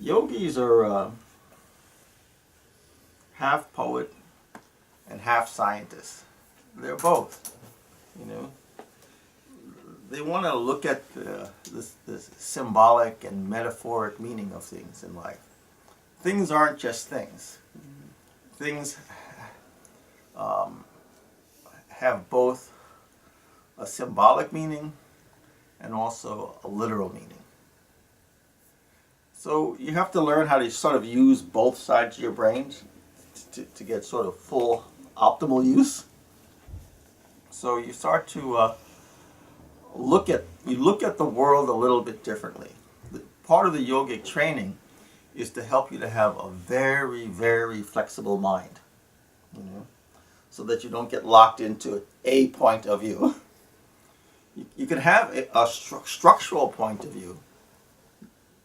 Yogis are half poet and half scientist. They're both, you know. They want to look at this symbolic and metaphoric meaning of things in life. Things aren't just things. Things have both a symbolic meaning and also a literal meaning. So you have to learn how to sort of use both sides of your brain to get sort of full optimal use. So you start to look at the world a little bit differently. Part of the yogic training is to help you to have a very, very flexible mind, you know, so that you don't get locked into a point of view. You can have a structural point of view,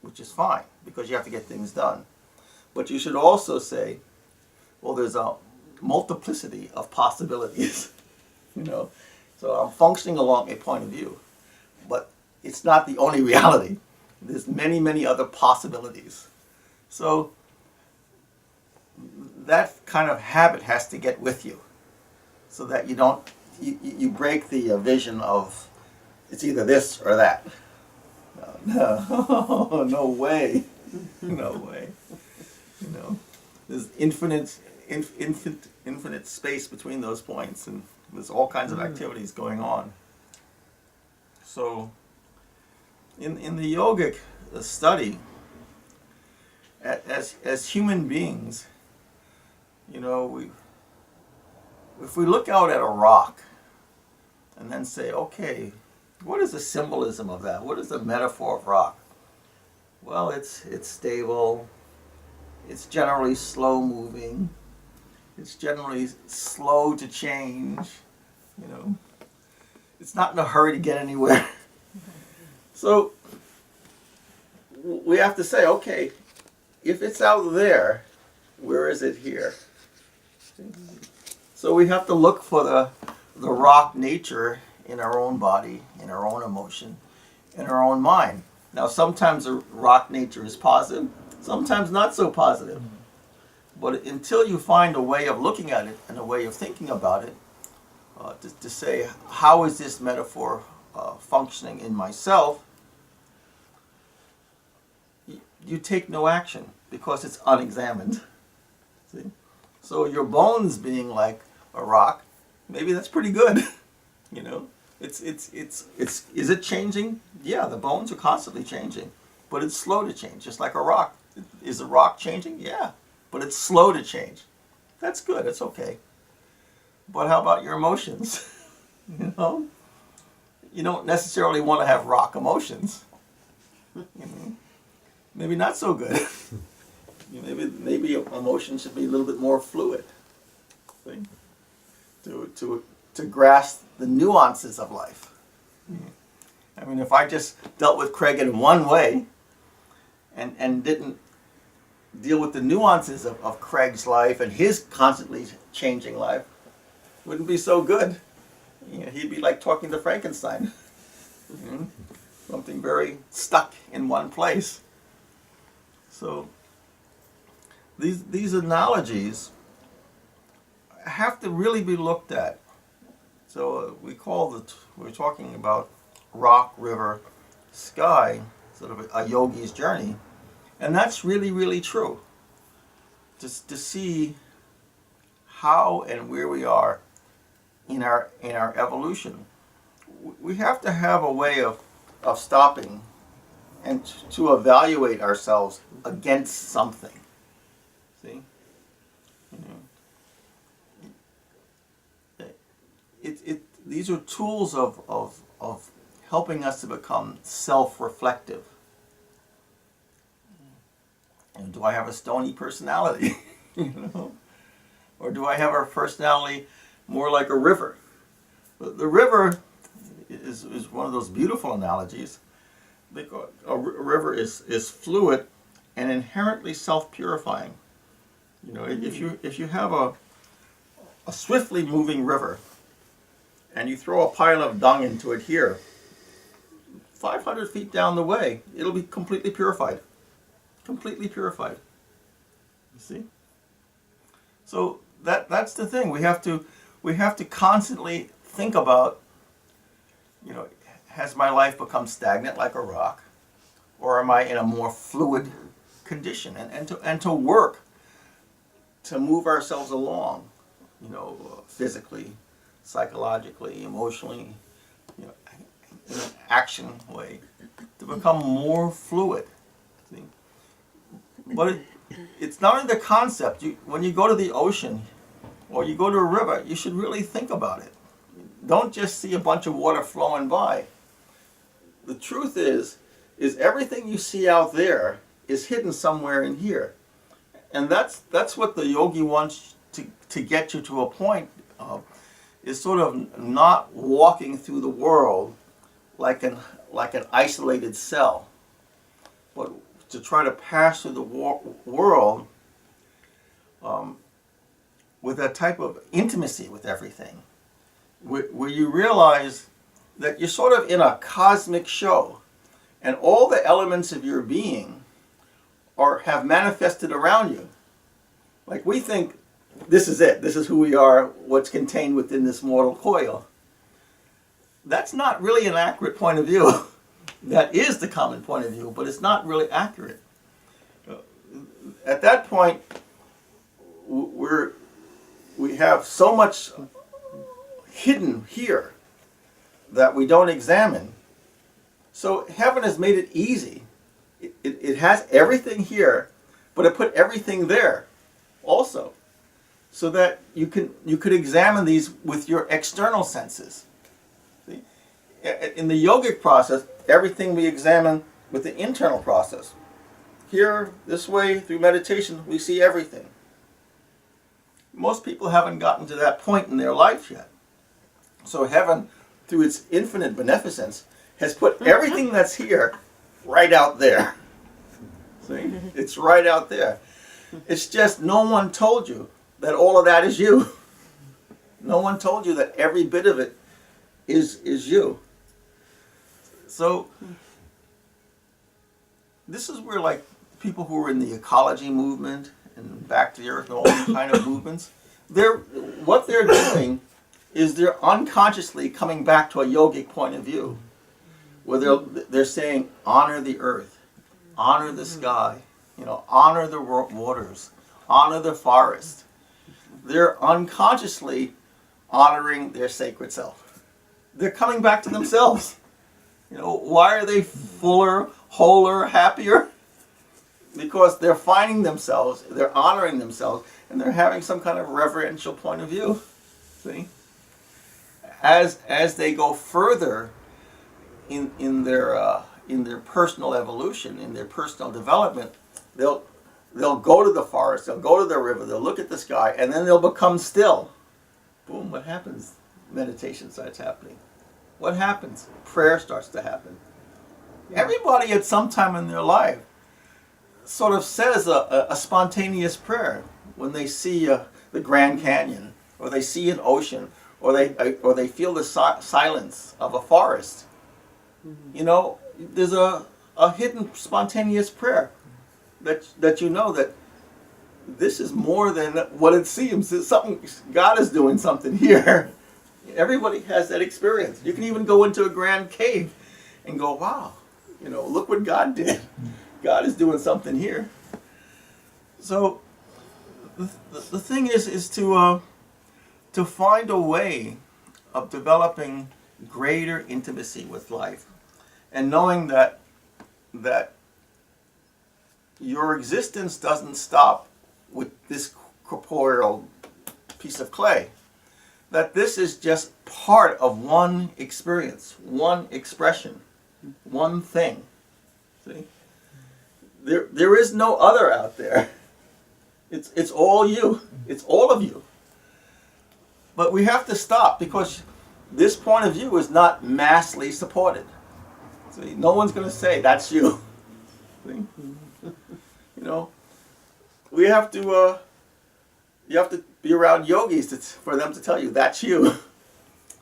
which is fine because you have to get things done. But you should also say, well, there's a multiplicity of possibilities, you know. So I'm functioning along a point of view, but it's not the only reality. There's many, many other possibilities. So that kind of habit has to get with you so that you don't, you break the vision of it's either this or that. No, no way. No way. You know, there's infinite space between those points, and there's all kinds of activities going on. So, in the yogic study, as human beings, you know, if we look out at a rock and then say, okay, what is the symbolism of that? What is the metaphor of rock? Well, it's stable. It's generally slow moving. It's generally slow to change. You know, it's not in a hurry to get anywhere. So we have to say, okay, if it's out there, where is it here? So we have to look for the rock nature in our own body, in our own emotion, in our own mind. Now, sometimes the rock nature is positive, sometimes not so positive. But until you find a way of looking at it and a way of thinking about it, to say, how is this metaphor functioning in myself, you take no action because it's unexamined. See? So your bones being like a rock, maybe that's pretty good. You know, is it changing? Yeah, the bones are constantly changing, but it's slow to change, just like a rock. Is the rock changing? Yeah, but it's slow to change. That's good. It's okay. But how about your emotions? You know, you don't necessarily want to have rock emotions. You know? Maybe not so good. Maybe emotions should be a little bit more fluid. See? To grasp the nuances of life. I mean, if I just dealt with Craig in one way and didn't deal with the nuances of Craig's life and his constantly changing life, it wouldn't be so good. You know, he'd be like talking to Frankenstein. Something very stuck in one place. So these analogies have to really be looked at. So we're talking about rock, river, sky, sort of a yogi's journey, and that's really, really true. Just to see how and where we are in our evolution, we have to have a way of stopping and to evaluate ourselves against something. See? These are tools of helping us to become self-reflective. And do I have a stony personality? You know? Or do I have a personality more like a river? The river is one of those beautiful analogies. Because a river is fluid and inherently self-purifying. You know, if you have a swiftly moving river and you throw a pile of dung into it here, 500 feet down the way, it'll be completely purified. completely purified. You see? So that's the thing. We have to constantly think about, has my life become stagnant like a rock, or am I in a more fluid condition? And to work to move ourselves along, physically, psychologically, emotionally, in an action way, to become more fluid. See? But it's not only the concept. When you go to the ocean or you go to a river, you should really think about it. Don't just see a bunch of water flowing by. The truth is everything you see out there is hidden somewhere in here. And that's what the yogi wants to get you to a point of, is sort of not walking through the world like an isolated cell, but to try to pass through the world with a type of intimacy with everything, where you realize that you're sort of in a cosmic show, and all the elements of your being have manifested around you. Like, we think this is it, this is who we are, what's contained within this mortal coil. That's not really an accurate point of view. That is the common point of view, but it's not really accurate. At that point, we have so much hidden here that we don't examine. So heaven has made it easy. It has everything here, but it put everything there also, so that you could examine these with your external senses. See? In the yogic process, everything we examine with the internal process. Here, this way, through meditation, we see everything. Most people haven't gotten to that point in their life yet. So heaven, through its infinite beneficence, has put everything that's here right out there. See? It's right out there. It's just no one told you that all of that is you. No one told you that every bit of it is you. So this is where, like, people who are in the ecology movement and back to the earth and all these kind of movements, what they're doing is they're unconsciously coming back to a yogic point of view, where they're saying, honor the earth, honor the sky, honor the waters, honor the forest. They're unconsciously honoring their sacred self. They're coming back to themselves. Why are they fuller, wholer, happier? Because they're finding themselves, they're honoring themselves, and they're having some kind of reverential point of view. See? As they go further in their personal evolution, in their personal development, they'll go to the forest, they'll go to the river, they'll look at the sky, and then they'll become still. Boom, what happens? Meditation starts happening. What happens? Prayer starts to happen. Everybody at some time in their life sort of says a spontaneous prayer when they see the Grand Canyon, or they see an ocean, or they feel the silence of a forest. There's a hidden spontaneous prayer that that this is more than what it seems. It's something, God is doing something here. Everybody has that experience. You can even go into a grand cave and go, wow, look what God did. God is doing something here. So the thing is to find a way of developing greater intimacy with life, and knowing that your existence doesn't stop with this corporeal piece of clay. That this is just part of one experience, one expression, one thing. See? There is no other out there. It's all you. It's all of you. But we have to stop, because this point of view is not massively supported. See? No one's going to say, that's you. See? We have to, you have to be around yogis for them to tell you, that's you.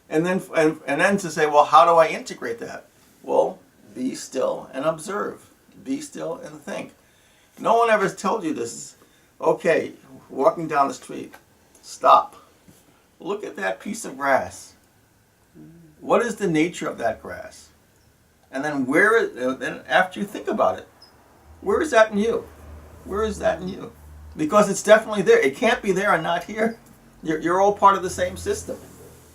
And then to say, well, how do I integrate that? Well, be still and observe. Be still and think. No one ever told you this. Okay, walking down the street, stop. Look at that piece of grass. What is the nature of that grass? And then then after you think about it, where is that in you? Where is that in you? Because it's definitely there. It can't be there and not here. You're all part of the same system.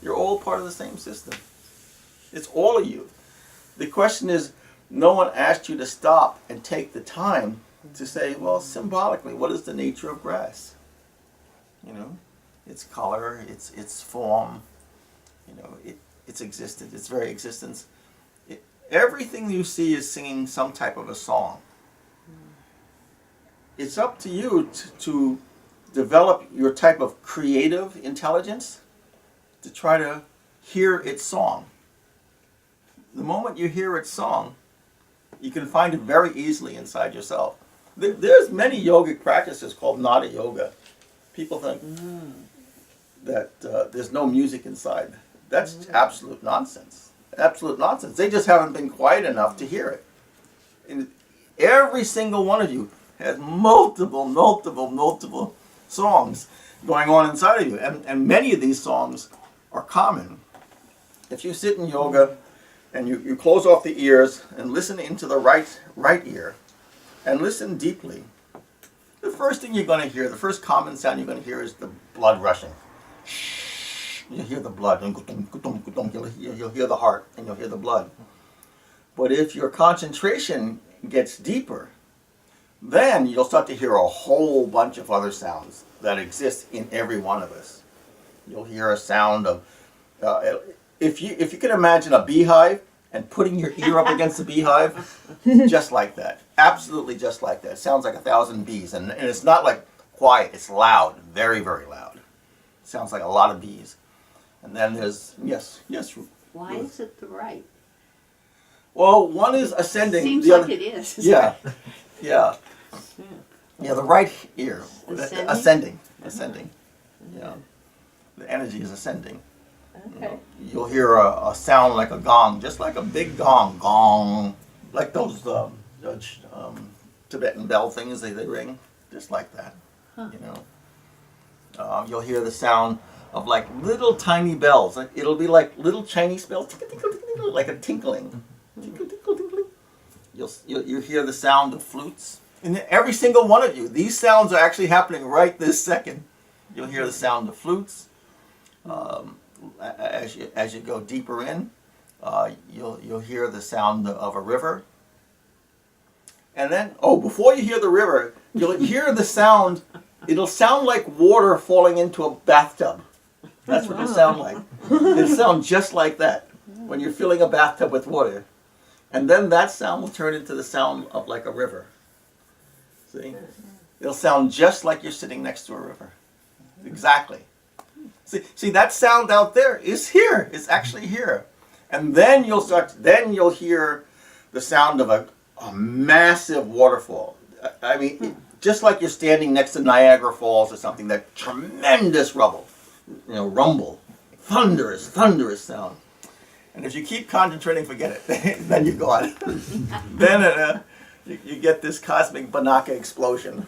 You're all part of the same system. It's all of you. The question is, no one asked you to stop and take the time to say, well, symbolically, what is the nature of grass? You know, its color, its form, you know, its existence, its very existence. Everything you see is singing some type of a song. It's up to you to develop your type of creative intelligence to try to hear its song. The moment you hear its song, you can find it very easily inside yourself. There's many yogic practices called nada yoga. People think that there's no music inside. That's absolute nonsense. Absolute nonsense. They just haven't been quiet enough to hear it. And every single one of you has multiple songs going on inside of you. And many of these songs are common. If you sit in yoga and you close off the ears and listen into the right ear and listen deeply, the first thing you're going to hear, the first common sound you're going to hear is the blood rushing. You'll hear the blood. You'll hear the heart and you'll hear the blood. But if your concentration gets deeper, then you'll start to hear a whole bunch of other sounds that exist in every one of us. You'll hear a sound of, if you can imagine a beehive and putting your ear up against the beehive, just like that, absolutely just like that. It sounds like 1,000 bees, and it's not like quiet, it's loud, very, very loud. It sounds like a lot of bees. And then there's, yes. Why is it the right? Well, one is ascending. Seems the like other, it is. Yeah. Yeah, the right ear. Ascending? Ascending. Yeah. The energy is ascending. Okay. You'll hear a sound like a gong, just like a big gong. Gong. Like those Tibetan bell things they ring. Just like that. Huh. You know. You'll hear the sound of like little tiny bells. Like, it'll be like little Chinese bells. Tinkle, tinkle, tinkle, like a tinkling. Tinkle, tinkle, tinkling. You'll hear the sound of flutes. And every single one of you, these sounds are actually happening right this second. You'll hear the sound of flutes. As you go deeper in, you'll hear the sound of a river. And then, before you hear the river, you'll hear the sound. It'll sound like water falling into a bathtub. That's what it'll sound like. It'll sound just like that when you're filling a bathtub with water. And then that sound will turn into the sound of like a river. See? It'll sound just like you're sitting next to a river. Exactly. See that sound out there is here. It's actually here. And then you'll hear the sound of a massive waterfall. I mean, just like you're standing next to Niagara Falls or something, that tremendous rumble, thunderous sound. And if you keep concentrating, forget it. Then you're gone. Then you get this cosmic Banaka explosion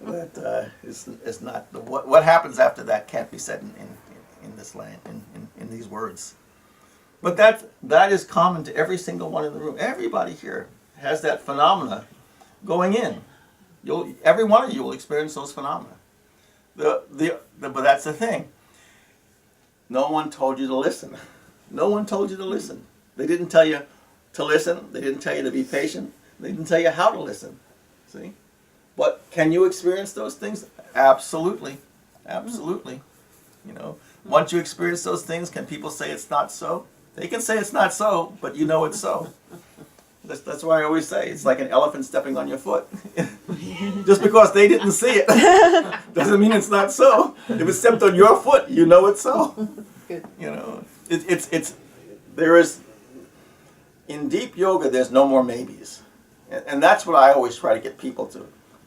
that is not what happens after that can't be said in this land in these words. But that is common to every single one in the room. Everybody here has that phenomena going in. Every one of you will experience those phenomena. But that's the thing. No one told you to listen. No one told you to listen. They didn't tell you to listen. They didn't tell you to be patient. They didn't tell you how to listen. See? But can you experience those things? Absolutely. Absolutely. Once you experience those things, can people say it's not so? They can say it's not so, but you know it's so. That's why I always say it's like an elephant stepping on your foot. Just because they didn't see it doesn't mean it's not so. If it stepped on your foot, you know it's so. Good. There is, in deep yoga, there's no more maybes. And that's what I always try to get people to.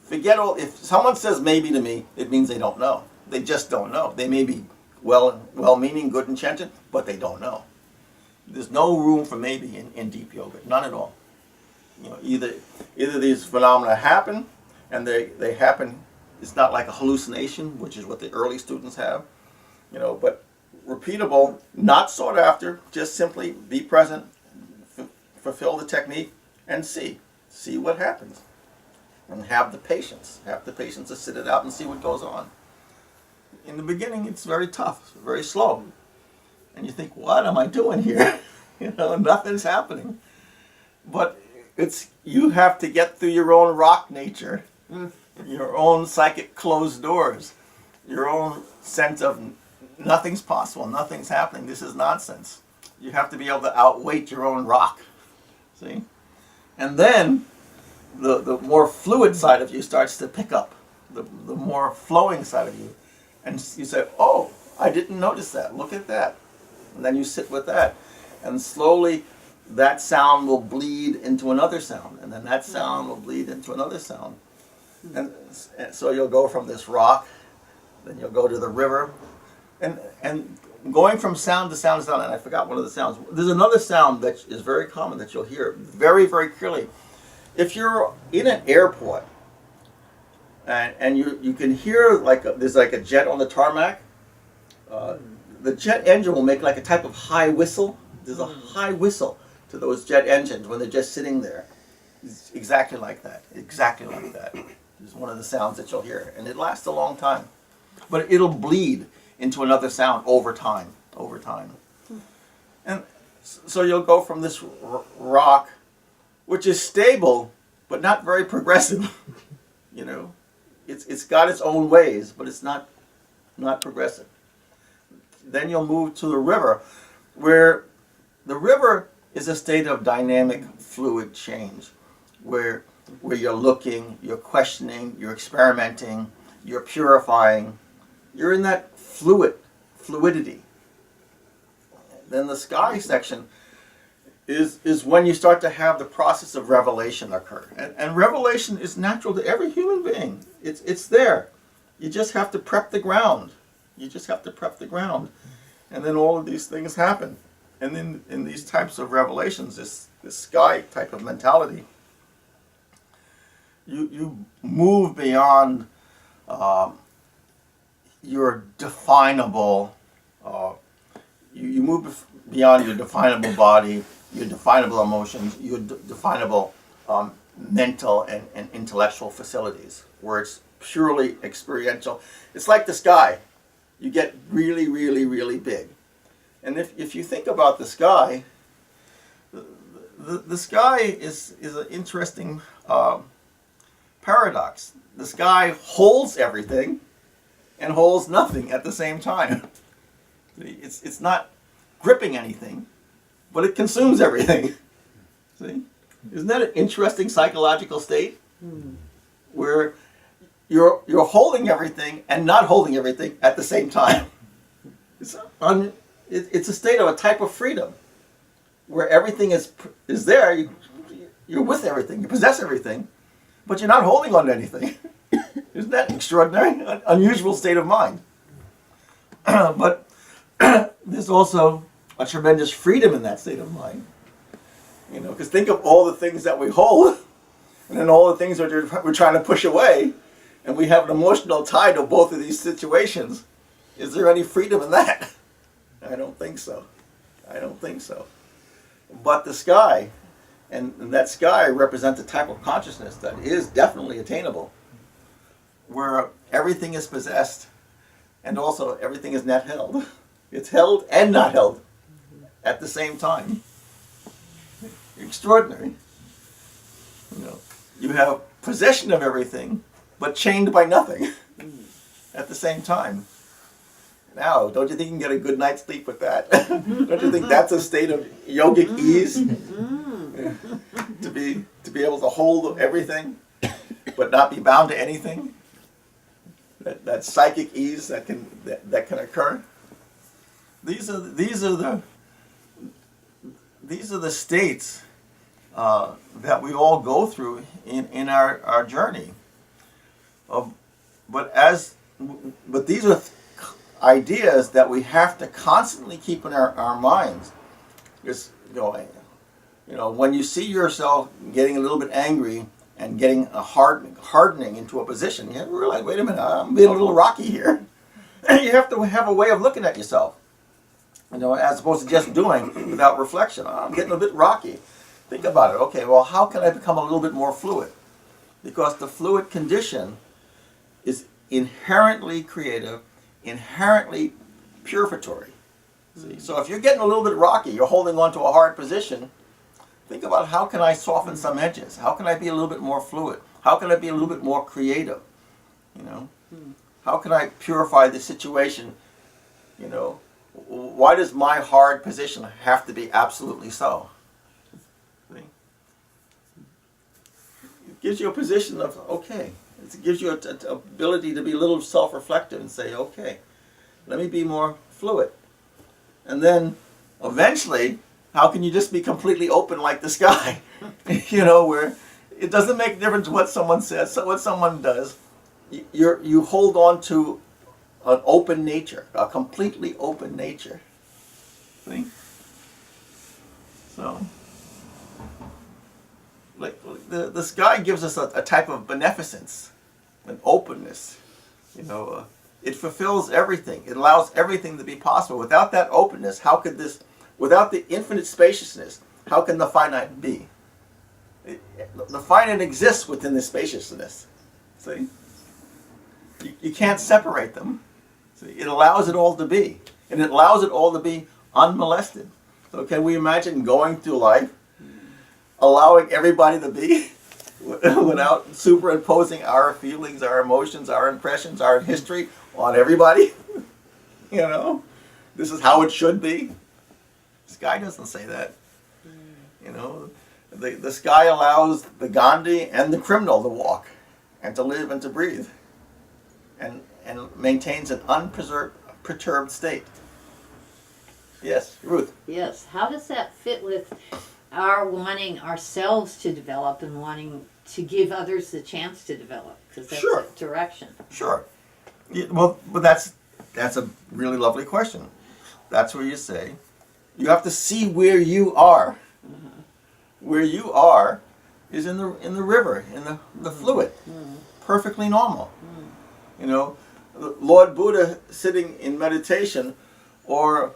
If someone says maybe to me, it means they don't know. They just don't know. They may be well-meaning, good intention, but they don't know. There's no room for maybe in deep yoga. None at all. Either these phenomena happen, and they happen. It's not like a hallucination, which is what the early students have, but repeatable, not sought after, just simply be present, fulfill the technique, and see what happens. And have the patience to sit it out and see what goes on. In the beginning, it's very tough, very slow. And you think, what am I doing here? Nothing's happening. But you have to get through your own rock nature, your own psychic closed doors, your own sense of nothing's possible, nothing's happening, this is nonsense. You have to be able to outweight your own rock. See? And then the more fluid side of you starts to pick up, the more flowing side of you. And you say, oh, I didn't notice that, look at that. And then you sit with that. And slowly that sound will bleed into another sound. And then that sound will bleed into another sound. And so you'll go from this rock, then you'll go to the river. And going from sound to sound to sound, and I forgot one of the sounds. There's another sound that is very common that you'll hear very, very clearly. If you're in an airport and you can hear there's like a jet on the tarmac, the jet engine will make like a type of high whistle. There's a high whistle to those jet engines when they're just sitting there. It's exactly like that. Exactly like that. It's one of the sounds that you'll hear. And it lasts a long time. But it'll bleed into another sound over time. And so you'll go from this rock, which is stable, but not very progressive. It's got its own ways, but it's not progressive. Then you'll move to the river, where the river is a state of dynamic, fluid change, where you're looking, you're questioning, you're experimenting, you're purifying. You're in that fluidity. Then the sky section is when you start to have the process of revelation occur. And revelation is natural to every human being. It's there. You just have to prep the ground. And then all of these things happen. And then in these types of revelations, this sky type of mentality, you move beyond your definable, you move beyond your definable body, your definable emotions, your definable mental and intellectual facilities, where it's purely experiential. It's like the sky. You get really, really, really big. And if you think about the sky, the sky is an interesting paradox. The sky holds everything and holds nothing at the same time. It's not gripping anything, but it consumes everything. See? Isn't that an interesting psychological state? Where you're holding everything and not holding everything at the same time. It's a state of a type of freedom, where everything is there. You're with everything. You possess everything, but you're not holding on to anything. Isn't that extraordinary? An unusual state of mind. But there's also a tremendous freedom in that state of mind. Because think of all the things that we hold, and then all the things that we're trying to push away, and we have an emotional tie to both of these situations. Is there any freedom in that? I don't think so. But the sky, and that sky represents a type of consciousness that is definitely attainable, where everything is possessed, and also everything is not held. It's held and not held at the same time. Extraordinary. You have possession of everything, but chained by nothing at the same time. Now, don't you think you can get a good night's sleep with that? Don't you think that's a state of yogic ease? To be able to hold everything, but not be bound to anything? That psychic ease that can occur. These are the states that we all go through in our journey. But these are ideas that we have to constantly keep in our minds. Because when you see yourself getting a little bit angry and getting a hardening into a position, you realize, wait a minute, I'm being a little rocky here. You have to have a way of looking at yourself, as opposed to just doing without reflection. I'm getting a bit rocky. Think about it. Okay, well, how can I become a little bit more fluid? Because the fluid condition is inherently creative, inherently purificatory. See? So if you're getting a little bit rocky, you're holding on to a hard position, think about how can I soften some edges? How can I be a little bit more fluid? How can I be a little bit more creative? How can I purify the situation? Why does my hard position have to be absolutely so? See? It gives you a position of, okay, it gives you an ability to be a little self-reflective and say, okay, let me be more fluid. And then eventually, how can you just be completely open like the sky? Where it doesn't make a difference what someone says, what someone does. You hold on to an open nature, a completely open nature. See? So, like the sky gives us a type of beneficence, an openness. It fulfills everything. It allows everything to be possible. Without that openness, without the infinite spaciousness, how can the finite be? The finite exists within the spaciousness. See? You can't separate them. See? It allows it all to be. And it allows it all to be unmolested. So can we imagine going through life, allowing everybody to be, without superimposing our feelings, our emotions, our impressions, our history on everybody? This is how it should be. The sky doesn't say that. The sky allows the Gandhi and the criminal to walk and to live and to breathe, and maintains an unperturbed state. Yes, Ruth. Yes. How does that fit with our wanting ourselves to develop and wanting to give others the chance to develop? Because that's Sure. the direction. Sure. But that's a really lovely question. That's where you say, you have to see where you are. Mm-hmm. Where you are is in the river, in the fluid, perfectly normal. Lord Buddha sitting in meditation, or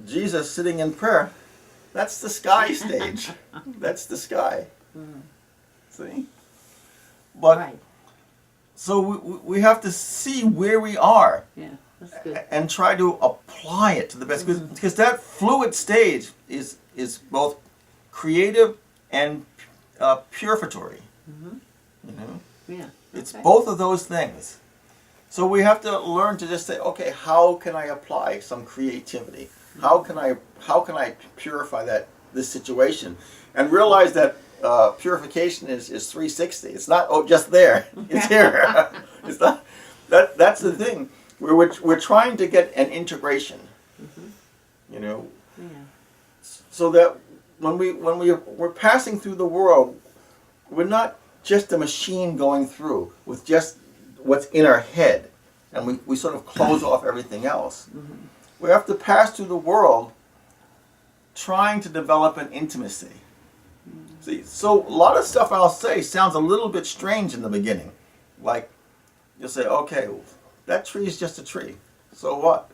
Jesus sitting in prayer, that's the sky stage. That's the sky. See? But Right. so we have to see where we are. Yeah, that's good. And try to apply it to the best, because that fluid stage is both creative and purificatory. Yeah. It's Okay. both of those things. So we have to learn to just say, okay, how can I apply some creativity? How can I purify this situation, and realize that purification is 360. It's not just there. It's here. It's not. That's the thing. We're trying to get an integration. Yeah. So that when we're passing through the world, we're not just a machine going through with just what's in our head, and we sort of close off everything else. We have to pass through the world trying to develop an intimacy. See, so a lot of stuff I'll say sounds a little bit strange in the beginning. Like, you'll say, okay, that tree is just a tree. So what?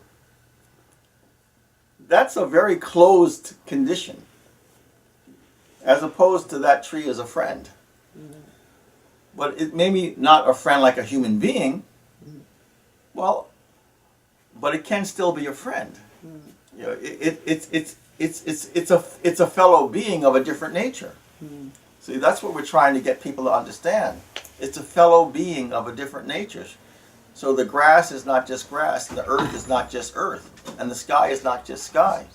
That's a very closed condition, as opposed to that tree is a friend. But it may be not a friend like a human being. Well, but it can still be a friend. It's a fellow being of a different nature. See, that's what we're trying to get people to understand. It's a fellow being of a different nature. So the grass is not just grass, and the earth is not just earth, and the sky is not just sky.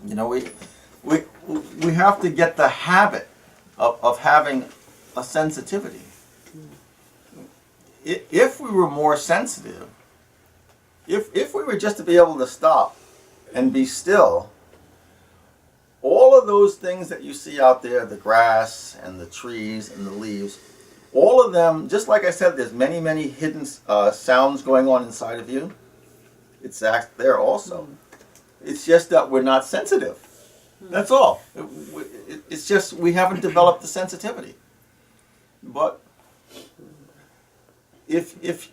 We have to get the habit of having a sensitivity. If we were more sensitive, if we were just to be able to stop and be still, all of those things that you see out there, the grass and the trees and the leaves, all of them, just like I said, there's many, many hidden sounds going on inside of you. It's there also. It's just that we're not sensitive. That's all. It's just we haven't developed the sensitivity. But if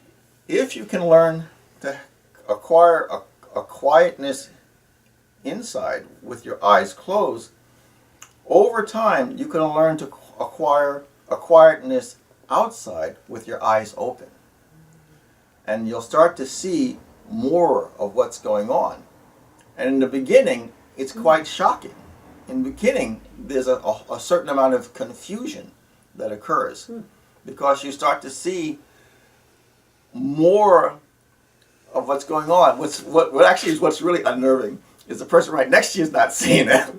you can learn to acquire a quietness inside with your eyes closed, over time you can learn to acquire a quietness outside with your eyes open. And you'll start to see more of what's going on. And in the beginning, it's quite shocking. In the beginning, there's a certain amount of confusion that occurs because you start to see more of what's going on. What actually is what's really unnerving is the person right next to you is not seeing it,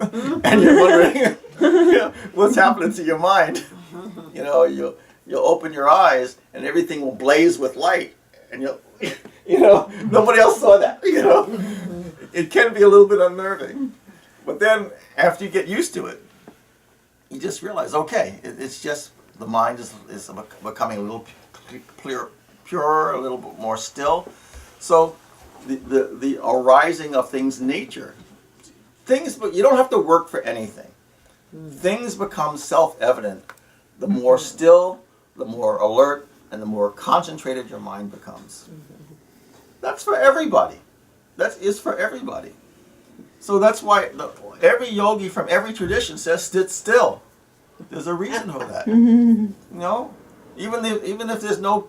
and you're wondering what's happening to your mind. You'll open your eyes and everything will blaze with light, and nobody else saw that. It can be a little bit unnerving, but then after you get used to it, you just realize, okay, it's just the mind is becoming a little purer, a little bit more still. So the arising of things in nature, but you don't have to work for anything. Things become self-evident the more still, the more alert, and the more concentrated your mind becomes. That's for everybody. That is for everybody. So that's why every yogi from every tradition says sit still. There's a reason for that. Even if there's no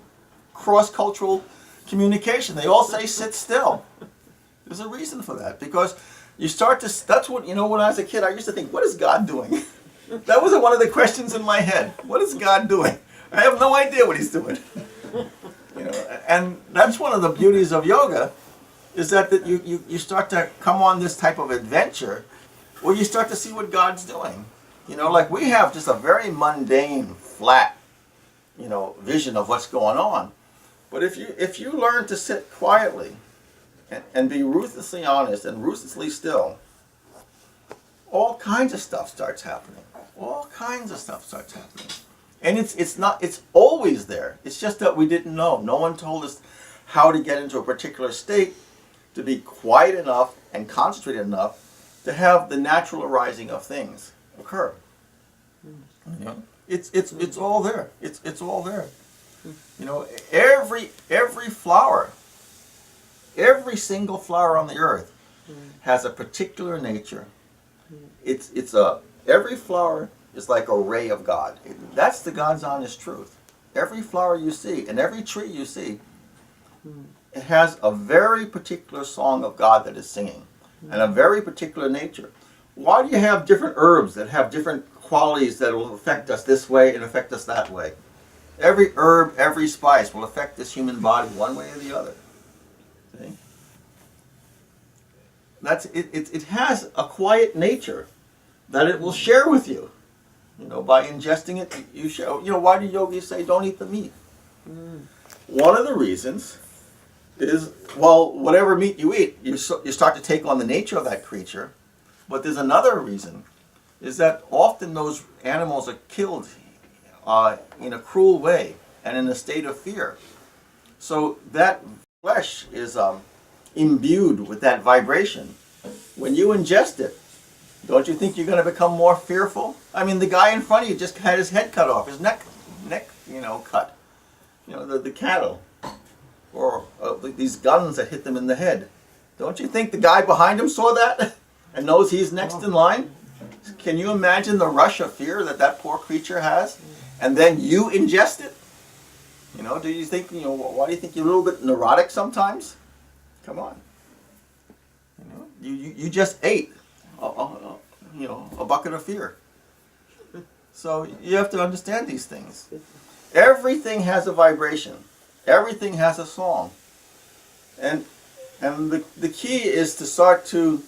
cross-cultural communication, they all say sit still. There's a reason for that, because you start to, that's what, when I was a kid, I used to think, what is God doing? That was one of the questions in my head. What is God doing? I have no idea what he's doing. And that's one of the beauties of yoga, is that you start to come on this type of adventure where you start to see what God's doing. Like we have just a very mundane, flat, vision of what's going on. But if you learn to sit quietly and be ruthlessly honest and ruthlessly still, all kinds of stuff starts happening. All kinds of stuff starts happening. And it's always there. It's just that we didn't know. No one told us how to get into a particular state to be quiet enough and concentrated enough to have the natural arising of things occur. It's all there. It's all there. Every flower, every single flower on the earth has a particular nature. Every flower is like a ray of God. That's the God's honest truth. Every flower you see and every tree you see, it has a very particular song of God that is singing, and a very particular nature. Why do you have different herbs that have different qualities that will affect us this way and affect us that way? Every herb, every spice will affect this human body one way or the other. See? It has a quiet nature that it will share with you. By ingesting it, you share. Why do yogis say don't eat the meat? One of the reasons is, whatever meat you eat, you start to take on the nature of that creature. But there's another reason, is that often those animals are killed in a cruel way and in a state of fear. So that flesh is imbued with that vibration. When you ingest it, don't you think you're going to become more fearful? I mean, the guy in front of you just had his head cut off, his neck, cut. The cattle, or these guns that hit them in the head. Don't you think the guy behind him saw that and knows he's next in line? Can you imagine the rush of fear that poor creature has? And then you ingest it? Do you think, why do you think you're a little bit neurotic sometimes? Come on. You just ate a bucket of fear. So you have to understand these things. Everything has a vibration. Everything has a song. And the key is to start to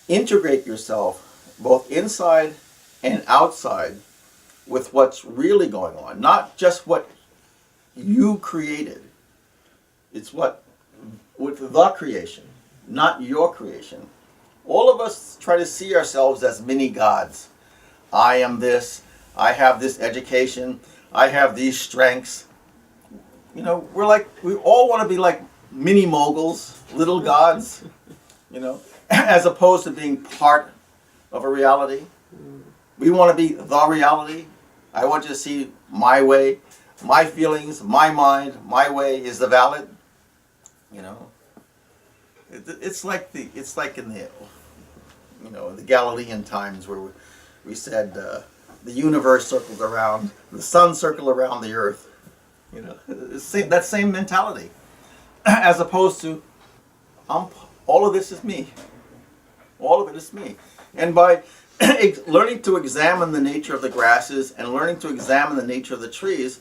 integrate yourself both inside and outside with what's really going on. Not just what you created. It's with the creation, not your creation. All of us try to see ourselves as mini gods. I am this. I have this education. I have these strengths. We all want to be like mini moguls, little gods, as opposed to being part of a reality. We want to be the reality. I want you to see my way, my feelings, my mind, my way is the valid. You know, it's like in the, you know, the Galilean times where we said the universe circles around, the sun circled around the earth. You know, that same mentality, as opposed to, all of this is me. All of it is me. And by learning to examine the nature of the grasses and learning to examine the nature of the trees,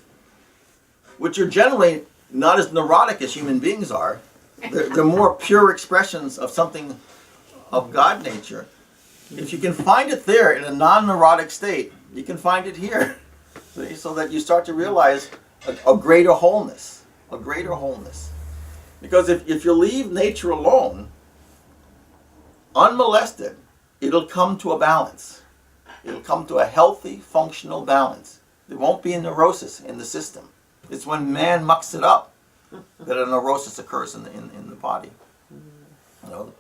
which are generally not as neurotic as human beings are, they're more pure expressions of something of God nature. If you can find it there in a non-neurotic state, you can find it here. See? So that you start to realize a greater wholeness. A greater wholeness. Because if you leave nature alone, unmolested, it'll come to a balance. It'll come to a healthy, functional balance. There won't be a neurosis in the system. It's when man mucks it up that a neurosis occurs in the body. You know,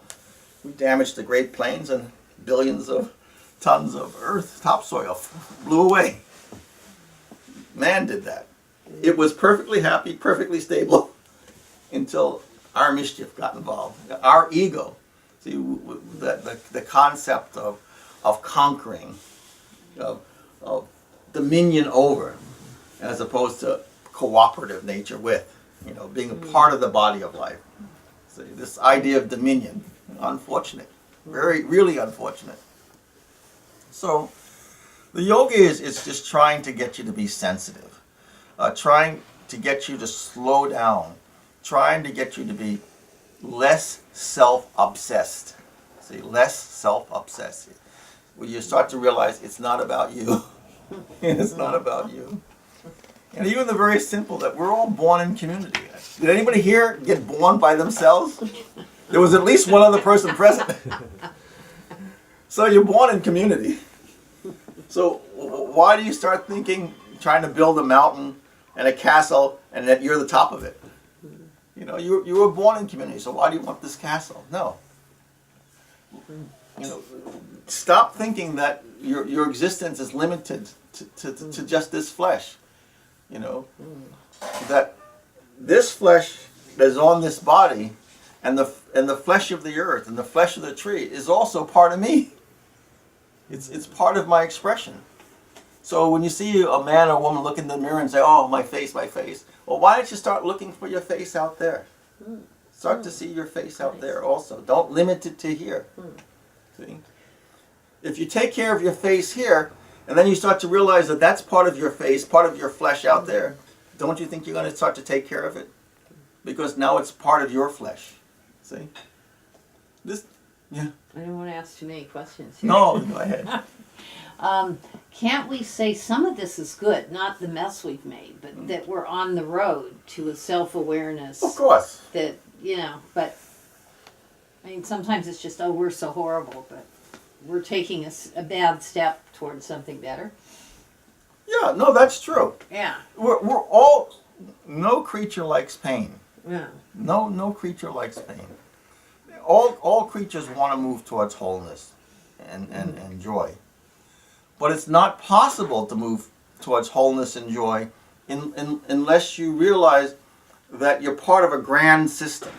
we damaged the Great Plains and billions of tons of earth, topsoil, blew away. Man did that. It was perfectly happy, perfectly stable, until our mischief got involved. Our ego. See, the concept of conquering, of dominion over, as opposed to cooperative nature with, you know, being a part of the body of life. See, this idea of dominion, unfortunate, really unfortunate. So, the yoga is just trying to get you to be sensitive, trying to get you to slow down, trying to get you to be less self-obsessed. See, less self-obsessed. When you start to realize it's not about you. It's not about you. And even the very simple that we're all born in community. Did anybody here get born by themselves? There was at least one other person present. So you're born in community. So why do you start thinking, trying to build a mountain and a castle and that you're the top of it? You know, you were born in community, so why do you want this castle? No. You know, stop thinking that your existence is limited to just this flesh. You know, that this flesh that is on this body and the flesh of the earth and the flesh of the tree is also part of me. It's part of my expression. So when you see a man or woman look in the mirror and say, "Oh, my face, my face," well, why don't you start looking for your face out there? Start to see your face out there also. Don't limit it to here. See? If you take care of your face here, and then you start to realize that that's part of your face, part of your flesh out there, don't you think you're going to start to take care of it? Because now it's part of your flesh. See? Yeah. I don't want to ask too many questions here. No, go ahead. Can't we say some of this is good, not the mess we've made, but that we're on the road to a self-awareness? Of course. That, you know, but, I mean, sometimes it's just, oh, we're so horrible, but we're taking a bad step towards something better. Yeah, no, that's true. Yeah. We're all, no creature likes pain. Yeah. No creature likes pain. All creatures want to move towards wholeness and joy. But it's not possible to move towards wholeness and joy unless you realize that you're part of a grand system.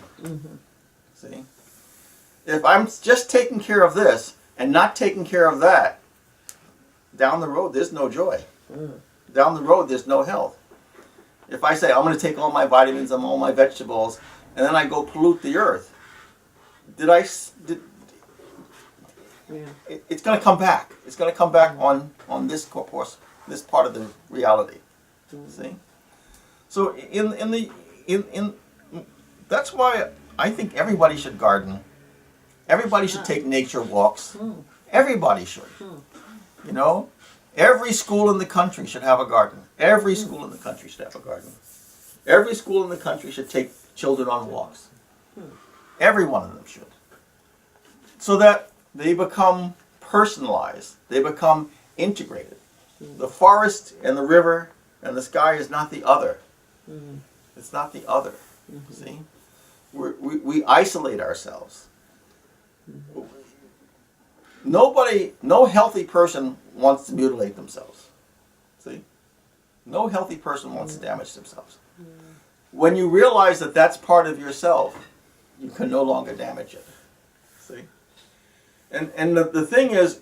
See? If I'm just taking care of this and not taking care of that, down the road there's no joy. Down the road there's no health. If I say I'm going to take all my vitamins and all my vegetables and then I go pollute the earth, it's going to come back. It's going to come back on this course, this part of the reality. See? So that's why I think everybody should garden. Everybody should take nature walks. Everybody should. You know, every school in the country should have a garden. Every school in the country should have a garden. Every school in the country should take children on walks. Every one of them should. So that they become personalized. They become integrated. The forest and the river and the sky is not the other. It's not the other. See? We isolate ourselves. no healthy person wants to mutilate themselves. See? No healthy person wants to damage themselves. When you realize that that's part of yourself, you can no longer damage it. See? And the thing is,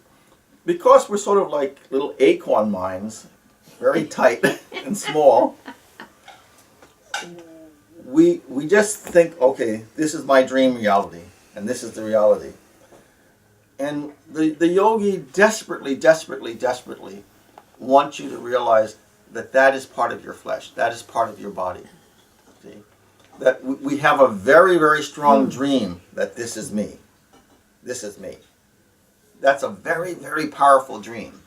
because we're sort of like little acorn minds, very tight and small, we just think, okay, this is my dream reality, and this is the reality. And the yogi desperately, desperately, desperately wants you to realize that that is part of your flesh, that is part of your body. See? That we have a very, very strong dream that this is me. This is me. That's a very, very powerful dream.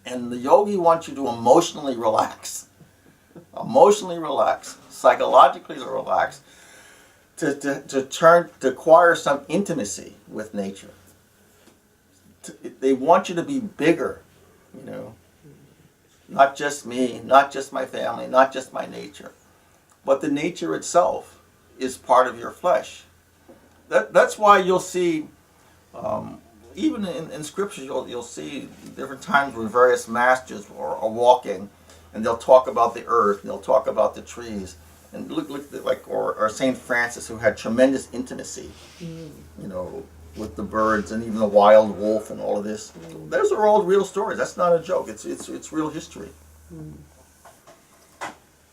And the yogi wants you to emotionally relax. Emotionally relax. Psychologically relax. To acquire some intimacy with nature. They want you to be bigger, you know. Not just me, not just my family, not just my nature. But the nature itself is part of your flesh. That's why you'll see, even in scriptures, you'll see different times where various masters are walking, and they'll talk about the earth, and they'll talk about the trees. And look like or Saint Francis, who had tremendous intimacy, you know, with the birds and even the wild wolf and all of this. Those are all real stories. That's not a joke. It's real history.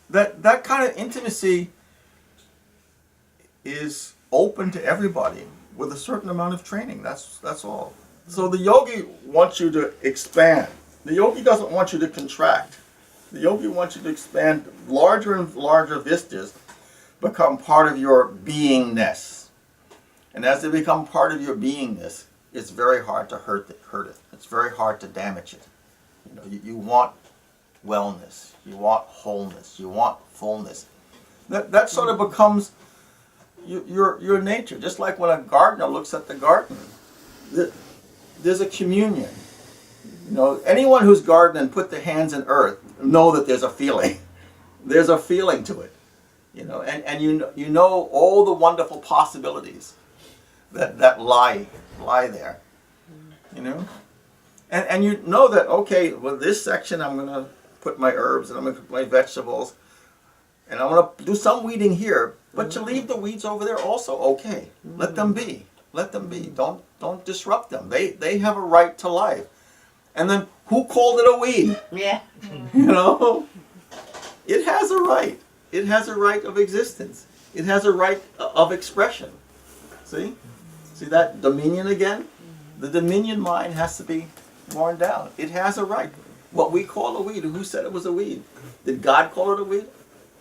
That kind of intimacy is open to everybody with a certain amount of training. That's all. So the yogi wants you to expand. The yogi doesn't want you to contract. The yogi wants you to expand. Larger and larger vistas become part of your beingness. And as they become part of your beingness, it's very hard to hurt it. It's very hard to damage it. You know, you want wellness. You want wholeness. You want fullness. That sort of becomes your nature. Just like when a gardener looks at the garden, there's a communion. You know, anyone who's gardened and put their hands in earth know that there's a feeling. There's a feeling to it. You know, and you know all the wonderful possibilities that lie there. You know? And you know that, okay, well, this section I'm going to put my herbs and I'm going to put my vegetables and I'm going to do some weeding here, but to leave the weeds over there also, okay. Let them be. Let them be. Don't disrupt them. They have a right to life. And then who called it a weed? Yeah. You know? It has a right. It has a right of existence. It has a right of expression. See? See that dominion again? The dominion mind has to be worn down. It has a right. What we call a weed, who said it was a weed? Did God call it a weed?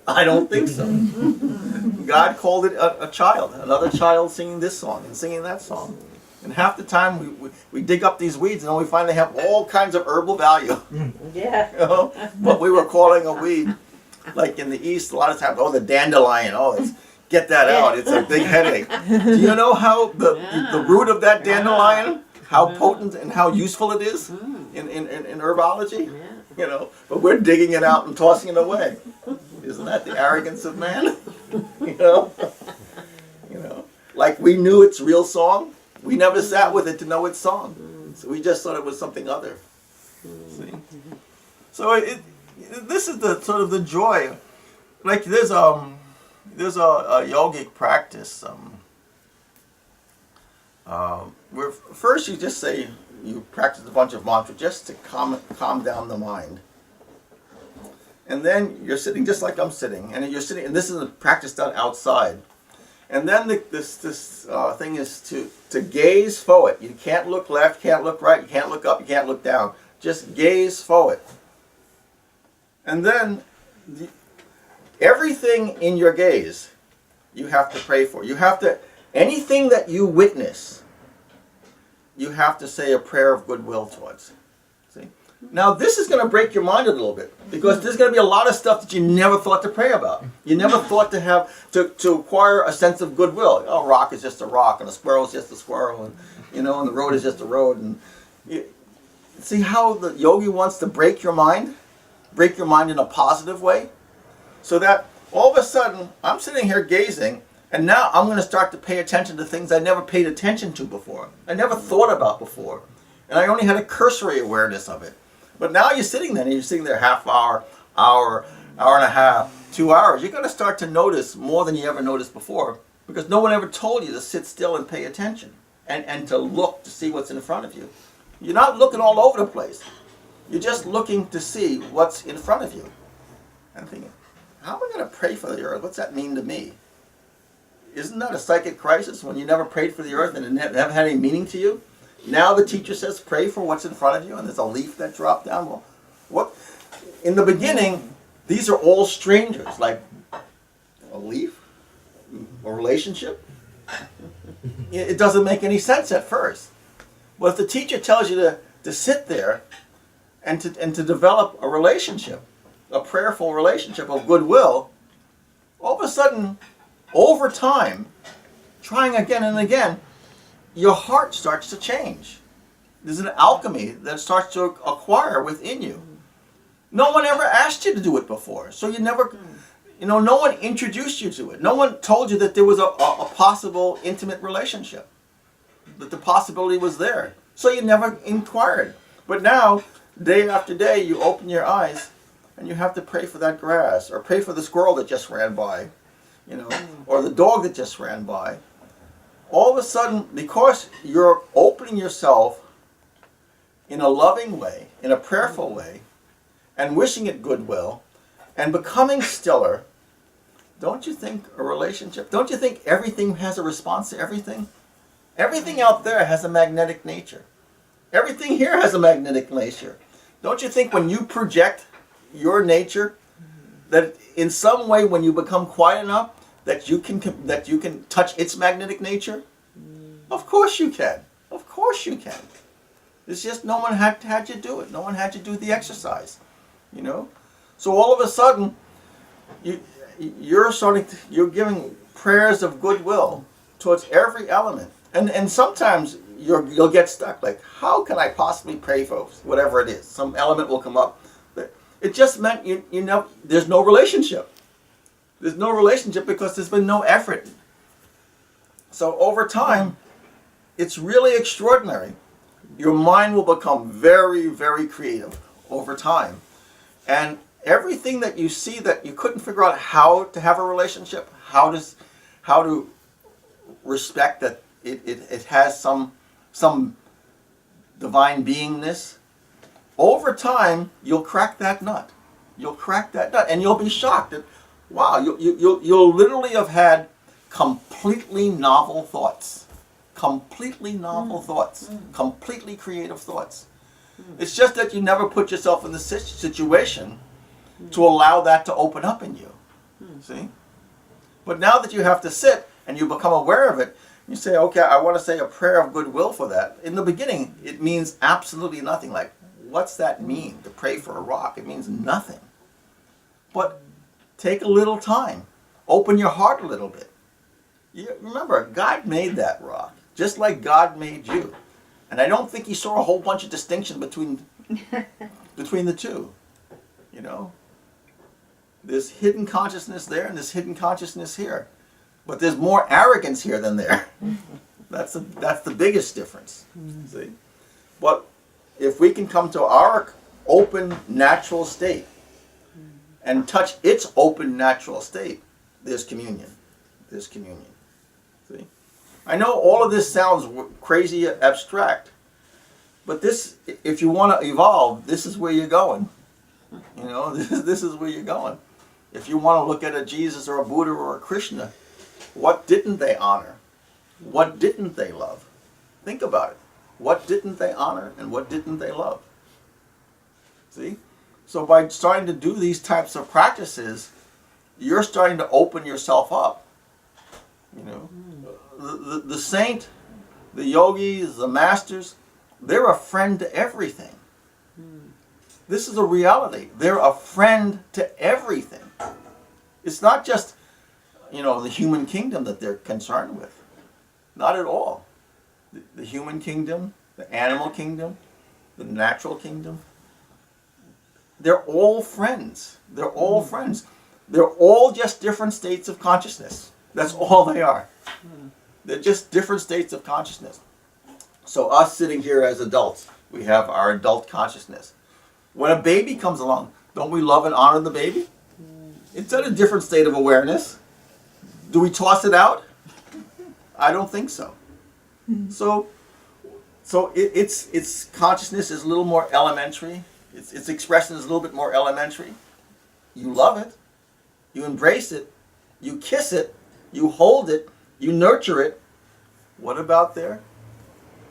I don't think so. God called it a child, another child singing this song and singing that song. And half the time we dig up these weeds and we find they have all kinds of herbal value. Yeah. You know? What we were calling a weed. Like in the East, a lot of times, the dandelion, get that out, it's a big headache. Do you know how the root of that dandelion, how potent and how useful it is in herbology? Yeah. You know, but we're digging it out and tossing it away. Isn't that the arrogance of man? You know? You know, like we knew its real song. We never sat with it to know its song. So we just thought it was something other. See? So this is the sort of the joy. Like there's a yogic practice where first you just say you practice a bunch of mantras just to calm down the mind. And then you're sitting just like I'm sitting, and you're sitting, and this is a practice done outside. And then this thing is to gaze forward. You can't look left, can't look right, you can't look up, you can't look down. Just gaze forward. And then everything in your gaze you have to pray for. You have to, anything that you witness, you have to say a prayer of goodwill towards. See? Now this is going to break your mind a little bit, because there's going to be a lot of stuff that you never thought to pray about. You never thought to have to acquire a sense of goodwill. A rock is just a rock, and a squirrel is just a squirrel, and and the road is just a road. And see how the yogi wants to break your mind in a positive way, so that all of a sudden I'm sitting here gazing, And now I'm going to start to pay attention to things I never paid attention to before. I never thought about before. And I only had a cursory awareness of it. But now you're sitting there, and you're sitting there half hour, hour and a half, 2 hours. You're going to start to notice more than you ever noticed before, because no one ever told you to sit still and pay attention and to look to see what's in front of you. You're not looking all over the place. You're just looking to see what's in front of you. I'm thinking, how am I going to pray for the earth? What's that mean to me? Isn't that a psychic crisis when you never prayed for the earth and it never had any meaning to you? Now the teacher says pray for what's in front of you, and there's a leaf that dropped down. Well, what? In the beginning, these are all strangers, like a leaf, a relationship. It doesn't make any sense at first. Well, if the teacher tells you to sit there and to develop a relationship, a prayerful relationship of goodwill, all of a sudden, over time, trying again and again, your heart starts to change. There's an alchemy that starts to acquire within you. No one ever asked you to do it before, so you never, no one introduced you to it. No one told you that there was a possible intimate relationship, that the possibility was there. So you never inquired. But now, day after day, you open your eyes and you have to pray for that grass, or pray for the squirrel that just ran by, or the dog that just ran by. All of a sudden, because you're opening yourself in a loving way, in a prayerful way, and wishing it goodwill, and becoming stiller, don't you think a relationship, don't you think everything has a response to everything? Everything out there has a magnetic nature. Everything here has a magnetic nature. Don't you think when you project your nature, that in some way when you become quiet enough, that you can touch its magnetic nature? Of course you can. Of course you can. It's just no one had you do it. No one had you do the exercise. So all of a sudden, you're giving prayers of goodwill towards every element, and sometimes you'll get stuck. Like, how can I possibly pray for whatever it is? Some element will come up. It just meant there's no relationship. There's no relationship because there's been no effort. So over time, it's really extraordinary. Your mind will become very, very creative over time. And everything that you see that you couldn't figure out how to have a relationship, how to respect that it has some divine beingness, over time, you'll crack that nut. You'll crack that nut, and you'll be shocked that, wow, you'll literally have had completely novel thoughts. Completely novel thoughts. Completely creative thoughts. It's just that you never put yourself in the situation to allow that to open up in you. See? But now that you have to sit and you become aware of it, you say, okay, I want to say a prayer of goodwill for that. In the beginning, it means absolutely nothing. Like, what's that mean, to pray for a rock? It means nothing. But take a little time. Open your heart a little bit. Remember, God made that rock, just like God made you. And I don't think he saw a whole bunch of distinction between the two. There's hidden consciousness there and there's hidden consciousness here. But there's more arrogance here than there. That's the biggest difference. See? But if we can come to our open, natural state and touch its open, natural state, there's communion. There's communion. See? I know all of this sounds crazy abstract, but this, if you want to evolve, this is where you're going. This is where you're going. If you want to look at a Jesus or a Buddha or a Krishna, what didn't they honor? What didn't they love? Think about it. What didn't they honor and what didn't they love? See? So by starting to do these types of practices, you're starting to open yourself up. The saint, the yogis, the masters, they're a friend to everything. This is a reality. They're a friend to everything. It's not just, the human kingdom that they're concerned with. Not at all. The human kingdom, the animal kingdom, the natural kingdom, they're all friends. They're all friends. They're all just different states of consciousness. That's all they are. They're just different states of consciousness. So us sitting here as adults, we have our adult consciousness. When a baby comes along, don't we love and honor the baby? It's at a different state of awareness. Do we toss it out? I don't think so. So its consciousness is a little more elementary. Its expression is a little bit more elementary. You love it. You embrace it. You kiss it. You hold it. You nurture it. What about there?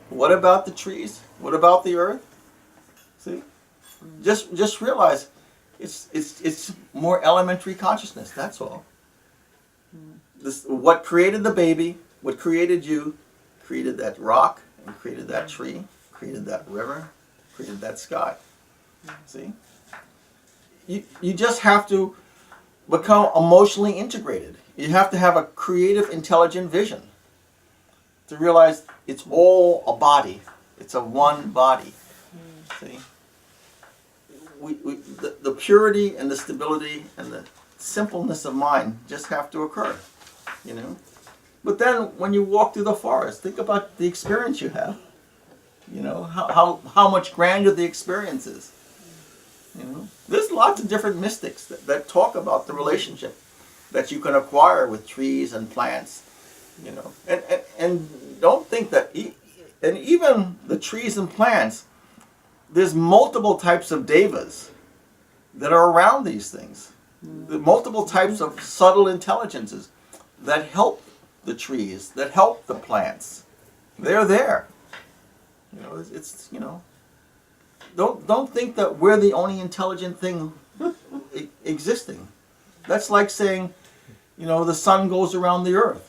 What about the trees? What about the earth? See? Just realize it's more elementary consciousness. That's all. What created the baby, what created you, created that rock, and created that tree, created that river, created that sky. See? You just have to become emotionally integrated. You have to have a creative, intelligent vision to realize it's all a body. It's a one body. See? The purity and the stability and the simpleness of mind just have to occur, you know. But then when you walk through the forest, think about the experience you have. You know, how much grander the experience is. You know, there's lots of different mystics that talk about the relationship that you can acquire with trees and plants. You know, and don't think that, and even the trees and plants, there's multiple types of devas that are around these things. The multiple types of subtle intelligences that help the trees, that help the plants. They're there. You know, it's you know. Don't think that we're the only intelligent thing existing. That's like saying, you know, the sun goes around the earth.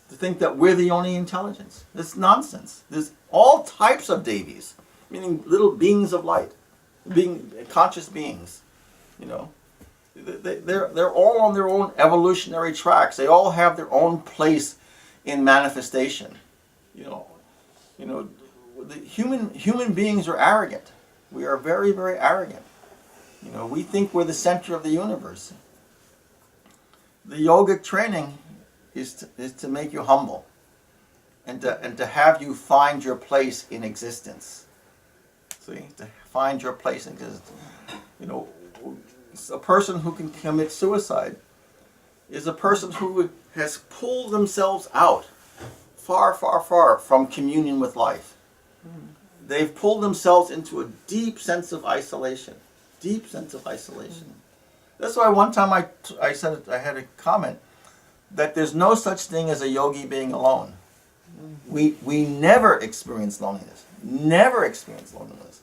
To think that we're the only intelligence. It's nonsense. There's all types of devis, meaning little beings of light, being conscious beings. You know, they're all on their own evolutionary tracks. They all have their own place in manifestation. You know, the human beings are arrogant. We are very, very arrogant. You know, we think we're the center of the universe. The yogic training is to make you humble, and to have you find your place in existence. See, to find your place in existence. You know, a person who can commit suicide is a person who has pulled themselves out far, far, far from communion with life. They've pulled themselves into a deep sense of isolation. Deep sense of isolation. That's why one time I said, I had a comment that there's no such thing as a yogi being alone. We never experience loneliness. Never experience loneliness.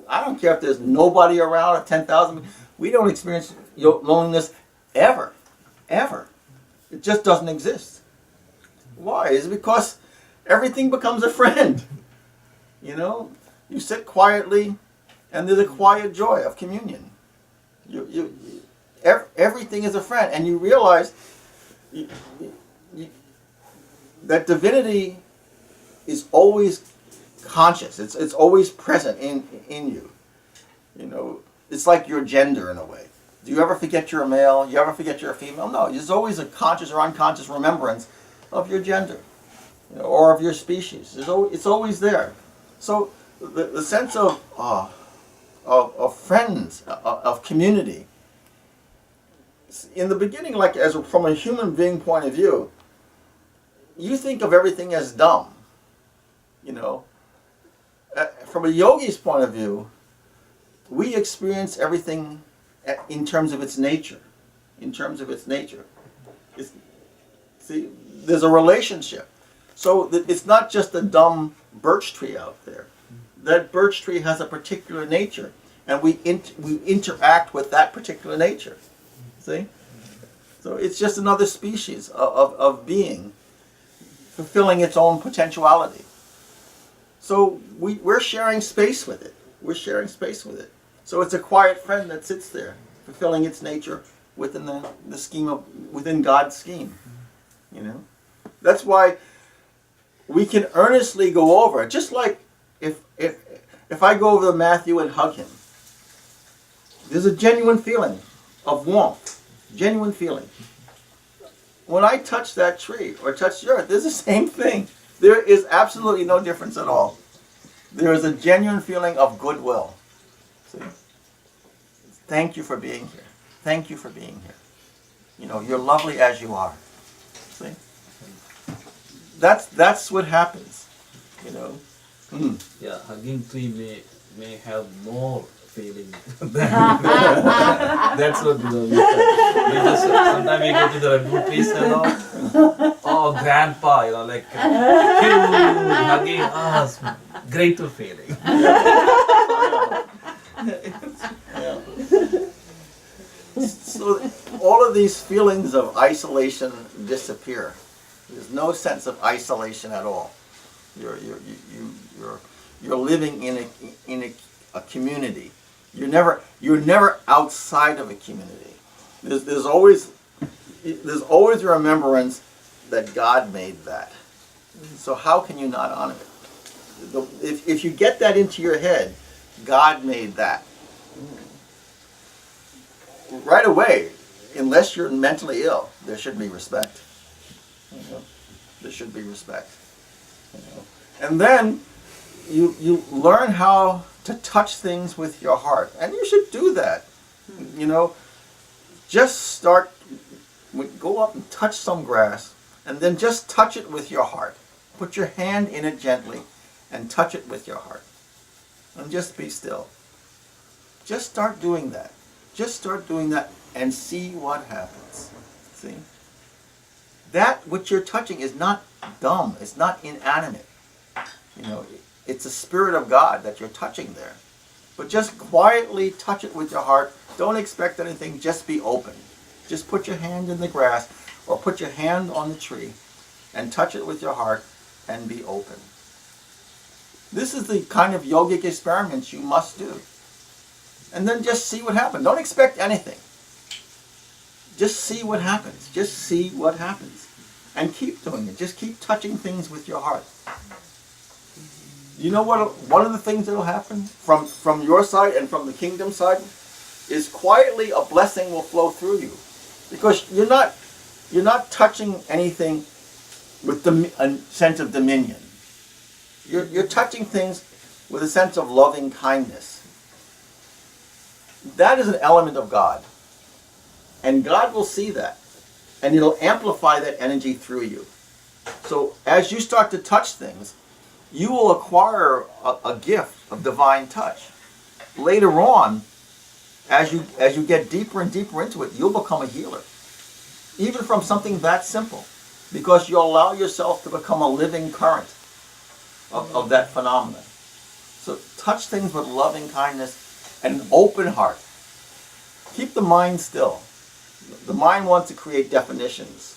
I don't care if there's nobody around or 10,000. We don't experience loneliness ever. Ever. It just doesn't exist. Why? It's because everything becomes a friend. You know, you sit quietly, and there's a quiet joy of communion. Everything is a friend, and you realize that divinity is always conscious. It's always present in you. You know, it's like your gender in a way. Do you ever forget you're a male? You ever forget you're a female? No, there's always a conscious or unconscious remembrance of your gender, you know, or of your species. It's always there. So the sense of friends, of community. In the beginning, like from a human being point of view, you think of everything as dumb. You know, from a yogi's point of view, we experience everything in terms of its nature. In terms of its nature. See, there's a relationship. So it's not just a dumb birch tree out there. That birch tree has a particular nature, and we interact with that particular nature. See? So it's just another species of being fulfilling its own potentiality. So we're sharing space with it. We're sharing space with it. So it's a quiet friend that sits there, fulfilling its nature within the scheme of, within God's scheme. You know? That's why we can earnestly go over it. Just like if I go over to Matthew and hug him, there's a genuine feeling of warmth. Genuine feeling. when I touch that tree or touch the earth, there's the same thing. There is absolutely no difference at all. There is a genuine feeling of goodwill. See? Thank you for being here. Thank you for being here. You know, you're lovely as you are. See? That's what happens. You know. Yeah, hugging tree may have more feeling than that's what we just sometimes we go to the redwood trees and all. Oh, grandpa, you know, like huge hugging us, greater feeling. So all of these feelings of isolation disappear. There's no sense of isolation at all. You're living in a community. You're never outside of a community. There's always a remembrance that God made that. So how can you not honor it? If you get that into your head, God made that. Right away, unless you're mentally ill, there should be respect. You know? There should be respect. You know? And then you learn how to touch things with your heart. And you should do that. You know, just start, go up and touch some grass, and then just touch it with your heart. Put your hand in it gently and touch it with your heart. And just be still. Just start doing that. Just start doing that and see what happens. See? That which you're touching is not dumb. It's not inanimate. You know, it's the Spirit of God that you're touching there. But just quietly touch it with your heart. Don't expect anything. Just be open. Just put your hand in the grass or put your hand on the tree and touch it with your heart and be open. This is the kind of yogic experiments you must do. And then just see what happens. Don't expect anything. Just see what happens. Just see what happens. And keep doing it. Just keep touching things with your heart. You know what? One of the things that will happen from your side and from the kingdom side is quietly a blessing will flow through you. Because you're not touching anything with a sense of dominion. You're touching things with a sense of loving kindness. That is an element of God. And God will see that. And it'll amplify that energy through you. So as you start to touch things, you will acquire a gift of divine touch. Later on, as you get deeper and deeper into it, you'll become a healer. Even from something that simple. Because you'll allow yourself to become a living current of that phenomenon. So touch things with loving kindness and an open heart. Keep the mind still. The mind wants to create definitions.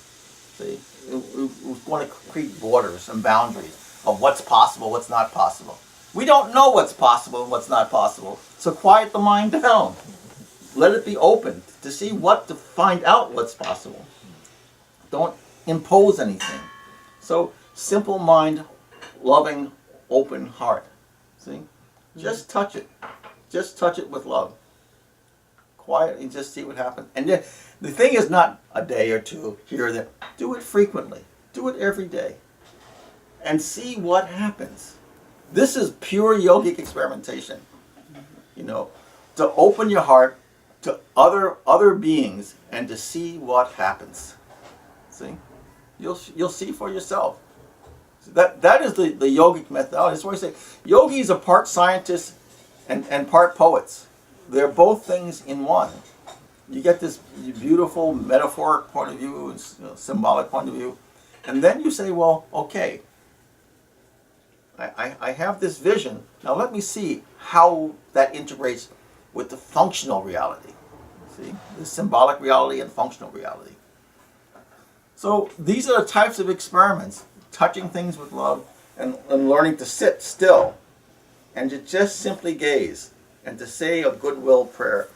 See? We want to create borders and boundaries of what's possible, what's not possible. We don't know what's possible and what's not possible. So quiet the mind down. Let it be open to see to find out what's possible. Don't impose anything. So simple mind, loving, open heart. See? Just touch it. Just touch it with love. Quietly, just see what happens. And the thing is not a day or two here or there. Do it frequently. Do it every day. And see what happens. This is pure yogic experimentation. You know, to open your heart to other beings and to see what happens. See? You'll see for yourself. So that is the yogic methodology. That's why I say yogis are part scientists and part poets. They're both things in one. You get this beautiful metaphoric point of view and symbolic point of view. And then you say, well, okay, I have this vision. Now let me see how that integrates with the functional reality. See? The symbolic reality and functional reality. So these are the types of experiments. Touching things with love and learning to sit still and to just simply gaze and to say a goodwill prayer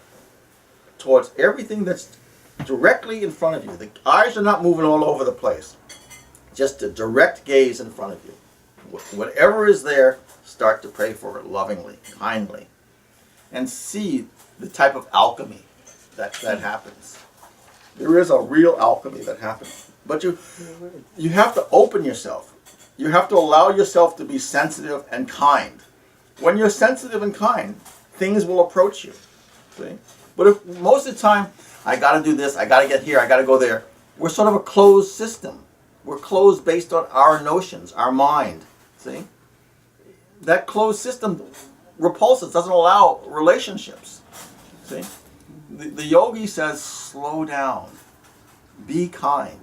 towards everything that's directly in front of you. The eyes are not moving all over the place. Just a direct gaze in front of you. Whatever is there, start to pray for it lovingly, kindly, and see the type of alchemy that happens. There is a real alchemy that happens. But you have to open yourself. You have to allow yourself to be sensitive and kind. When you're sensitive and kind, things will approach you. See? But if most of the time, I got to do this, I got to get here, I got to go there. We're sort of a closed system. We're closed based on our notions, our mind. See? That closed system repulses, doesn't allow relationships. See? The yogi says, slow down, be kind.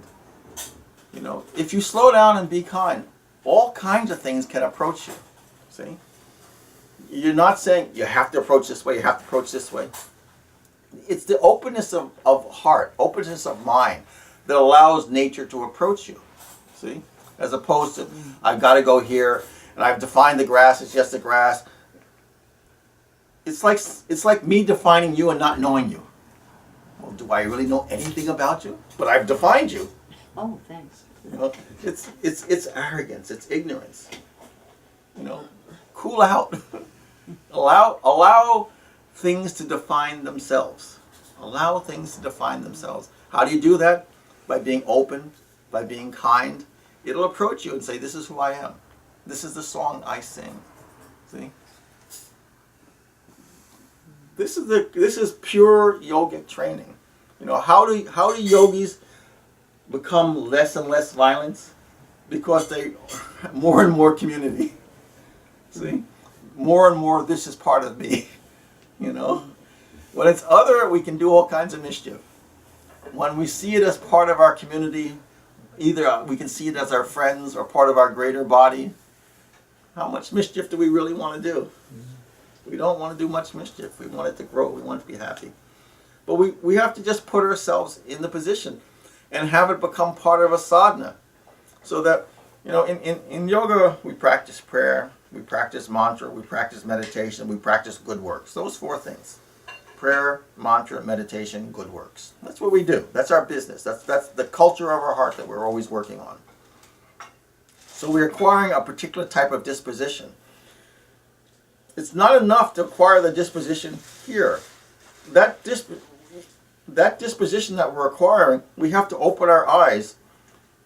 You know, if you slow down and be kind, all kinds of things can approach you. See? You're not saying you have to approach this way, you have to approach this way. It's the openness of heart, openness of mind that allows nature to approach you. See? As opposed to, I've got to go here, and I've defined the grass, it's just the grass. It's like me defining you and not knowing you. Well, do I really know anything about you? But I've defined you. Oh, thanks. You know, it's arrogance, it's ignorance. You know, cool out. allow things to define themselves. Allow things to define themselves. How do you do that? By being open, by being kind. It'll approach you and say, this is who I am. This is the song I sing. See? This is pure yogic training. You know, how do yogis become less and less violent? Because they more and more community. See? More and more, this is part of me. You know? When it's other, we can do all kinds of mischief. When we see it as part of our community, either we can see it as our friends or part of our greater body. How much mischief do we really want to do? We don't want to do much mischief. We want it to grow. We want it to be happy. But we have to just put ourselves in the position and have it become part of a sadhana. So that, you know, in yoga, we practice prayer, we practice mantra, we practice meditation, we practice good works. Those four things. Prayer, mantra, meditation, good works. That's what we do. That's our business. That's the culture of our heart that we're always working on. So we're acquiring a particular type of disposition. It's not enough to acquire the disposition here. That disposition that we're acquiring, we have to open our eyes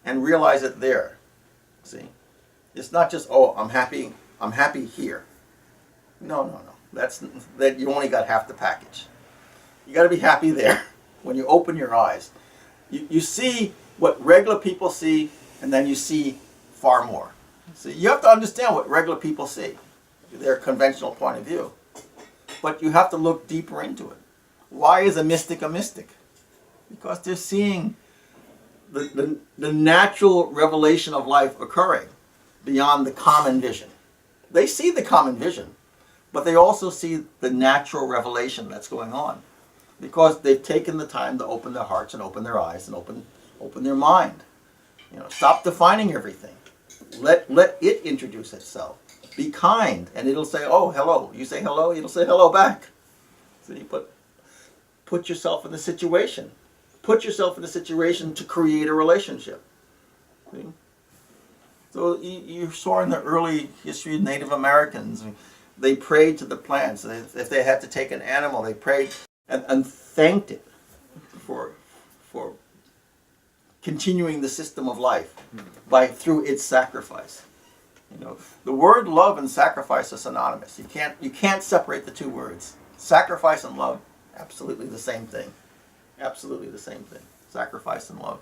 and realize it there. See? It's not just, oh, I'm happy here. No. That you only got half the package. You got to be happy there. When you open your eyes, you see what regular people see, and then you see far more. So you have to understand what regular people see, their conventional point of view. But you have to look deeper into it. Why is a mystic a mystic? Because they're seeing the natural revelation of life occurring beyond the common vision. They see the common vision, but they also see the natural revelation that's going on. Because they've taken the time to open their hearts and open their eyes and open their mind. You know, stop defining everything. Let it introduce itself. Be kind, and it'll say, oh, hello. You say hello, it'll say hello back. See, put yourself in the situation. Put yourself in a situation to create a relationship. See? So you saw in the early history of Native Americans, they prayed to the plants. If they had to take an animal, they prayed and thanked it for continuing the system of life through its sacrifice. You know, the word love and sacrifice are synonymous. You can't separate the two words. Sacrifice and love, absolutely the same thing. Absolutely the same thing. Sacrifice and love.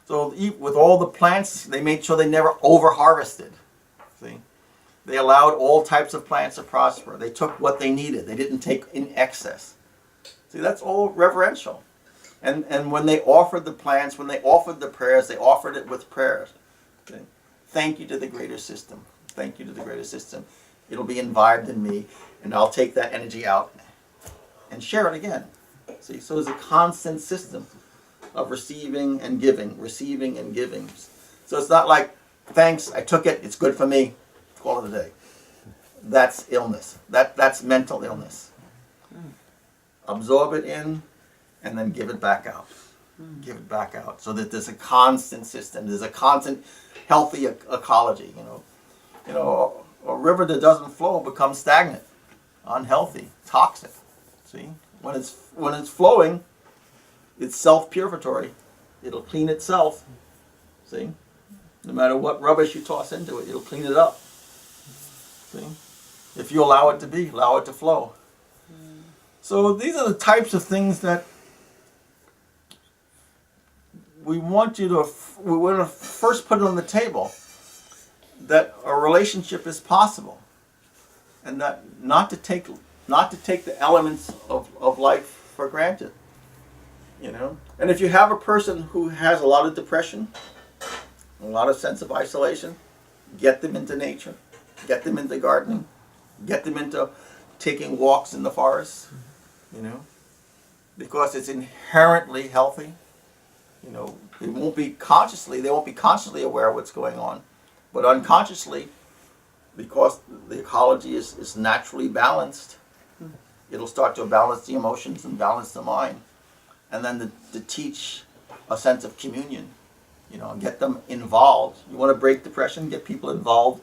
So with all the plants, they made sure they never over-harvested. See? They allowed all types of plants to prosper. They took what they needed. They didn't take in excess. See, that's all reverential. And when they offered the plants, when they offered the prayers, they offered it with prayers. See? Thank you to the greater system. Thank you to the greater system. It'll be imbibed in me, and I'll take that energy out and share it again. See, so it's a constant system of receiving and giving, receiving and giving. So it's not like, thanks, I took it, it's good for me, call it a day. That's illness. That's mental illness. Absorb it in, and then give it back out. Give it back out, so that there's a constant system. There's a constant healthy ecology. You know, a river that doesn't flow becomes stagnant, unhealthy, toxic. See, when it's flowing, it's self-purificatory. it'll clean itself. See? No matter what rubbish you toss into it, it'll clean it up. See? If you allow it to be, allow it to flow. So these are the types of things that we want to first put it on the table, that a relationship is possible, and that not to take the elements of life for granted. You know? And if you have a person who has a lot of depression, a lot of sense of isolation, get them into nature, get them into gardening, get them into taking walks in the forest, you know, because it's inherently healthy. You know, they won't be consciously aware of what's going on, but unconsciously, because the ecology is naturally balanced, it'll start to balance the emotions and balance the mind, and then to teach a sense of communion, you know, and get them involved. You want to break depression, get people involved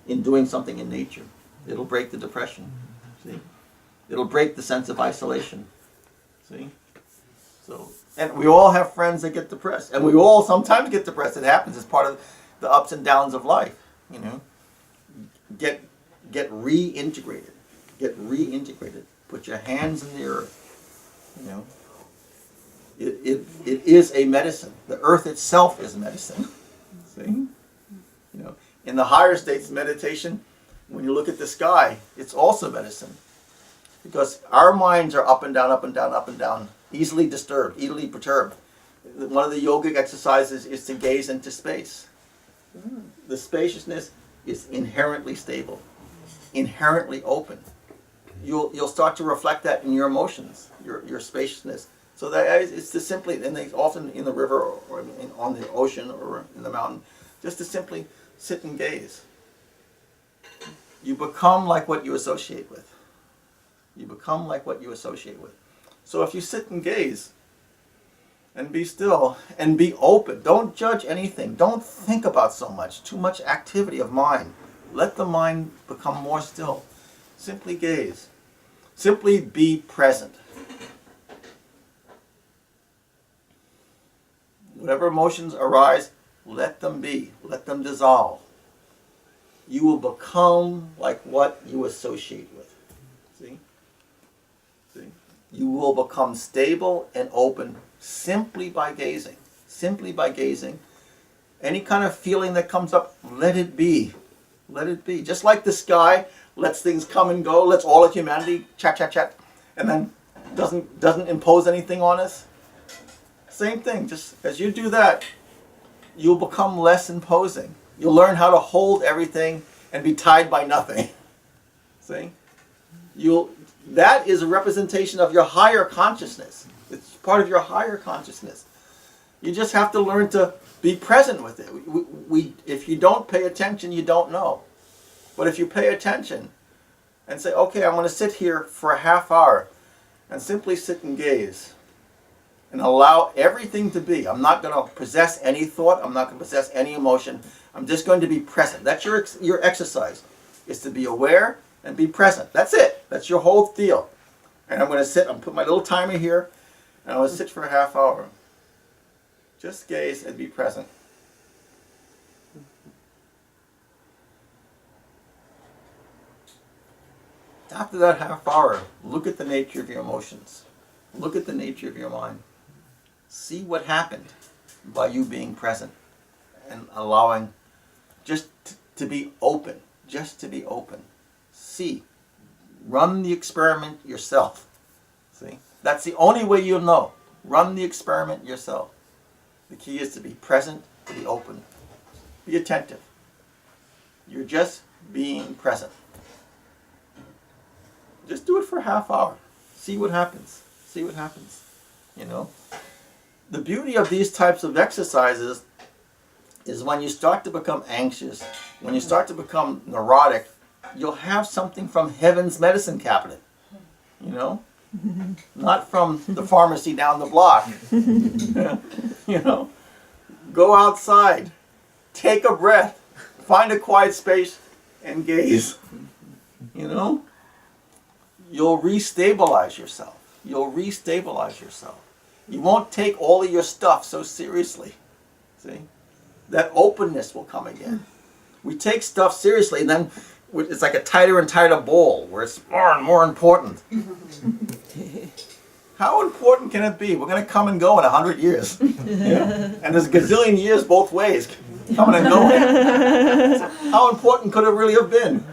in doing something in nature. It'll break the depression, see? It'll break the sense of isolation, see? So, and we all have friends that get depressed, and we all sometimes get depressed. It happens as part of the ups and downs of life, you know. Get reintegrated. Get reintegrated. Put your hands in the earth, you know. It is a medicine. The earth itself is medicine. See? You know, in the higher states of meditation, when you look at the sky, it's also medicine. Because our minds are up and down, up and down, up and down, easily disturbed, easily perturbed. One of the yogic exercises is to gaze into space. The spaciousness is inherently stable, inherently open. You'll start to reflect that in your emotions, your spaciousness. So that it's to simply, and they often in the river or on the ocean or in the mountain, just to simply sit and gaze. You become like what you associate with. You become like what you associate with. So if you sit and gaze and be still and be open, don't judge anything. Don't think about so much, too much activity of mind. Let the mind become more still. Simply gaze. Simply be present. Whatever emotions arise, let them be. Let them dissolve. You will become like what you associate with. See? See? You will become stable and open simply by gazing. Simply by gazing. Any kind of feeling that comes up, let it be. Let it be. Just like the sky lets things come and go, lets all of humanity chat, chat, chat, and then doesn't impose anything on us. Same thing. Just as you do that, you'll become less imposing. You'll learn how to hold everything and be tied by nothing. See? That is a representation of your higher consciousness. It's part of your higher consciousness. You just have to learn to be present with it. If you don't pay attention, you don't know. But if you pay attention and say, okay, I'm going to sit here for a half hour and simply sit and gaze and allow everything to be. I'm not going to possess any thought. I'm not going to possess any emotion. I'm just going to be present. That's your exercise, is to be aware and be present. That's it. That's your whole deal. And I'm going to sit, I'm put my little timer here, and I'm going to sit for a half hour. Just gaze and be present. After that half hour, look at the nature of your emotions. Look at the nature of your mind. See what happened by you being present and allowing just to be open. Just to be open. See. Run the experiment yourself. See? That's the only way you'll know. Run the experiment yourself. The key is to be present, to be open. Be attentive. You're just being present. Just do it for a half hour. See what happens. See what happens. You know? The beauty of these types of exercises is when you start to become anxious, when you start to become neurotic, you'll have something from heaven's medicine cabinet. You know? Not from the pharmacy down the block. You know? Go outside. Take a breath. Find a quiet space and gaze. You know? You'll restabilize yourself. You'll restabilize yourself. You won't take all of your stuff so seriously. See? That openness will come again. We take stuff seriously, and then it's like a tighter and tighter ball where it's more and more important. How important can it be? We're going to come and go in 100 years. And there's a gazillion years both ways, coming and going. So how important could it really have been?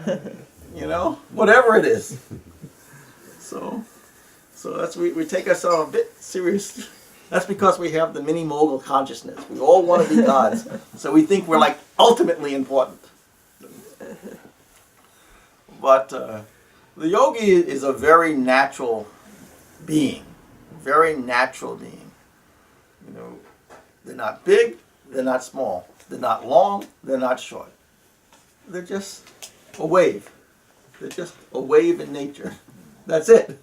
You know, whatever it is. So that's we take ourselves a bit serious. That's because we have the mini mogul consciousness. We all want to be gods, so we think we're like ultimately important. But the yogi is a very natural being, very natural being. You know, they're not big, they're not small, they're not long, they're not short. They're just a wave. They're just a wave in nature. That's it.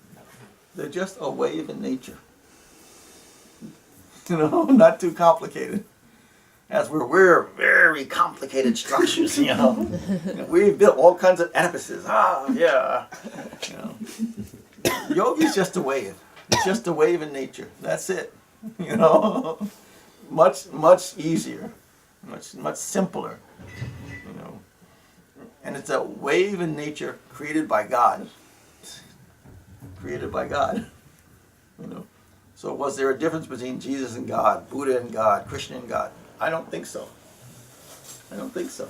They're just a wave in nature. You know, not too complicated. As we're very complicated structures, you know. We've built all kinds of edifices. Yeah. You know. Yogi's just a wave. It's just a wave in nature. That's it. You know. Much easier. Much simpler. You know. And it's a wave in nature created by God. Created by God. You know. So was there a difference between Jesus and God, Buddha and God, Krishna and God? I don't think so. I don't think so.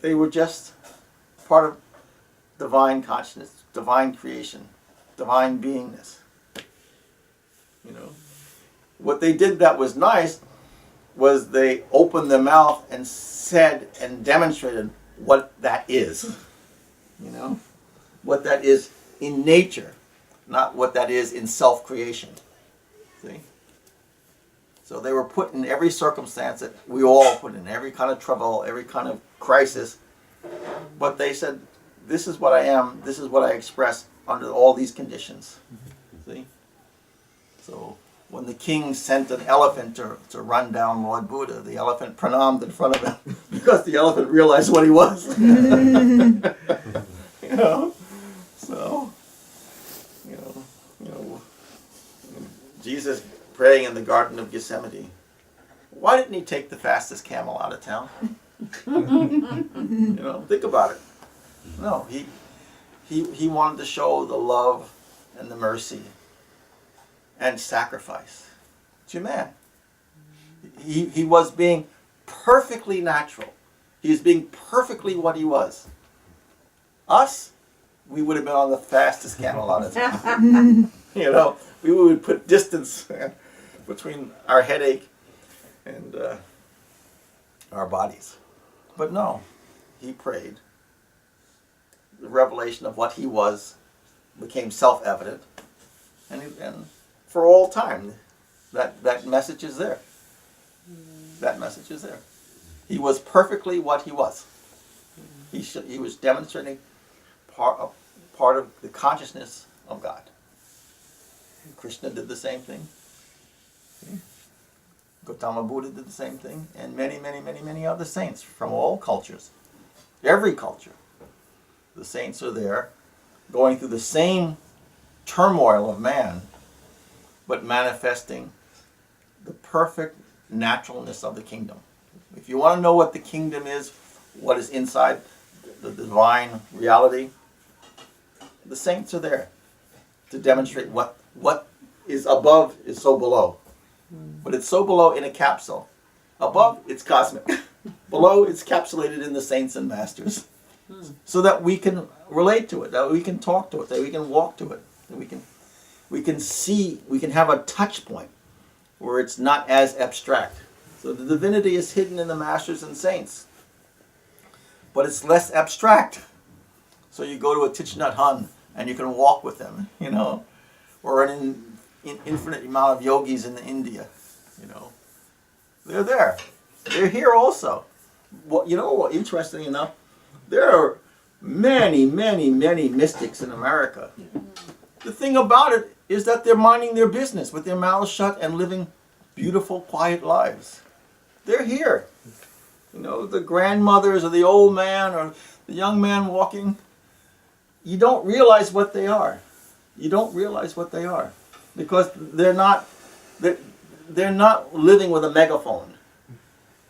They were just part of divine consciousness, divine creation, divine beingness. You know. What they did that was nice was they opened their mouth and said and demonstrated what that is. You know? What that is in nature, not what that is in self-creation. See? So they were put in every circumstance that we all put in, every kind of trouble, every kind of crisis. But they said, this is what I am, this is what I express under all these conditions. See? So when the king sent an elephant to run down Lord Buddha, the elephant pranamed in front of him because the elephant realized what he was. You know? So, you know, Jesus praying in the Garden of Gethsemane. Why didn't he take the fastest camel out of town? You know, think about it. No, he wanted to show the love and the mercy and sacrifice to man. He was being perfectly natural. He was being perfectly what he was. Us, we would have been on the fastest camel out of town. You know, we would put distance between our headache and our bodies. But no, he prayed. The revelation of what he was became self-evident. And for all time, that message is there. That message is there. He was perfectly what he was. He was demonstrating part of the consciousness of God. Krishna did the same thing. Gautama Buddha did the same thing, and many other saints from all cultures, every culture. The saints are there, going through the same turmoil of man, but manifesting the perfect naturalness of the kingdom. If you want to know what the kingdom is, what is inside the divine reality, the saints are there to demonstrate what is above is so below. But it's so below in a capsule. Above, it's cosmic. Below, it's capsulated in the saints and masters. So that we can relate to it, that we can talk to it, that we can walk to it, that we can see, we can have a touch point where it's not as abstract. So the divinity is hidden in the masters and saints. But it's less abstract. So you go to a Thich Nhat Hanh and you can walk with them, you know, or an infinite amount of yogis in India, you know. They're there. They're here also. Well, you know what, interesting enough, there are many mystics in America. The thing about it is that they're minding their business with their mouths shut and living beautiful, quiet lives. They're here. You know, the grandmothers or the old man or the young man walking, you don't realize what they are. You don't realize what they are. Because they're not they're not living with a megaphone.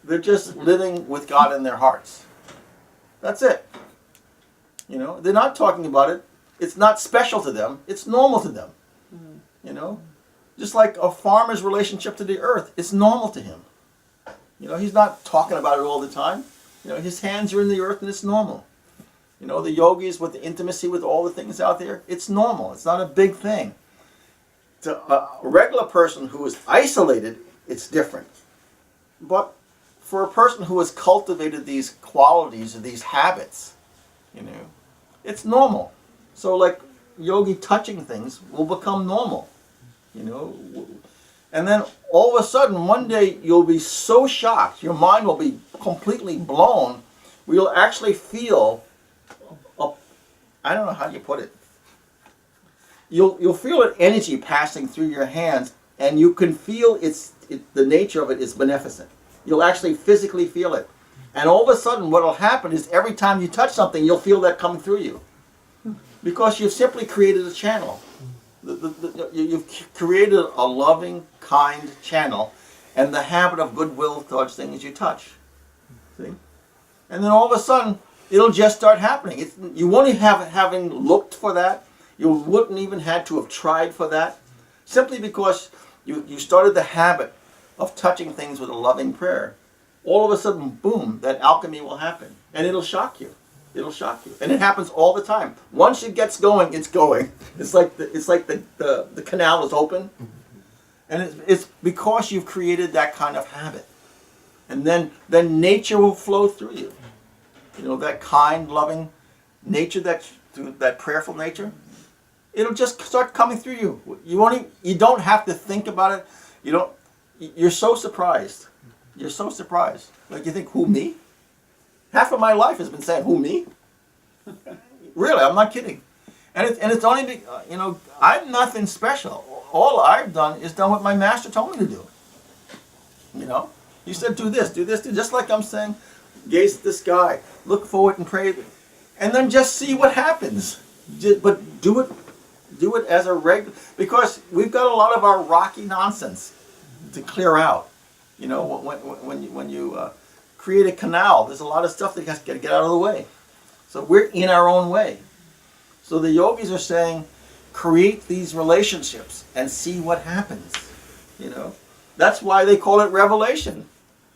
They're just living with God in their hearts. That's it. You know, they're not talking about it. It's not special to them. It's normal to them. You know, just like a farmer's relationship to the earth, it's normal to him. You know, he's not talking about it all the time. You know, his hands are in the earth and it's normal. You know, the yogis with the intimacy with all the things out there, it's normal. It's not a big thing. To a regular person who is isolated, it's different. But for a person who has cultivated these qualities or these habits, you know, it's normal. So like yogi touching things will become normal, you know. And then all of a sudden, one day you'll be so shocked, your mind will be completely blown, where you'll actually feel, I don't know how you put it, you'll feel an energy passing through your hands, and you can feel the nature of it is beneficent. You'll actually physically feel it. And all of a sudden what will happen is every time you touch something, you'll feel that coming through you. Because you've simply created a channel. You've created a loving, kind channel, and the habit of goodwill towards things you touch. See? And then all of a sudden, it'll just start happening. You won't even having looked for that. You wouldn't even had to have tried for that. Simply because you started the habit of touching things with a loving prayer. All of a sudden, boom, that alchemy will happen. And it'll shock you. It'll shock you. And it happens all the time. Once it gets going, it's going. It's like the canal is open. And it's because you've created that kind of habit. And then nature will flow through you. You know, that kind, loving nature, that prayerful nature, it'll just start coming through you. You don't have to think about it. You're so surprised. You're so surprised. Like you think, who, me? Half of my life has been saying, who, me? Really, I'm not kidding. And it's only, I'm nothing special. All I've done is done what my master told me to do. You know? He said, do this, just like I'm saying, gaze at the sky, look forward and pray, and then just see what happens. But do it as a regular, because we've got a lot of our rocky nonsense to clear out. You know, when you create a canal, there's a lot of stuff that has to get out of the way. So we're in our own way. So the yogis are saying, create these relationships and see what happens. You know, that's why they call it revelation.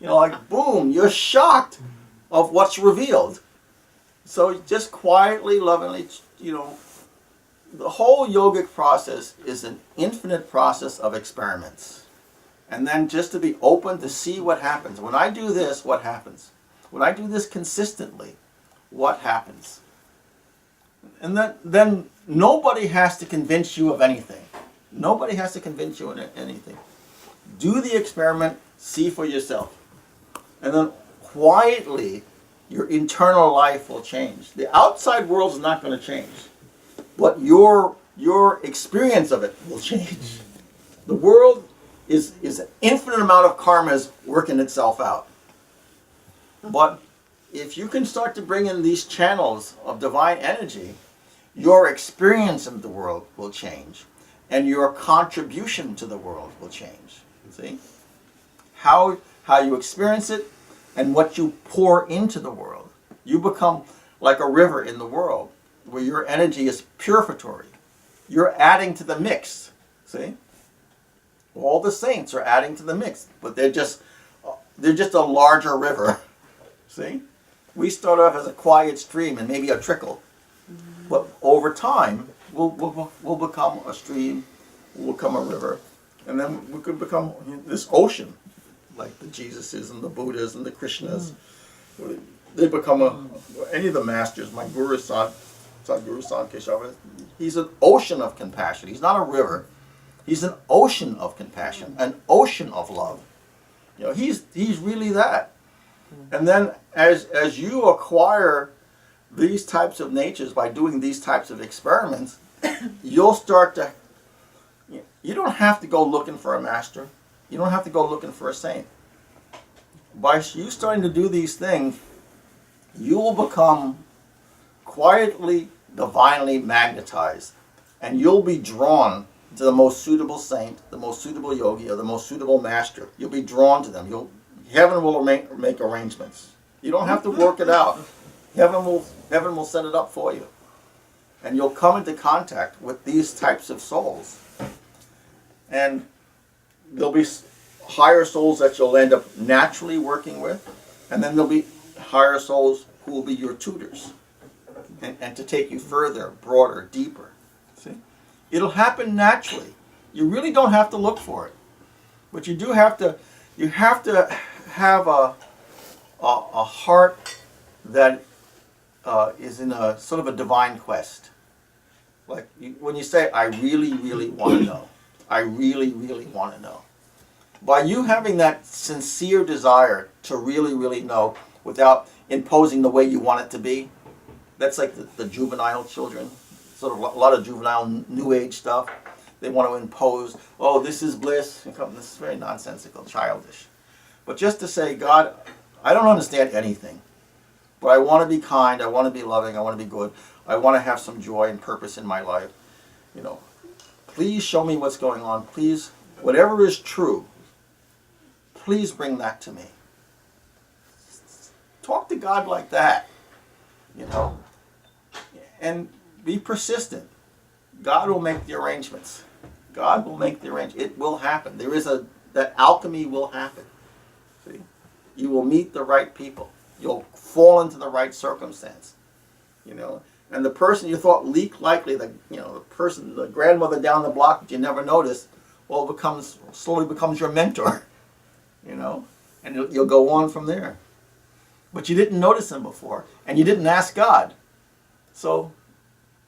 You know, like boom, you're shocked of what's revealed. So just quietly, lovingly, you know, the whole yogic process is an infinite process of experiments. And then just to be open to see what happens. When I do this, what happens? When I do this consistently, what happens? And then nobody has to convince you of anything. Nobody has to convince you of anything. Do the experiment, see for yourself. And then quietly, your internal life will change. The outside world is not going to change. But your experience of it will change. The world is an infinite amount of karmas working itself out. But if you can start to bring in these channels of divine energy, your experience of the world will change. And your contribution to the world will change. See? How you experience it and what you pour into the world. You become like a river in the world where your energy is purificatory. You're adding to the mix. See? All the saints are adding to the mix, but they're just a larger river. See? We start off as a quiet stream and maybe a trickle. But over time, we'll become a stream, we'll become a river, and then we could become this ocean, like the Jesuses and the Buddhas and the Krishnas. They become any of the masters, my Guru Sadguru Sant Keshava, he's an ocean of compassion. He's not a river. He's an ocean of compassion, an ocean of love. You know, he's really that. And then as you acquire these types of natures by doing these types of experiments, you'll start to, you don't have to go looking for a master. You don't have to go looking for a saint. By you starting to do these things, you will become quietly, divinely magnetized. And you'll be drawn to the most suitable saint, the most suitable yogi, or the most suitable master. You'll be drawn to them. Heaven will make arrangements. You don't have to work it out. Heaven will set it up for you. And you'll come into contact with these types of souls. And there'll be higher souls that you'll end up naturally working with, and then there'll be higher souls who will be your tutors and to take you further, broader, deeper. See? It'll happen naturally. You really don't have to look for it. But you do have to, have a heart that is in a sort of a divine quest. Like when you say, I really, really want to know. I really, really want to know. By you having that sincere desire to really, really know without imposing the way you want it to be, that's like the juvenile children, sort of a lot of juvenile new age stuff. They want to impose, oh, this is bliss. This is very nonsensical, childish. But just to say, God, I don't understand anything, but I want to be kind, I want to be loving, I want to be good, I want to have some joy and purpose in my life. You know, please show me what's going on. Please, whatever is true, please bring that to me. Talk to God like that, you know, and be persistent. God will make the arrangements. God will make the arrangements. It will happen. That alchemy will happen. See? You will meet the right people. You'll fall into the right circumstance, you know. And the person you thought least likely, the grandmother down the block that you never noticed, well, slowly becomes your mentor, you know, and you'll go on from there. But you didn't notice him before, and you didn't ask God, so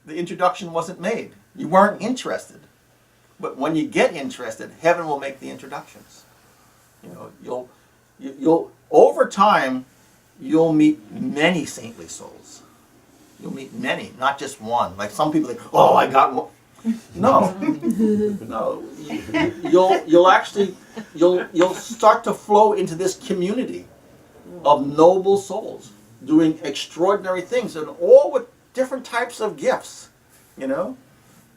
the introduction wasn't made. You weren't interested. But when you get interested, heaven will make the introductions. You know, you'll over time, you'll meet many saintly souls. You'll meet many, not just one. Like some people think, oh, I got one. No, no. You'll start to flow into this community of noble souls doing extraordinary things, and all with different types of gifts. You know,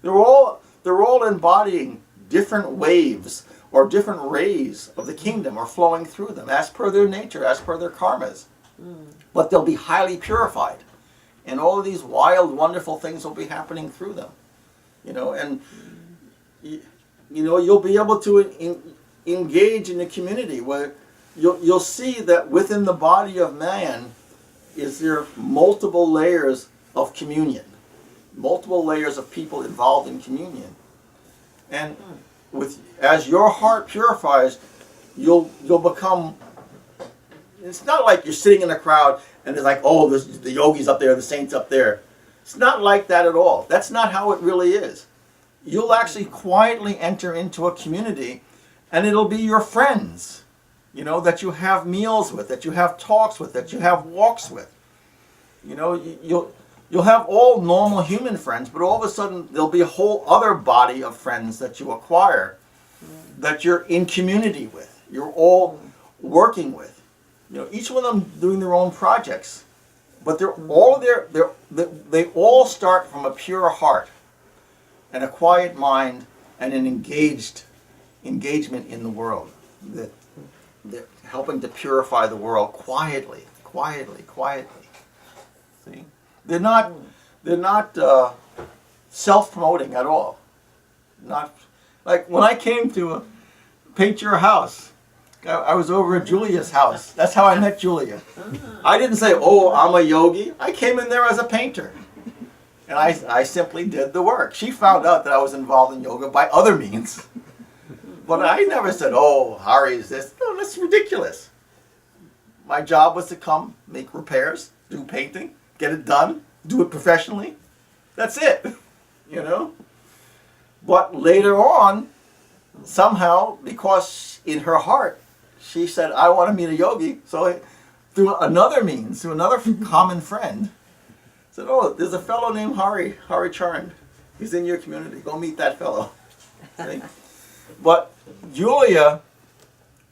they're all embodying different waves or different rays of the kingdom are flowing through them as per their nature, as per their karmas. But they'll be highly purified, and all of these wild, wonderful things will be happening through them. You know, and you know, you'll be able to engage in a community where you'll see that within the body of man is there multiple layers of communion, multiple layers of people involved in communion. And as your heart purifies, you'll become. It's not like you're sitting in a crowd and it's like, oh, there's the yogis up there, the saints up there. It's not like that at all. That's not how it really is. You'll actually quietly enter into a community, and it'll be your friends, you know, that you have meals with, that you have talks with, that you have walks with. You know, you'll have all normal human friends, but all of a sudden there'll be a whole other body of friends that you acquire that you're in community with. You're all working with. You know, each one of them doing their own projects, but they all start from a pure heart and a quiet mind and an engagement in the world. They're helping to purify the world quietly. See, they're not self-promoting at all. Not like when I came to paint your house. I was over at Julia's house. That's how I met Julia. I didn't say, oh, I'm a yogi. I came in there as a painter. And I simply did the work. She found out that I was involved in yoga by other means. But I never said, oh, Hari is this. No, that's ridiculous. My job was to come, make repairs, do painting, get it done, do it professionally. That's it, you know. But later on, somehow, because in her heart, she said, I want to meet a yogi. So through another means, through another common friend, said, oh, there's a fellow named Haricharan. He's in your community. Go meet that fellow. See? But Julia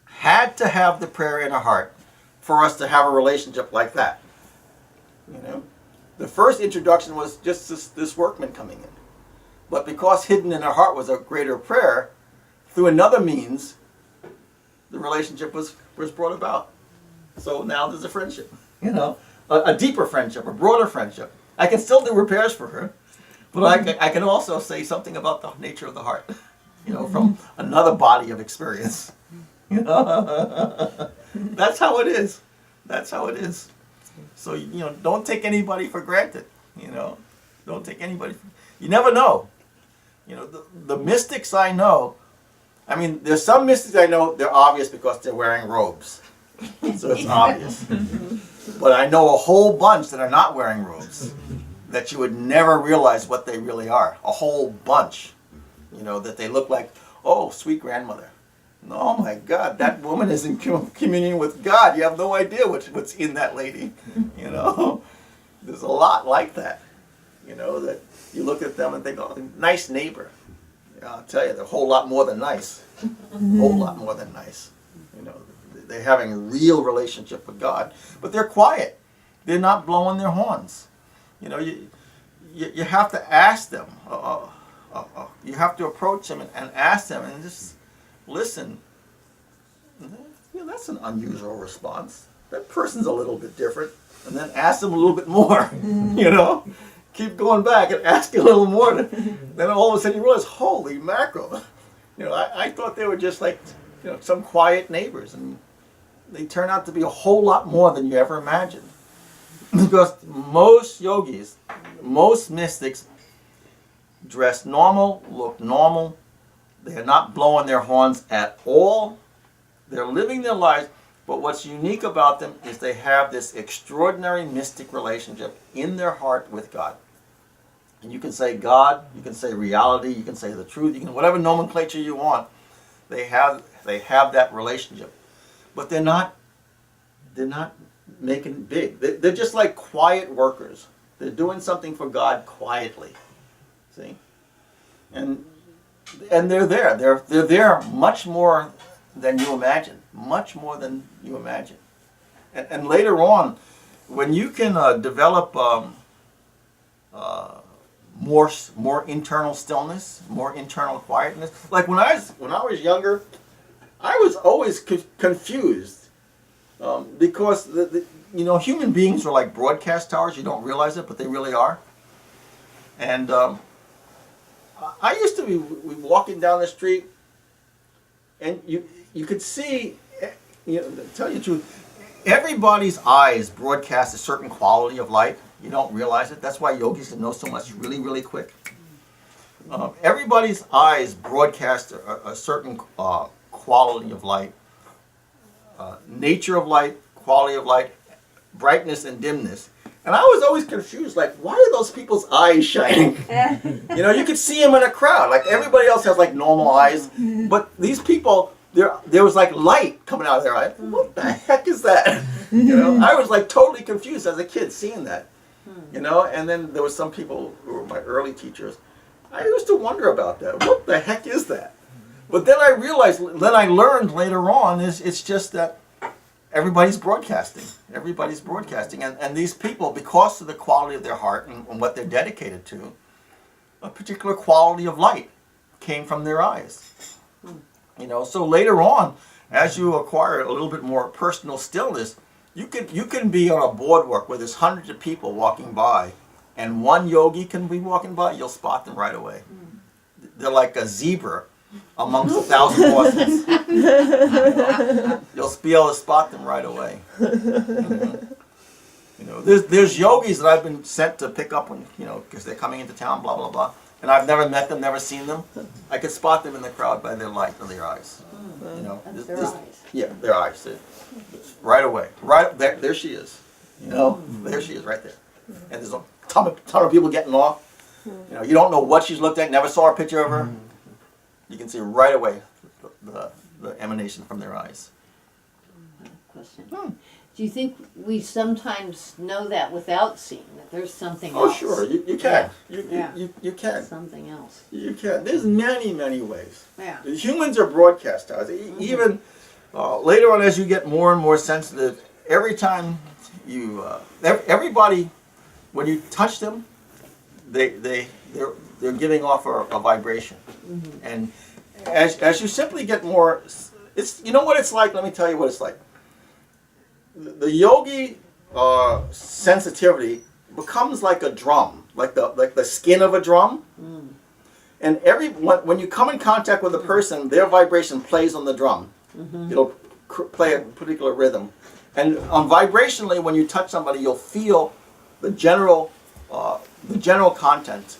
had to have the prayer in her heart for us to have a relationship like that. You know, the first introduction was just this workman coming in. But because hidden in her heart was a greater prayer, through another means, the relationship was brought about. So now there's a friendship, a deeper friendship, a broader friendship. I can still do repairs for her, but I can also say something about the nature of the heart, from another body of experience. That's how it is. That's how it is. So, don't take anybody for granted. Don't take anybody. You never know. The mystics I know, there's some mystics I know, they're obvious because they're wearing robes. So it's obvious. But I know a whole bunch that are not wearing robes that you would never realize what they really are. A whole bunch. That they look like, oh, sweet grandmother. Oh my God, that woman is in communion with God. You have no idea what's in that lady. There's a lot like that. That you look at them and think, oh, nice neighbor. I'll tell you, they're a whole lot more than nice. A whole lot more than nice. They're having a real relationship with God. But they're quiet. They're not blowing their horns. You have to ask them. You have to approach them and ask them and just listen. That's an unusual response. That person's a little bit different. And then ask them a little bit more. Keep going back and ask a little more. Then all of a sudden you realize, holy mackerel. I thought they were just like, some quiet neighbors. And they turn out to be a whole lot more than you ever imagined. Because most yogis, most mystics dress normal, look normal. They're not blowing their horns at all. They're living their lives. But what's unique about them is they have this extraordinary mystic relationship in their heart with God. And you can say God, you can say reality, you can say the truth, you can whatever nomenclature you want. They have that relationship. But they're not making it big. They're just like quiet workers. They're doing something for God quietly. See? And they're there. They're there much more than you imagine. Much more than you imagine. And later on, when you can develop more internal stillness, more internal quietness. Like when I was younger, I was always confused because human beings are like broadcast towers. You don't realize it, but they really are. And I used to be walking down the street, and you could see, to tell you the truth, everybody's eyes broadcast a certain quality of light. You don't realize it. That's why yogis can know so much really, really quick. Everybody's eyes broadcast a certain quality of light, nature of light, quality of light, brightness and dimness. And I was always confused, like, why are those people's eyes shining? You could see them in a crowd. Like, everybody else has, like, normal eyes. But these people, there was, like, light coming out of their eyes. What the heck is that? I was, like, totally confused as a kid seeing that. And then there was some people who were my early teachers. I used to wonder about that. What the heck is that? But then I realized, then I learned later on, it's just that everybody's broadcasting. Everybody's broadcasting. And these people, because of the quality of their heart and what they're dedicated to, a particular quality of light came from their eyes. So later on, as you acquire a little bit more personal stillness, you can be on a boardwalk where there's hundreds of people walking by, and one yogi can be walking by, you'll spot them right away. They're like a zebra amongst 1,000 horses. You'll be able to spot them right away. There's yogis that I've been sent to pick up when, because they're coming into town, blah, blah, blah. And I've never met them, never seen them. I could spot them in the crowd by their light of their eyes. That's their eyes. Yeah, their eyes. Right away. Right there she is. There she is right there. And there's a ton of people getting off. You don't know what she's looked at, never saw a picture of her. You can see right away the emanation from their eyes. Question. Do you think we sometimes know that without seeing that there's something else? Oh, sure. You can. Yeah. You can. Something else. You can. There's many, many ways. Yeah. Humans are broadcasters. Even later on, as you get more and more sensitive, every time everybody, when you touch them, they're giving off a vibration, and as you simply get more, it's, you know what it's like. Let me tell you what it's like. The yogi sensitivity becomes like a drum, like the skin of a drum. And when you come in contact with a person, their vibration plays on the drum. It'll play a particular rhythm, and vibrationally, when you touch somebody, you'll feel the general content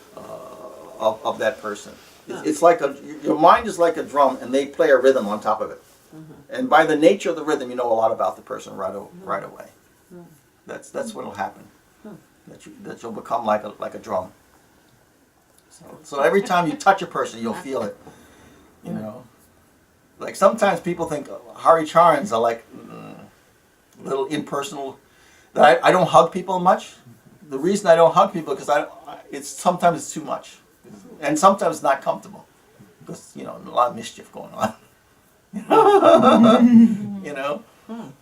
of that person. It's like your mind is like a drum, and they play a rhythm on top of it. And by the nature of the rhythm, you know a lot about the person right away. That's what'll happen. That you'll become like a drum. So every time you touch a person, you'll feel it. You know, like sometimes people think Haricharans are like little impersonal. That I don't hug people much. The reason I don't hug people is because sometimes it's too much, and sometimes it's not comfortable because, you know, a lot of mischief going on. You know,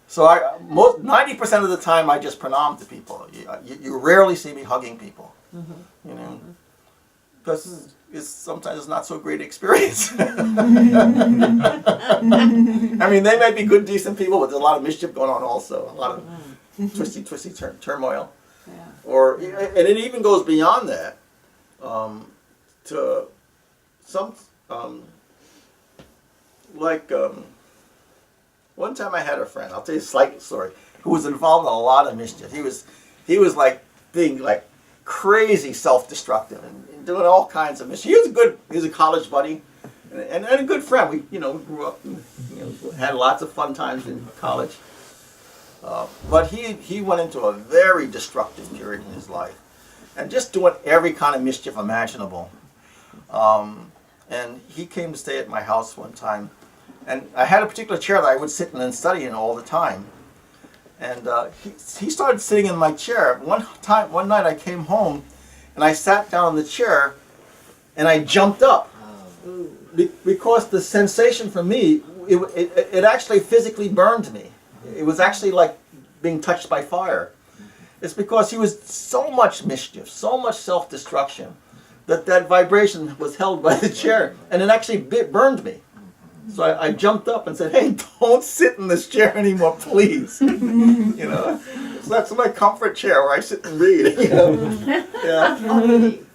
so 90% of the time I just pranam to people. You rarely see me hugging people. You know, because sometimes it's not so great experience. I mean, they may be good, decent people, but there's a lot of mischief going on also. A lot of twisty turmoil. Yeah. And it even goes beyond that to some, one time I had a friend, I'll tell you a slight story, who was involved in a lot of mischief. He was like being like crazy self-destructive and doing all kinds of mischief. He was a college buddy and a good friend. We grew up and, had lots of fun times in college. But he went into a very destructive period in his life, and just doing every kind of mischief imaginable. And he came to stay at my house one time, and I had a particular chair that I would sit in and study in all the time. And he started sitting in my chair. One night I came home, and I sat down in the chair, and I jumped up because the sensation for me, it actually physically burned me. It was actually like being touched by fire. It's because he was so much mischief, so much self-destruction, that vibration was held by the chair, and it actually burned me. So I jumped up and said, "Hey, don't sit in this chair anymore, please." So that's my comfort chair where I sit and read. Yeah.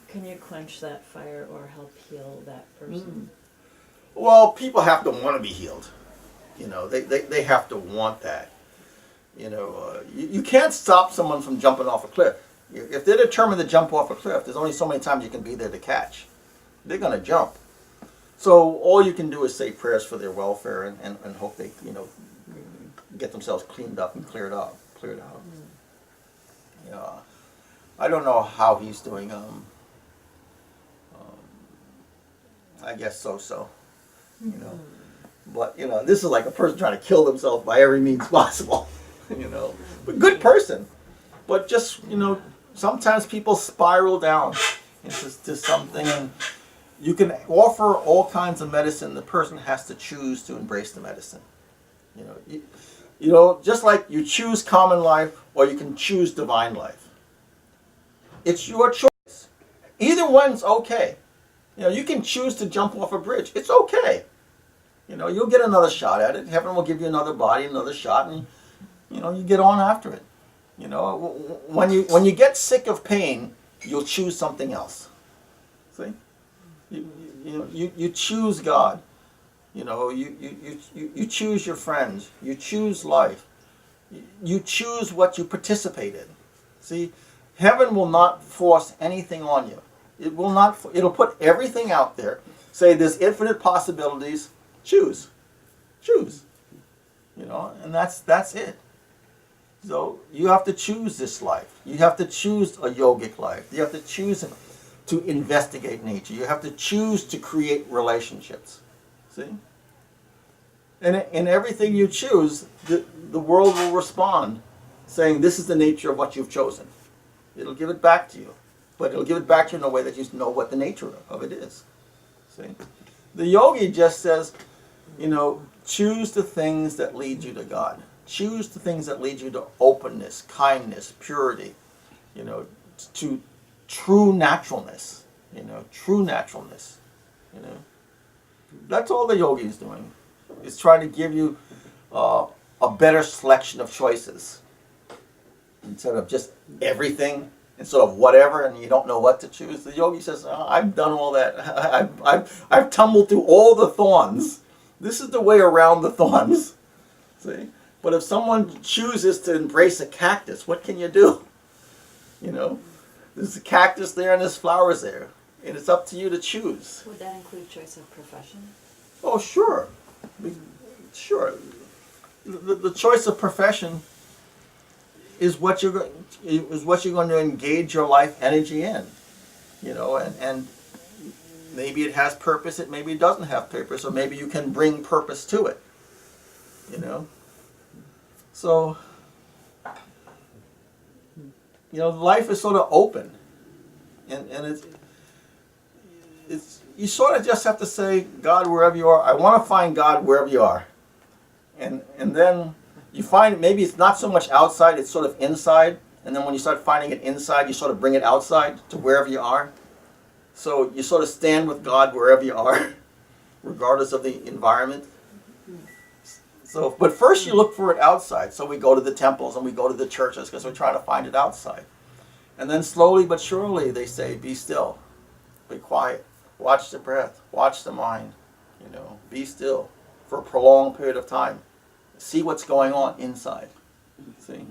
Can you quench that fire or help heal that person? Well, people have to want to be healed. They have to want that. You can't stop someone from jumping off a cliff. If they're determined to jump off a cliff, there's only so many times you can be there to catch. They're going to jump. So all you can do is say prayers for their welfare and hope they, get themselves cleaned up and cleared out. I don't know how he's doing. I guess so. But this is like a person trying to kill themselves by every means possible. But good person. But just sometimes people spiral down into something, and you can offer all kinds of medicine. The person has to choose to embrace the medicine. Just like you choose common life or you can choose divine life. It's your choice. Either one's okay. You can choose to jump off a bridge. It's okay. You'll get another shot at it. Heaven will give you another body, another shot, and you get on after it. When you get sick of pain, you'll choose something else. See? You choose God. You choose your friends. You choose life. You choose what you participate in. See, heaven will not force anything on you. It will not. It'll put everything out there. Say there's infinite possibilities. Choose. And that's it. So you have to choose this life. You have to choose a yogic life. You have to choose to investigate nature. You have to choose to create relationships. See? And in everything you choose, the world will respond, saying this is the nature of what you've chosen. It'll give it back to you. But it'll give it back to you in a way that you know what the nature of it is. See? The yogi just says, choose the things that lead you to God. Choose the things that lead you to openness, kindness, purity, to true naturalness. You know, true naturalness. You know, that's all the yogi is doing. Is trying to give you a better selection of choices instead of just everything and sort of whatever, and you don't know what to choose. The yogi says, I've done all that. I've tumbled through all the thorns. This is the way around the thorns. See? But if someone chooses to embrace a cactus, what can you do? You know, there's a cactus there and there's flowers there. And it's up to you to choose. Would that include choice of profession? Oh, sure. Sure. The choice of profession is what you're going to engage your life energy in, you know, and maybe it has purpose, maybe it doesn't have purpose, or maybe you can bring purpose to it, you know. So, you know, life is sort of open, and it's you sort of just have to say, God, wherever you are, I want to find God wherever you are, and then you find maybe it's not so much outside, it's sort of inside. And then when you start finding it inside, you sort of bring it outside to wherever you are. So you sort of stand with God wherever you are, regardless of the environment. So, but first you look for it outside. So we go to the temples and we go to the churches because we're trying to find it outside. And then slowly but surely they say, be still, be quiet, watch the breath, watch the mind, you know, be still for a prolonged period of time. See what's going on inside. See,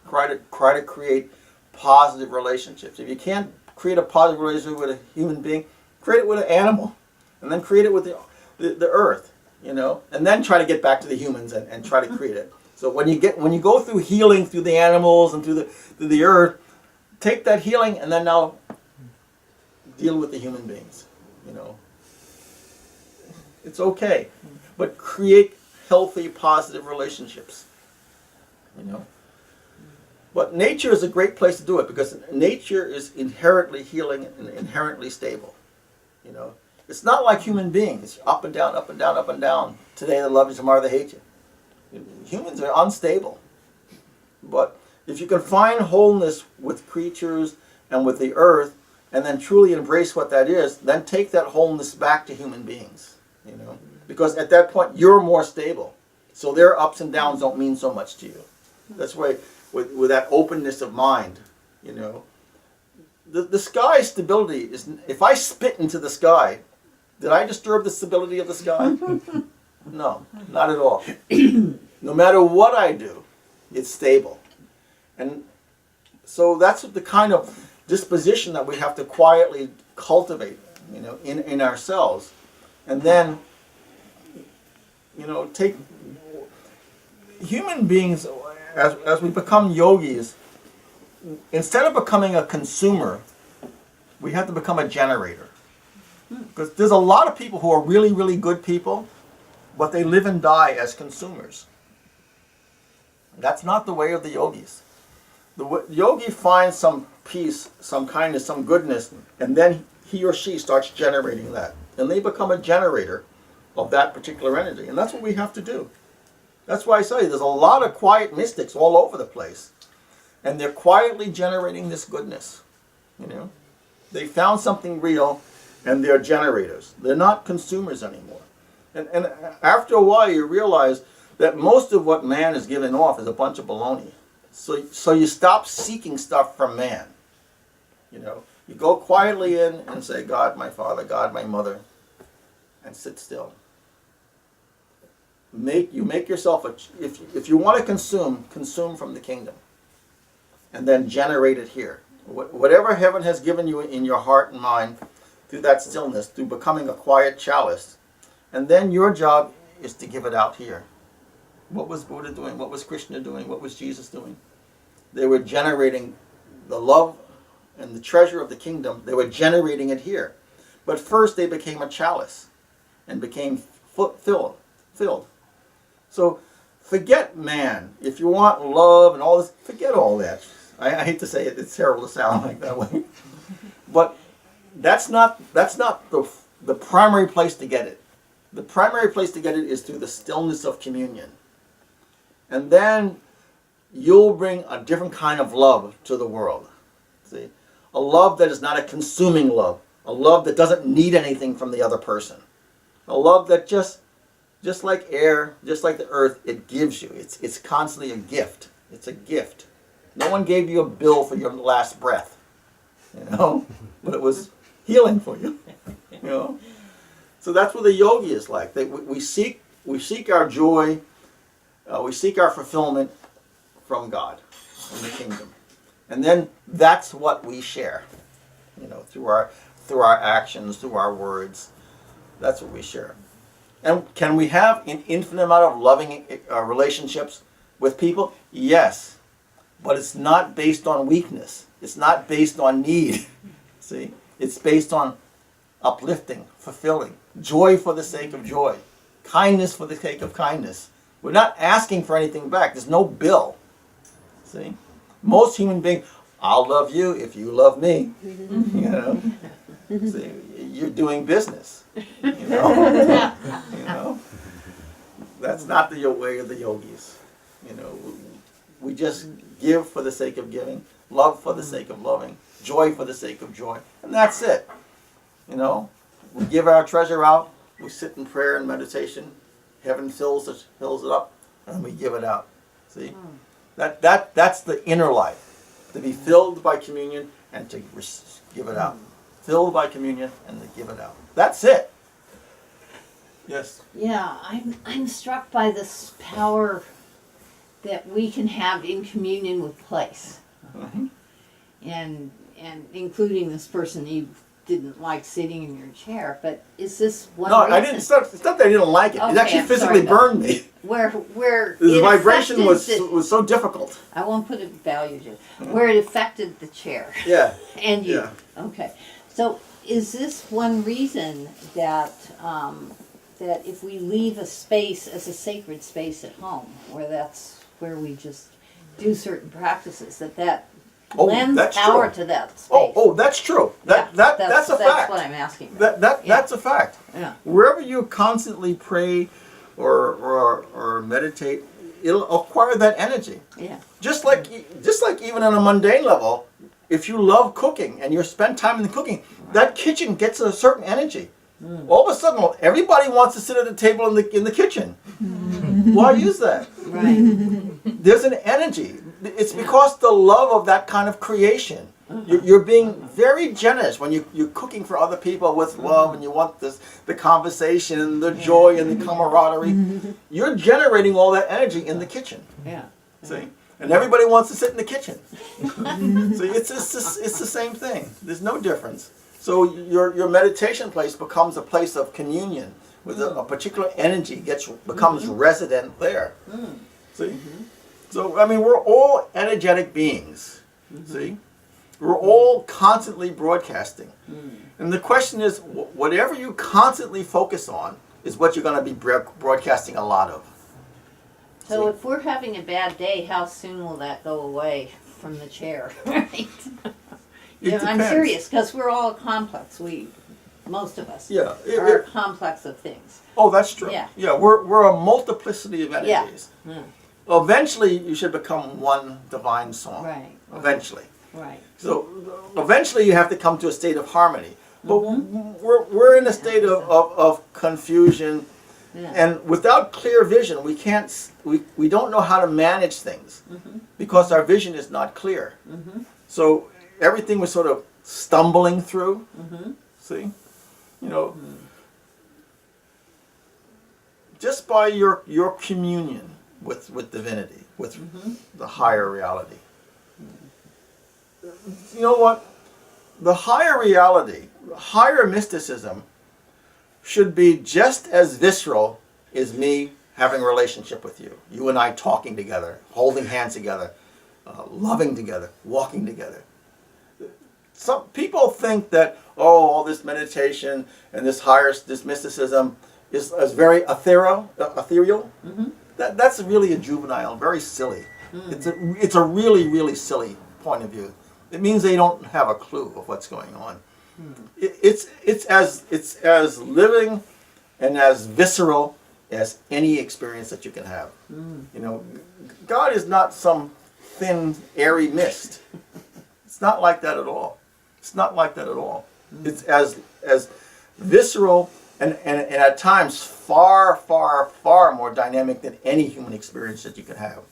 try to create positive relationships. If you can't create a positive relationship with a human being, create it with an animal, and then create it with the earth. You know, and then try to get back to the humans and try to create it. So when you go through healing through the animals and through the earth, take that healing and then now deal with the human beings. You know, it's okay, but create healthy, positive relationships, you know. But nature is a great place to do it because nature is inherently healing and inherently stable, you know. It's not like human beings, up and down, up and down, up and down. Today they love you, tomorrow they hate you. Humans are unstable. But if you can find wholeness with creatures and with the earth and then truly embrace what that is, then take that wholeness back to human beings, you know. Because at that point, you're more stable. So their ups and downs don't mean so much to you. That's why, with that openness of mind, you know, the sky's stability is, if I spit into the sky, did I disturb the stability of the sky? No, not at all. No matter what I do, it's stable. And so that's the kind of disposition that we have to quietly cultivate, you know, in ourselves. And then, you know, take human beings, as we become yogis, instead of becoming a consumer, we have to become a generator. Because there's a lot of people who are really, really good people, but they live and die as consumers. That's not the way of the yogis. The yogi finds some peace, some kindness, some goodness, and then he or she starts generating that. And they become a generator of that particular energy. And that's what we have to do. That's why I say there's a lot of quiet mystics all over the place. And they're quietly generating this goodness. You know? They found something real, and they're generators. They're not consumers anymore. And after a while, you realize that most of what man is giving off is a bunch of baloney. So you stop seeking stuff from man. You know, you go quietly in and say, God, my father, God, my mother, and sit still. You make yourself if you want to consume from the kingdom, and then generate it here. Whatever heaven has given you in your heart and mind, through that stillness, through becoming a quiet chalice, and then your job is to give it out here. What was Buddha doing? What was Krishna doing? What was Jesus doing? They were generating the love and the treasure of the kingdom. They were generating it here. But first they became a chalice and became filled. So forget man. If you want love and all this, forget all that. I hate to say it, it's terrible to sound like that way. But that's not the primary place to get it. The primary place to get it is through the stillness of communion. And then you'll bring a different kind of love to the world. See, a love that is not a consuming love, a love that doesn't need anything from the other person, a love that just like air, just like the earth, it gives you. It's constantly a gift. It's a gift. No one gave you a bill for your last breath, but it was healing for you, So that's what the yogi is like. We seek our joy, we seek our fulfillment from God, from the kingdom, and then that's what we share, through our actions, through our words. That's what we share. And can we have an infinite amount of loving relationships with people? Yes. But it's not based on weakness. It's not based on need. See? It's based on uplifting, fulfilling, joy for the sake of joy, kindness for the sake of kindness. We're not asking for anything back. There's no bill. See? Most human beings, I'll love you if you love me. See? You're doing business. That's not the way of the yogis. We just give for the sake of giving, love for the sake of loving, joy for the sake of joy, and that's it. We give our treasure out. We sit in prayer and meditation. Heaven fills it up, and we give it out. See, that's the inner life, to be filled by communion and to give it out. Filled by communion and to give it out. That's it. Yes. Yeah, I'm struck by this power that we can have in communion with place, and including this person you didn't like sitting in your chair. But is this one? No, reason? I didn't. It's not that I didn't like it. Okay, it actually I'm physically sorry burned me. Where The it vibration affected was so difficult. I won't put a value to it. Where it affected the chair. Yeah. And you. Yeah. Okay. So is this one reason that that if we leave a space as a sacred space at home, where we just do certain practices, that lends that's power true. to that space? Oh, that's true. That's a fact. That's what I'm asking about. That's a fact. Yeah. Wherever you constantly pray or meditate, it'll acquire that energy. Yeah. Just like even on a mundane level, if you love cooking and you spend time in the cooking, that kitchen gets a certain energy. All of a sudden, everybody wants to sit at the table in the kitchen. Why use that? Right. There's an energy. It's because the love of that kind of creation. You're being very generous when you're cooking for other people with love, and you want the conversation and the joy and the camaraderie. You're generating all that energy in the kitchen. Yeah. See? And everybody wants to sit in the kitchen. So it's the same thing. There's no difference. So your meditation place becomes a place of communion with a particular energy becomes resident there. See? So I mean, we're all energetic beings. See? We're all constantly broadcasting. And the question is, whatever you constantly focus on is what you're going to be broadcasting a lot of. So if we're having a bad day, how soon will that go away from the chair? Right. I'm depends. serious, because we're all complex. Most of us Yeah. are complex of things. Oh, that's true. Yeah. Yeah, we're a multiplicity of Yeah. energies. Eventually, you should become one divine soul. Right. Eventually. Right. So eventually, you have to come to a state of harmony. But we're in a state of confusion, Yeah. and without clear vision, we don't know how to manage things because our vision is not clear. So everything was sort of stumbling through. See, just by your communion with divinity, with the higher reality. You know what? The higher reality, higher mysticism, should be just as visceral as me having a relationship with you. You and I talking together, holding hands together, loving together, walking together. Some people think that, all this meditation and this mysticism is very ethereal. That's really a juvenile, very silly. It's a really, really silly point of view. It means they don't have a clue of what's going on. It's as living and as visceral as any experience that you can have. God is not some thin, airy mist. It's not like that at all. It's not like that at all. It's as visceral and at times far, far, far more dynamic than any human experience that you could have.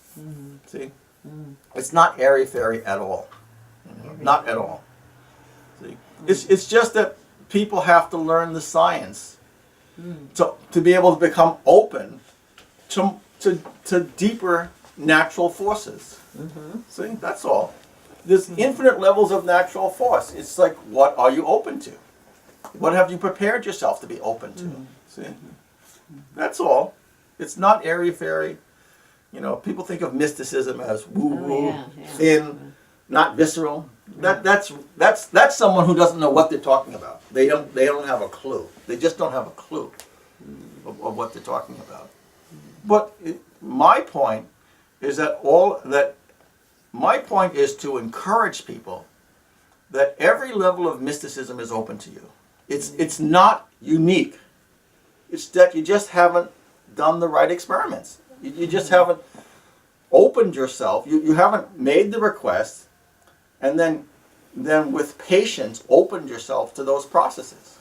See? It's not airy-fairy at all. Not at all. See? It's just that people have to learn the science to be able to become open to deeper natural forces. See? That's all. There's infinite levels of natural force. It's like, what are you open to? What have you prepared yourself to be open to? See? That's all. It's not airy-fairy. You know, people think of mysticism as woo-woo, thin, not visceral. That's someone who doesn't know what they're talking about. They don't have a clue. They just don't have a clue of what they're talking about. But my point is my point is to encourage people that every level of mysticism is open to you. It's not unique. It's that you just haven't done the right experiments. You just haven't opened yourself. You haven't made the request, and then with patience opened yourself to those processes.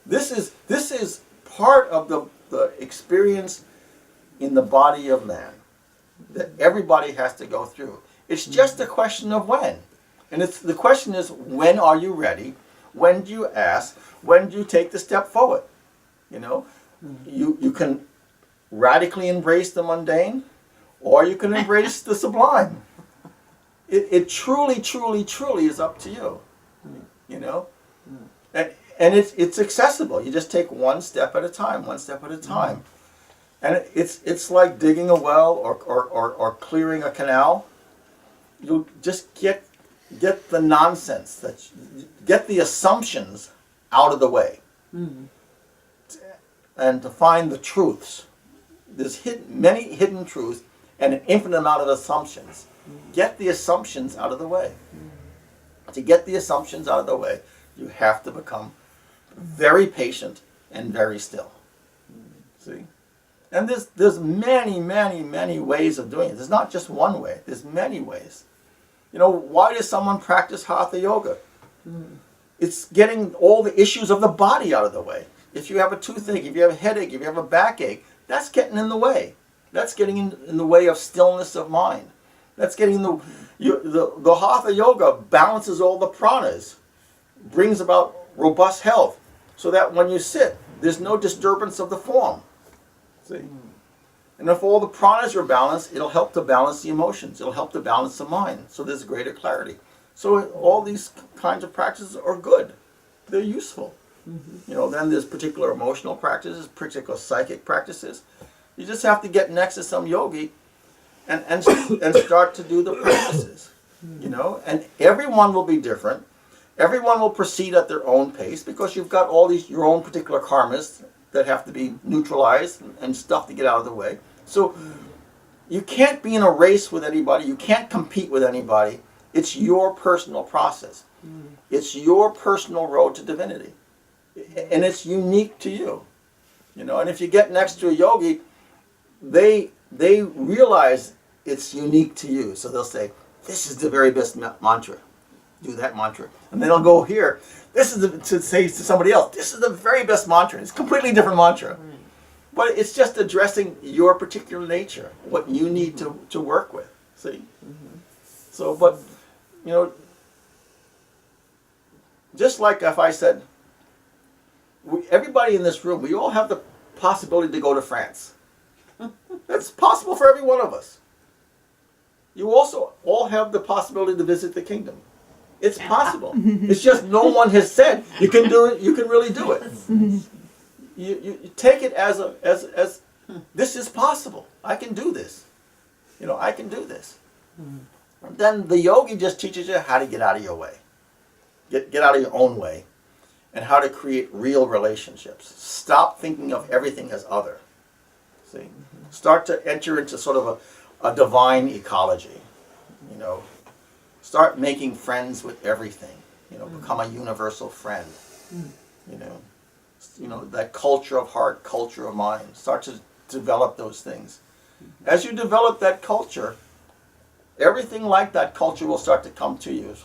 This is part of the experience in the body of man that everybody has to go through. It's just a question of when. And the question is, when are you ready? When do you ask? When do you take the step forward? You know, you can radically embrace the mundane, or you can embrace the sublime. It truly, truly, truly is up to you. You know? And it's accessible. You just take one step at a time, one step at a time. And it's like digging a well or clearing a canal. You just get the nonsense, get the assumptions out of the way. And to find the truths. There's many hidden truths and an infinite amount of assumptions. Get the assumptions out of the way. To get the assumptions out of the way, you have to become very patient and very still. See? And there's many, many, many ways of doing it. There's not just one way. There's many ways. You know, why does someone practice Hatha Yoga? It's getting all the issues of the body out of the way. If you have a toothache, if you have a headache, if you have a backache, that's getting in the way. That's getting in the way of stillness of mind. That's getting the Hatha Yoga balances all the pranas, brings about robust health, so that when you sit, there's no disturbance of the form. See? And if all the pranas are balanced, it'll help to balance the emotions. It'll help to balance the mind, so there's greater clarity. So all these kinds of practices are good. They're useful. You know, then there's particular emotional practices, particular psychic practices. You just have to get next to some yogi and start to do the practices. You know, and everyone will be different. Everyone will proceed at their own pace because you've got all these your own particular karmas that have to be neutralized and stuff to get out of the way. So you can't be in a race with anybody. You can't compete with anybody. It's your personal process. It's your personal road to divinity. And it's unique to you. You know, and if you get next to a yogi, they realize it's unique to you. So they'll say, this is the very best mantra. Do that mantra. And then they'll go here. This is to say to somebody else, this is the very best mantra. It's a completely different mantra. But it's just addressing your particular nature, what you need to work with. See? So, but, you know, just like if I said, everybody in this room, we all have the possibility to go to France. That's possible for every one of us. You also all have the possibility to visit the kingdom. It's possible. It's just no one has said you can do it. You can really do it. You take it as this is possible. I can do this. You know, I can do this. And then the yogi just teaches you how to get out of your way, get out of your own way, and how to create real relationships. Stop thinking of everything as other. See, start to enter into sort of a divine ecology. You know. Start making friends with everything. You know, become a universal friend. You know, that culture of heart, culture of mind. Start to develop those things. As you develop that culture, everything like that culture will start to come to you.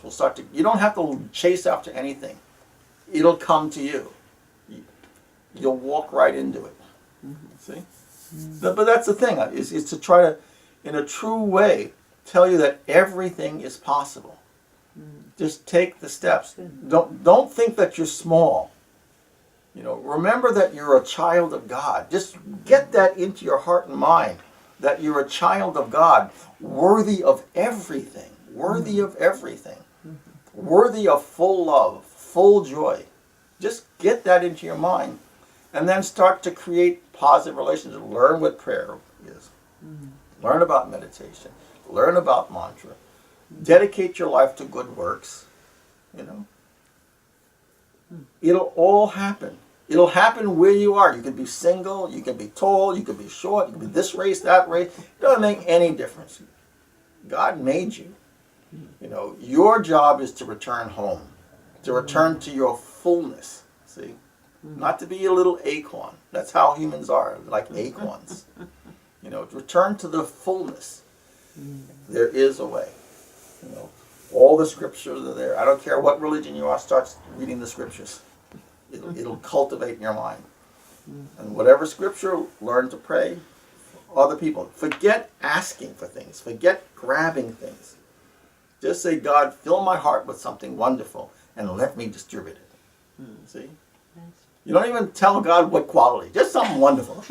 You don't have to chase after anything. It'll come to you. You'll walk right into it. See? But that's the thing, is to try to, in a true way, tell you that everything is possible. Just take the steps. Don't think that you're small. Remember that you're a child of God. Just get that into your heart and mind, that you're a child of God, worthy of everything, worthy of everything, worthy of full love, full joy. Just get that into your mind, and then start to create positive relationships. Learn what prayer is. Learn about meditation. Learn about mantra. Dedicate your life to good works. It'll all happen. It'll happen where you are. You can be single, you can be tall, you can be short, you can be this race, that race. It doesn't make any difference. God made you. Your job is to return home, to return to your fullness. See? Not to be a little acorn. That's how humans are, like acorns. To return to the fullness. There is a way. All the scriptures are there. I don't care what religion you are, start reading the scriptures. It'll cultivate in your mind. And whatever scripture, learn to pray for other people. Forget asking for things. Forget grabbing things. Just say, God, fill my heart with something wonderful and let me distribute it. See? You don't even tell God what quality. Just something wonderful.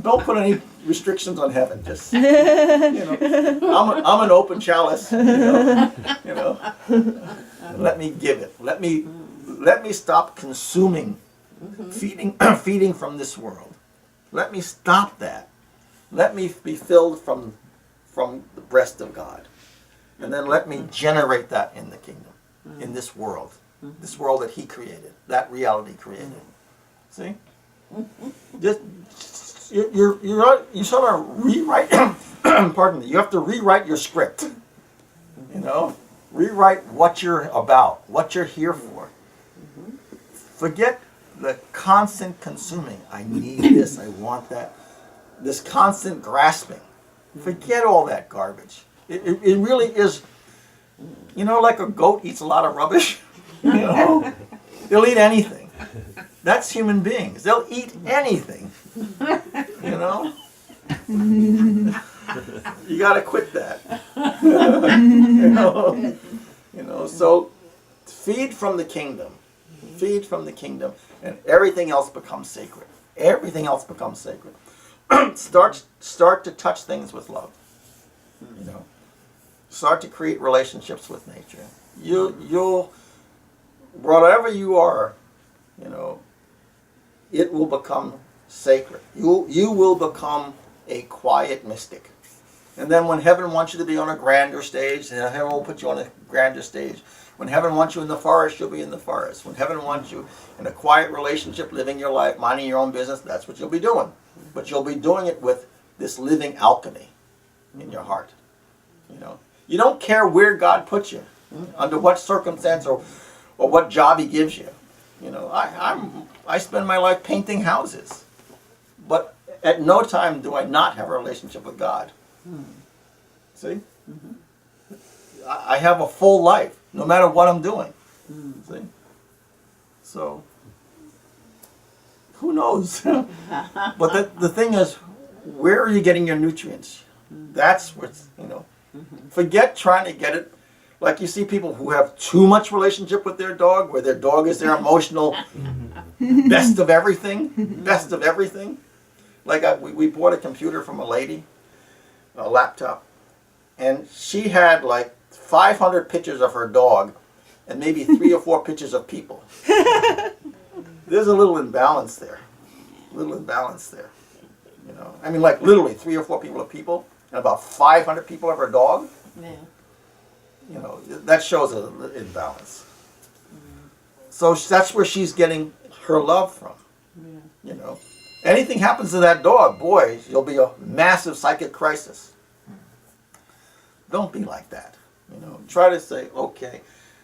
Don't put any restrictions on heaven. Just I'm an open chalice. Let me give it. Let me stop consuming, feeding from this world. Let me stop that. Let me be filled from the breast of God, and then let me generate that in the kingdom, in this world that He created, that reality created. See, just you sort of rewrite. Pardon me. You have to rewrite your script. Rewrite what you're about, what you're here for. Forget the constant consuming. I need this, I want that. This constant grasping. Forget all that garbage. It really is, like a goat eats a lot of rubbish. They'll eat anything. That's human beings. They'll eat anything. You got to quit that. So feed from the kingdom. Feed from the kingdom, and everything else becomes sacred. Everything else becomes sacred. Start to touch things with love. Start to create relationships with nature. You'll whatever you are, it will become sacred. You will become a quiet mystic. And then when heaven wants you to be on a grander stage, then heaven will put you on a grander stage. When heaven wants you in the forest, you'll be in the forest. When heaven wants you in a quiet relationship, living your life, minding your own business, that's what you'll be doing. But you'll be doing it with this living alchemy in your heart. You don't care where God puts you, under what circumstance or what job He gives you. I spend my life painting houses, but at no time do I not have a relationship with God. See? I have a full life, no matter what I'm doing. See? So, who knows? But the thing is, where are you getting your nutrients? That's what's, forget trying to get it. Like you see people who have too much relationship with their dog, where their dog is their emotional best of everything. Best of everything. Like we bought a computer from a lady, a laptop, and she had like 500 pictures of her dog and maybe 3 or 4 pictures of people. There's a little imbalance there. I mean, like literally 3 or 4 people of people and about 500 people of her dog. Yeah. That shows an imbalance. So that's where she's getting her love from. Anything happens to that dog, boy, you'll be a massive psychic crisis. Don't be like that. Try to say, okay,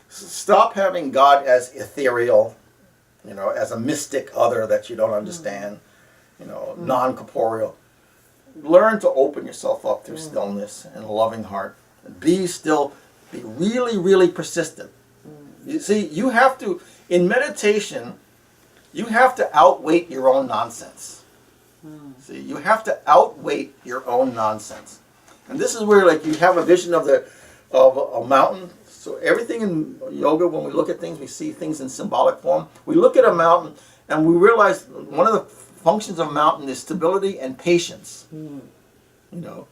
stop having God as ethereal, as a mystic other that you don't understand, non-corporeal. learn to open yourself up through stillness and a loving heart. And be still. Be really, really persistent. You see, you have to, in meditation, you have to outweight your own nonsense. See, you have to outweight your own nonsense. And this is where, like, you have a vision of a mountain. So everything in yoga, when we look at things, we see things in symbolic form. We look at a mountain and we realize one of the functions of a mountain is stability and patience. You know,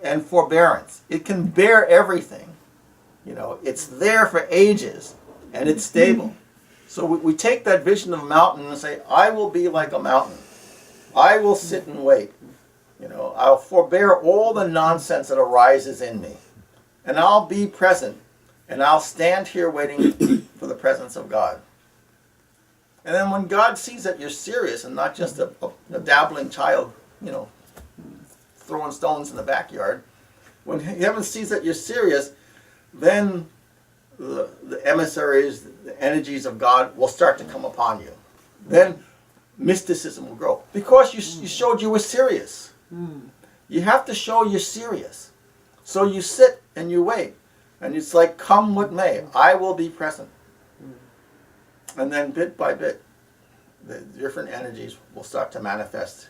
and forbearance. It can bear everything. You know, it's there for ages and it's stable. So we take that vision of a mountain and say, I will be like a mountain. I will sit and wait. You know, I'll forbear all the nonsense that arises in me. And I'll be present. And I'll stand here waiting for the presence of God. And then when God sees that you're serious and not just a dabbling child, you know, throwing stones in the backyard, when heaven sees that you're serious, then the emissaries, the energies of God will start to come upon you. Then mysticism will grow. Because you showed you were serious. You have to show you're serious. So you sit and you wait. And it's like, come what may, I will be present. And then bit by bit, the different energies will start to manifest.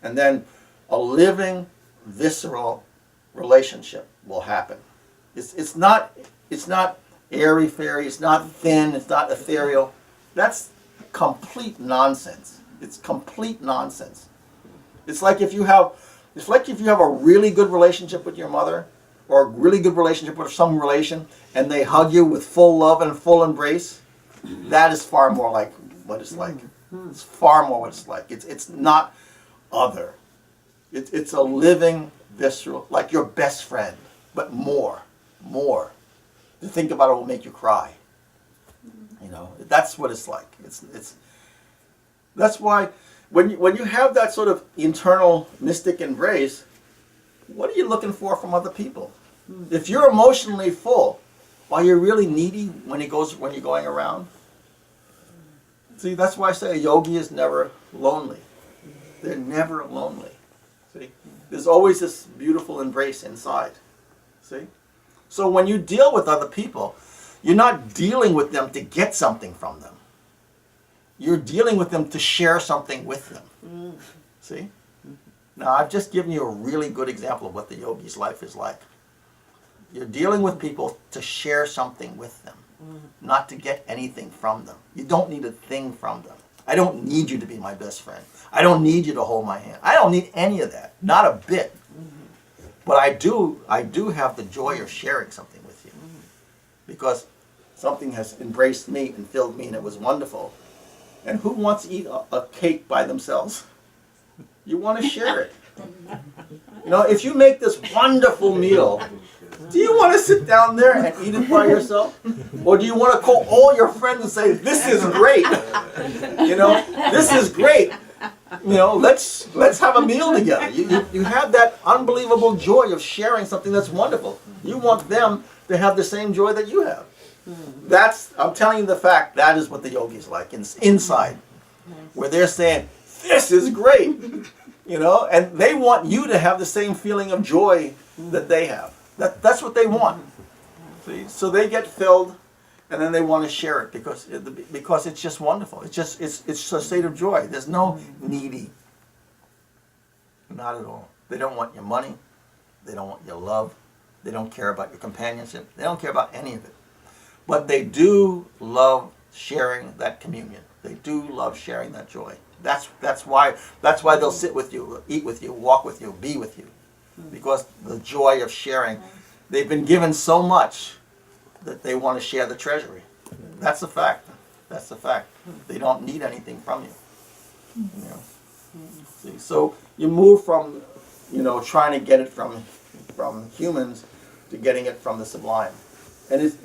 And then a living, visceral relationship will happen. It's not airy-fairy, it's not thin, it's not ethereal. That's complete nonsense. It's complete nonsense. It's like if you have a really good relationship with your mother, or a really good relationship with some relation, and they hug you with full love and full embrace. That is far more like what it's like. It's far more what it's like. It's not other. It's a living, visceral, like your best friend, but more. To think about it will make you cry. You know, that's what it's like. That's why when you have that sort of internal mystic embrace, what are you looking for from other people? If you're emotionally full, are you really needy when you're going around? See, that's why I say a yogi is never lonely. They're never lonely. See, there's always this beautiful embrace inside. See, so when you deal with other people, you're not dealing with them to get something from them. You're dealing with them to share something with them. See? Now, I've just given you a really good example of what the yogi's life is like. You're dealing with people to share something with them, not to get anything from them. You don't need a thing from them. I don't need you to be my best friend. I don't need you to hold my hand. I don't need any of that, not a bit. But I do have the joy of sharing something with you, because something has embraced me and filled me, and it was wonderful. And who wants to eat a cake by themselves? You want to share it. You know, if you make this wonderful meal, do you want to sit down there and eat it by yourself? Or do you want to call all your friends and say, this is great? You know, this is great. You know, let's have a meal together. You have that unbelievable joy of sharing something that's wonderful. You want them to have the same joy that you have. I'm telling you the fact, that is what the yogi's like inside. Where they're saying, this is great. You know, and they want you to have the same feeling of joy that they have. That's what they want. See? So they get filled, and then they want to share it because it's just wonderful. It's a state of joy. There's no needy. Not at all. They don't want your money. They don't want your love. They don't care about your companionship. They don't care about any of it. But they do love sharing that communion. They do love sharing that joy. That's why they'll sit with you, eat with you, walk with you, be with you. Because the joy of sharing, they've been given so much that they want to share the treasury. That's a fact. That's the fact. They don't need anything from you. You know? See, so you move from, trying to get it from humans to getting it from the sublime, and it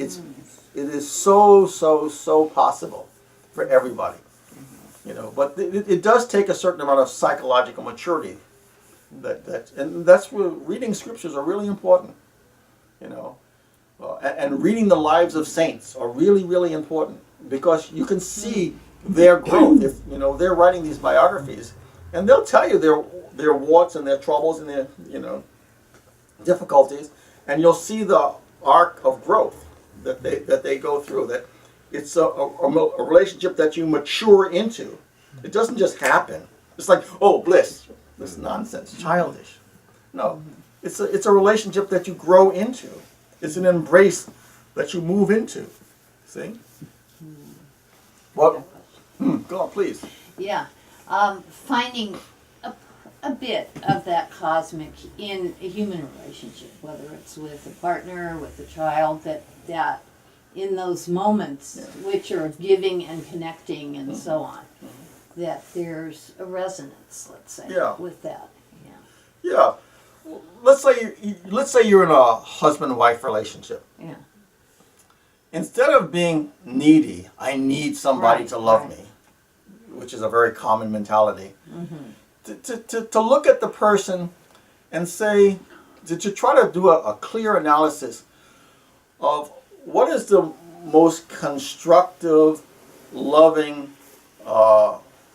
is so possible for everybody. But it does take a certain amount of psychological maturity. And that's where reading scriptures are really important. And reading the lives of saints are really, really important, because you can see their growth. If they're writing these biographies, and they'll tell you their warts and their troubles and their difficulties, and you'll see the arc of growth that they go through. That it's a relationship that you mature into. It doesn't just happen. It's like, oh, bliss. This is nonsense, childish. No, it's a relationship that you grow into. It's an embrace that you move into. See? What? Go on, please. Yeah. Finding a bit of that cosmic in a human relationship, whether it's with a partner, with a child, that in those moments, which are of giving and connecting and so on, that there's a resonance, let's say, with that. Yeah. Let's say you're in a husband-wife relationship. Yeah. Instead of being needy, I need somebody Right, to love right. me, which is a very common mentality. To look at the person and say, to try to do a clear analysis of what is the most constructive, loving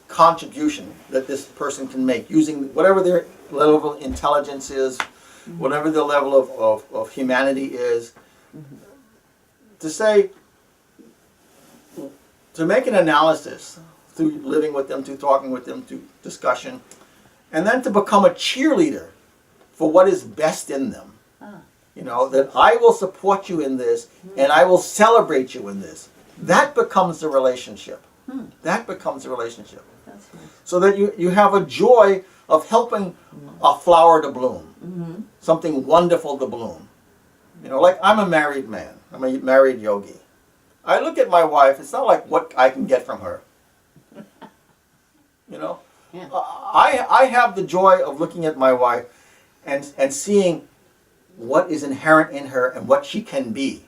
contribution that this person can make using whatever their level of intelligence is, whatever the level of humanity is. To say, to make an analysis through living with them, through talking with them, through discussion, and then to become a cheerleader for what is best in them. That I will support you in this and I will celebrate you in this. That becomes the relationship. That becomes a relationship. That's nice. So that you have a joy of helping a flower to bloom, something wonderful to bloom. Like I'm a married man. I'm a married yogi. I look at my wife, it's not like what I can get from her. Yeah. I have the joy of looking at my wife and seeing what is inherent in her and what she can be.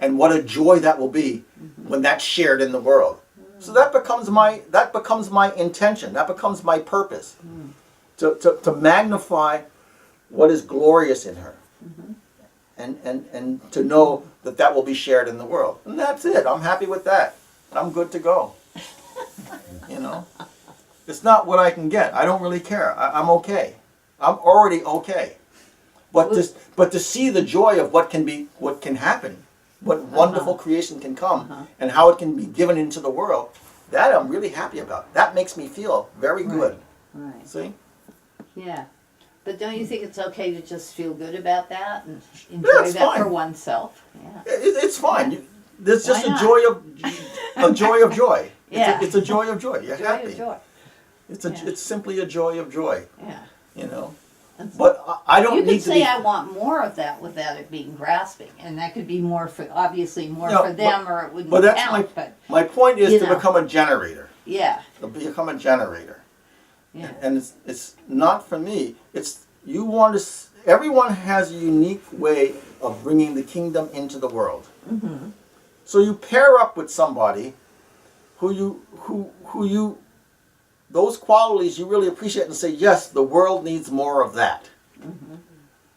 And what a joy that will be when that's shared in the world. So that becomes my intention. That becomes my purpose. To magnify what is glorious in her. And to know that will be shared in the world. And that's it. I'm happy with that. I'm good to go. It's not what I can get. I don't really care. I'm okay. I'm already okay. But to see the joy of what can happen, what wonderful creation can come, and how it can be given into the world, that I'm really happy about. That makes me feel very good. Right. See? Yeah. But don't you think it's okay to just feel good about that and enjoy it's that fine. for oneself? Yeah. It's fine. There's just Why a not? joy of joy. Yeah. It's a joy of joy. You're Joy happy. of joy. It's simply a joy of joy. Yeah. That's- But I don't You need could to say be. I want more of that without it being grasping, and that could be more for No, for them, or it wouldn't But that's count. But my point is you to know. become a generator. yeah, To become a generator. yeah, And it's not for me. It's you want to. Everyone has a unique way of bringing the kingdom into the world. So you pair up with somebody who you those qualities you really appreciate and say, yes, the world needs more of that.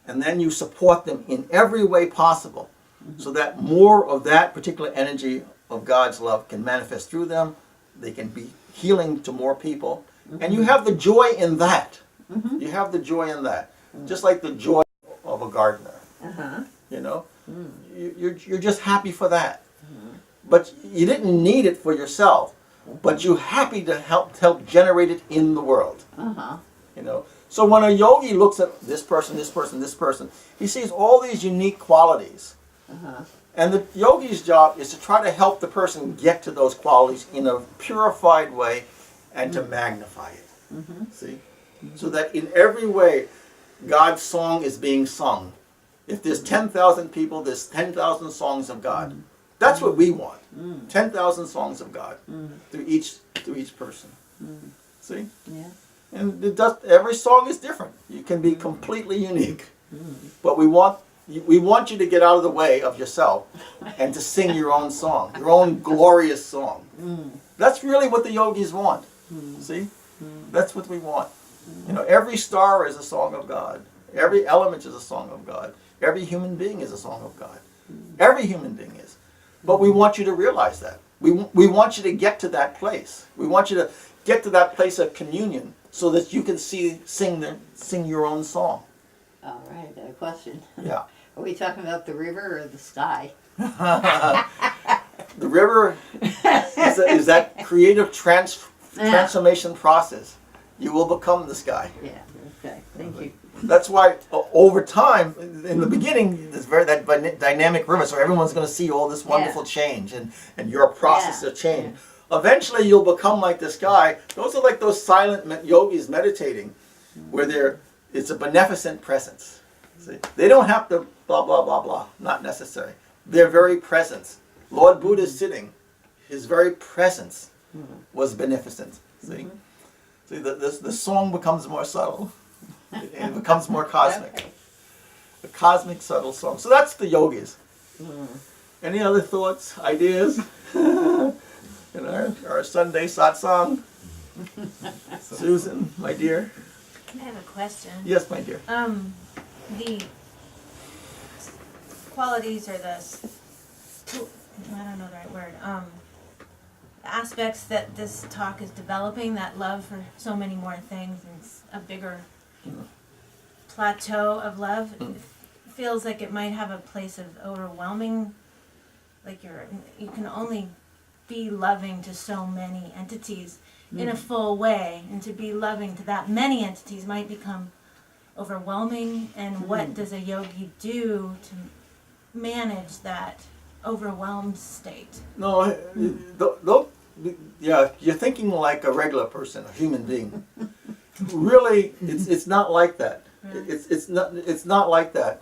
And then you support them in every way possible so that more of that particular energy of God's love can manifest through them. They can be healing to more people. And you have the joy in that. You have the joy in that. Just like the joy of a gardener. You're just happy for that. But you didn't need it for yourself. But you're happy to help generate it in the world. So when a yogi looks at this person, he sees all these unique qualities. And the yogi's job is to try to help the person get to those qualities in a purified way and to magnify it. See? So that in every way, God's song is being sung. If there's 10,000 people, there's 10,000 songs of God. That's what we want. 10,000 songs of God through each person. See? yeah, And every song is different. You can be completely unique. But we want you to get out of the way of yourself and to sing your own song, your own glorious song. That's really what the yogis want. See? That's what we want. Every star is a song of God. Every element is a song of God. Every human being is a song of God. Every human being is. But we want you to realize that. We want you to get to that place. We want you to get to that place of communion so that you can sing your own song. All right, I got a question. Yeah. Are we talking about the river or the sky? The river is that creative transformation process. You will become the sky. Yeah, okay, thank you. That's why over time, in the beginning, there's that dynamic river, so everyone's going to see all this wonderful change and your process of change. Eventually, you'll become like this guy. Those are like those silent yogis meditating, where it's a beneficent presence. See? They don't have to blah, blah, blah, blah. Not necessary. Their very presence. Lord Buddha's sitting. His very presence was beneficent. See? See, the song becomes more subtle. It becomes more cosmic. Okay. A cosmic, subtle song. So that's the yogis. Any other thoughts, ideas? In our Sunday satsang? Susan, my dear. I have a question. Yes, my dear. The qualities or I don't know the right word, the aspects that this talk is developing, that love for so many more things and a bigger plateau of love, feels like it might have a place of overwhelming, like you can only be loving to so many entities in a full way, and to be loving to that many entities might become overwhelming. And what does a yogi do to manage that overwhelmed state? No, you're thinking like a regular person, a human being. Really, it's not like that. It's not like that.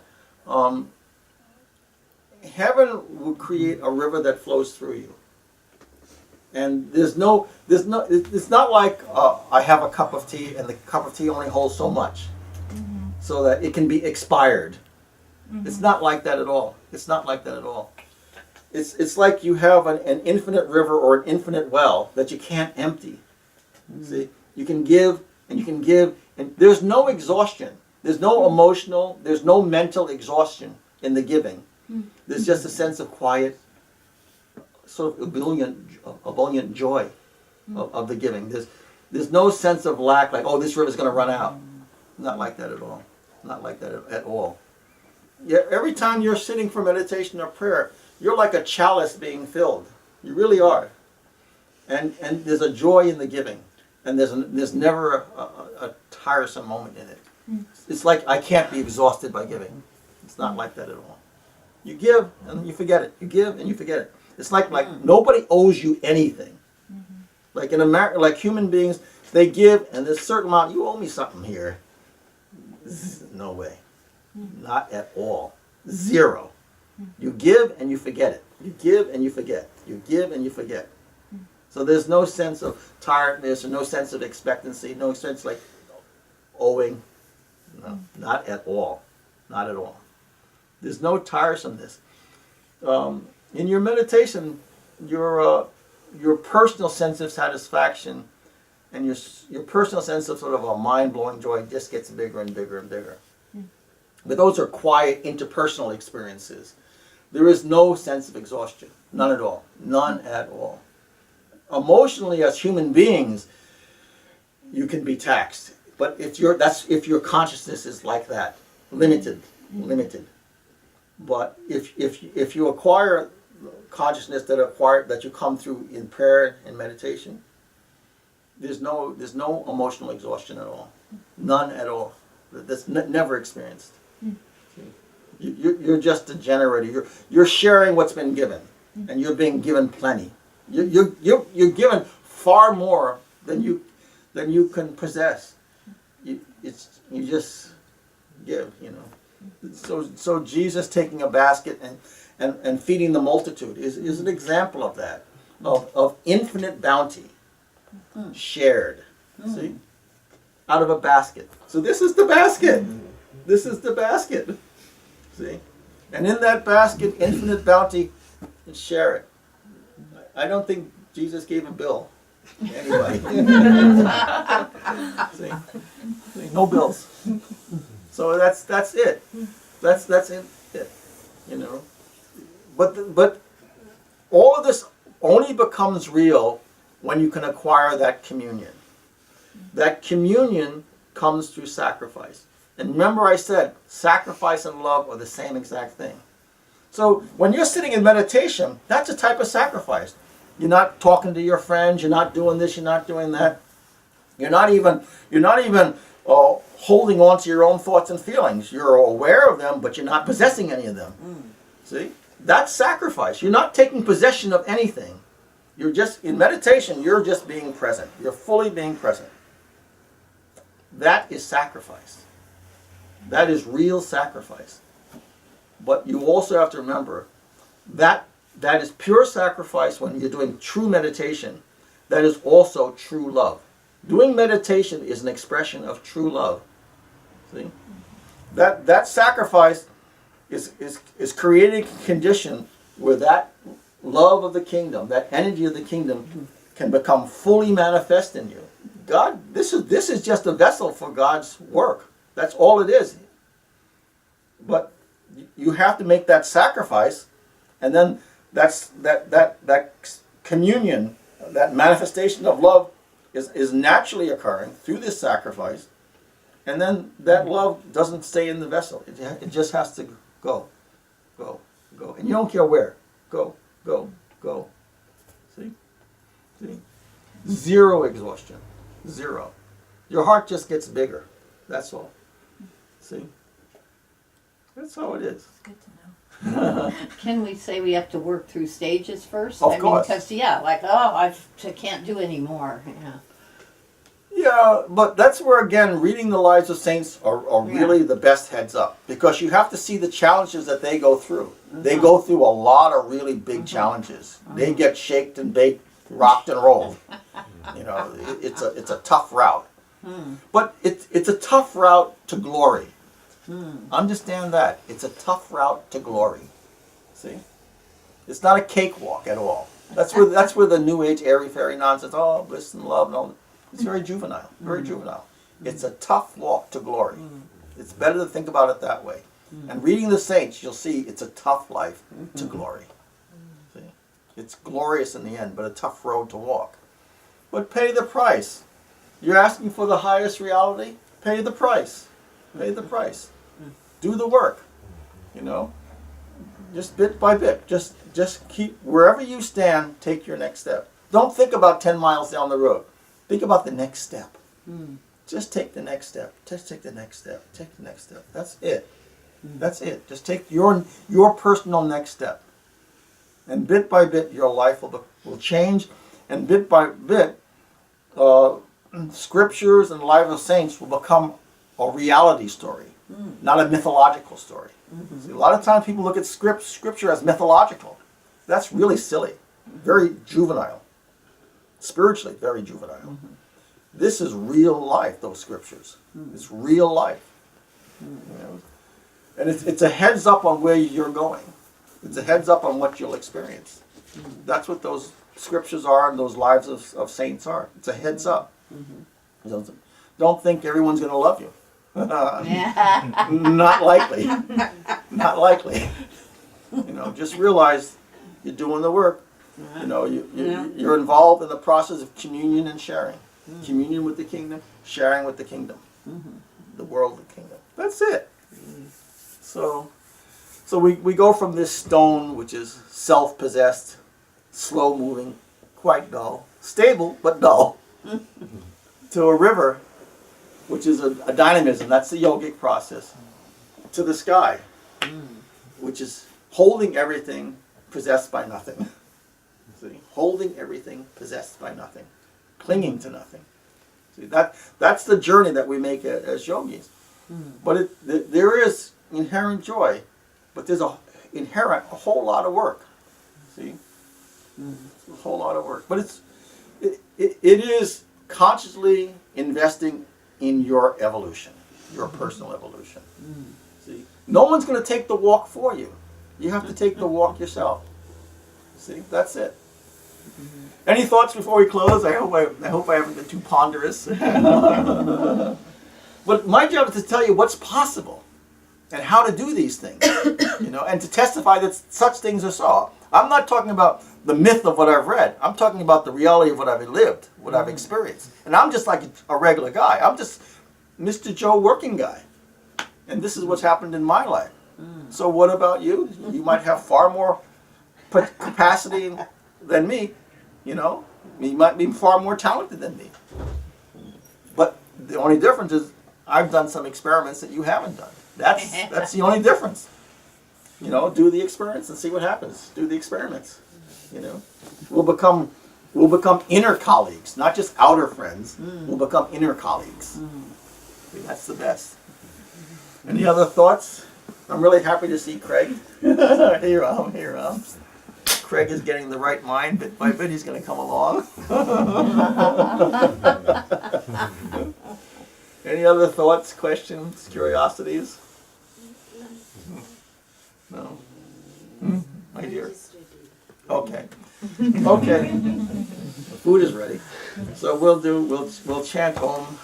Heaven will create a river that flows through you. And it's not like I have a cup of tea and the cup of tea only holds so much, so that it can be expired. It's not like that at all. It's not like that at all. It's like you have an infinite river or an infinite well that you can't empty. See, you can give and you can give, and there's no exhaustion. There's no emotional, there's no mental exhaustion in the giving. There's just a sense of quiet, sort of ebullient joy of the giving. There's no sense of lack, like, oh, this river's going to run out. Not like that at all. Not like that at all. Yeah, every time you're sitting for meditation or prayer, you're like a chalice being filled. You really are. And there's a joy in the giving. And there's never a tiresome moment in it. It's like I can't be exhausted by giving. It's not like that at all. You give and you forget it. You give and you forget it. It's like nobody owes you anything. Like in America, like human beings, they give and there's a certain amount. You owe me something here. No way. Not at all. Zero. You give and you forget it. You give and you forget. You give and you forget. So there's no sense of tiredness or no sense of expectancy, no sense like owing. No, not at all. Not at all. There's no tiresomeness. In your meditation, your personal sense of satisfaction and your personal sense of sort of a mind-blowing joy just gets bigger and bigger and bigger. But those are quiet interpersonal experiences. There is no sense of exhaustion. None at all. None at all. Emotionally, as human beings, you can be taxed. But if your consciousness is like that, limited. But if you acquire consciousness that you come through in prayer and meditation, there's no emotional exhaustion at all. None at all. That's never experienced. You're just a generator. You're sharing what's been given, and you're being given plenty. You're given far more than you can possess. You just give, you know. So Jesus taking a basket and feeding the multitude is an example of that, of infinite bounty shared. See, out of a basket. So this is the basket. This is the basket. See, and in that basket, infinite bounty, and share it. I don't think Jesus gave a bill to anybody. See, no bills. So that's it. That's it. You know. But all of this only becomes real when you can acquire that communion. That communion comes through sacrifice. And remember I said, sacrifice and love are the same exact thing. So when you're sitting in meditation, that's a type of sacrifice. You're not talking to your friends, you're not doing this, you're not doing that. You're not even holding on to your own thoughts and feelings. You're aware of them, but you're not possessing any of them. See? That's sacrifice. You're not taking possession of anything. You're just, in meditation, you're just being present. You're fully being present. That is sacrifice. That is real sacrifice. But you also have to remember that is pure sacrifice when you're doing true meditation. That is also true love. Doing meditation is an expression of true love. See? That sacrifice is creating a condition where that love of the kingdom, that energy of the kingdom can become fully manifest in you. God, this is just a vessel for God's work. That's all it is. But you have to make that sacrifice, and then that communion, that manifestation of love is naturally occurring through this sacrifice, and then that love doesn't stay in the vessel. It just has to go, and you don't care where. Go. See? Zero exhaustion. Zero. Your heart just gets bigger. That's all. See? That's how it is. It's good to know. Can we say we have to work through stages first? Of course. Because, I can't do anymore. Yeah. Yeah, but that's where, again, reading the lives of saints are really the best heads up. Because you have to see the challenges that they go through. They go through a lot of really big challenges. They get shaked and baked, rocked and rolled. It's a tough route. But it's a tough route to glory. Understand that. It's a tough route to glory. See? It's not a cakewalk at all. That's where the New Age airy-fairy nonsense, bliss and love and all. It's very juvenile. Very juvenile. It's a tough walk to glory. It's better to think about it that way. And reading the saints, you'll see it's a tough life to glory. See? It's glorious in the end, but a tough road to walk. But pay the price. You're asking for the highest reality? Pay the price. Pay the price. Do the work. Just bit by bit. Just keep, wherever you stand, take your next step. Don't think about 10 miles down the road. Think about the next step. Just take the next step. Just take the next step. Take the next step. That's it. That's it. Just take your personal next step. And bit by bit, your life will change. And bit by bit, scriptures and the life of saints will become a reality story, not a mythological story. See, a lot of times people look at scripture as mythological. That's really silly. Very juvenile. Spiritually, very juvenile. This is real life, those scriptures. It's real life. And it's a heads up on where you're going. It's a heads up on what you'll experience. That's what those scriptures are and those lives of saints are. It's a heads up. Don't think everyone's going to love you. Not likely. Not likely. Just realize you're doing the work. You're involved in the process of communion and sharing. Communion with the kingdom, sharing with the kingdom. The world of the kingdom. That's it. So we go from this stone, which is self-possessed, slow-moving, quite dull, stable but dull, to a river, which is a dynamism. That's the yogic process. To the sky, which is holding everything, possessed by nothing. See? Holding everything, possessed by nothing. Clinging to nothing. See, that's the journey that we make as yogis. But there is inherent joy, but there's a whole lot of work. See? A whole lot of work. But it is consciously investing in your evolution, your personal evolution. See? No one's going to take the walk for you. You have to take the walk yourself. See? That's it. Any thoughts before we close? I hope I haven't been too ponderous. But my job is to tell you what's possible and how to do these things, and to testify that such things are so. I'm not talking about the myth of what I've read. I'm talking about the reality of what I've lived, what I've experienced. And I'm just like a regular guy. I'm just Mr. Joe working guy. And this is what's happened in my life. So what about you? You might have far more capacity than me, you know. You might be far more talented than me. But the only difference is I've done some experiments that you haven't done. That's the only difference. You know, do the experiments and see what happens. Do the experiments. You know, we'll become inner colleagues, not just outer friends. We'll become inner colleagues. That's the best. Any other thoughts? I'm really happy to see Craig. Here I am. Craig is getting the right mind. Bit by bit, he's going to come along. Any other thoughts, questions, curiosities? No. My dear. Okay. Okay. The food is ready. So we'll chant Om.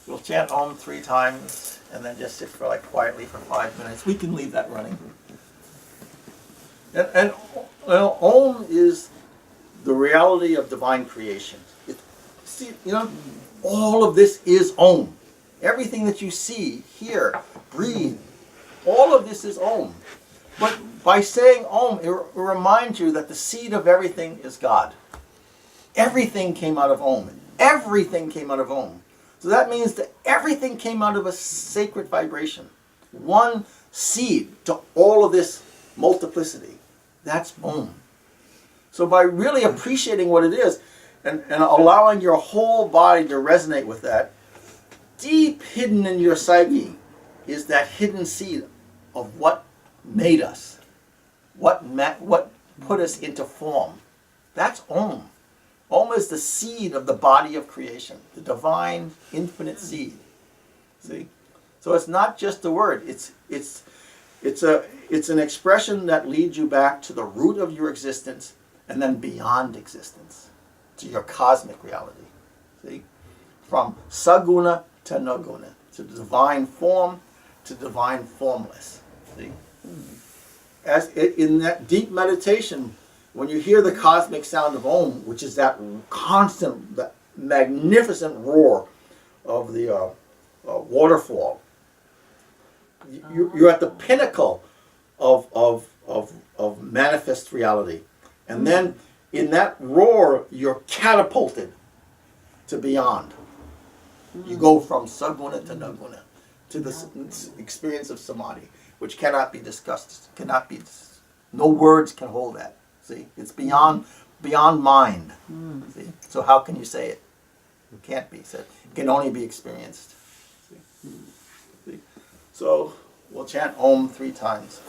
We'll chant Om 3 times and then just sit for quietly for 5 minutes. We can leave that running. And well, Om is the reality of divine creation. See, you know, all of this is Om. Everything that you see, hear, breathe, all of this is Om. But by saying Om, it reminds you that the seed of everything is God. Everything came out of Om. Everything came out of Om. So that means that everything came out of a sacred vibration. One seed to all of this multiplicity. That's Om. So by really appreciating what it is and allowing your whole body to resonate with that, deep hidden in your psyche is that hidden seed of what made us, what put us into form. That's Om. Om is the seed of the body of creation, the divine infinite seed. See? So it's not just a word. It's an expression that leads you back to the root of your existence and then beyond existence, to your cosmic reality. See? From saguna to naguna, to divine form to divine formless. See? As in that deep meditation, when you hear the cosmic sound of Om, which is that constant, that magnificent roar of the waterfall, you're at the pinnacle of manifest reality. And then in that roar, you're catapulted to beyond. You go from saguna to naguna, to the experience of samadhi, which cannot be discussed, no words can hold that. See, it's beyond mind. See, so how can you say it? It can't be said. It can only be experienced. See? So we'll chant Om 3 times.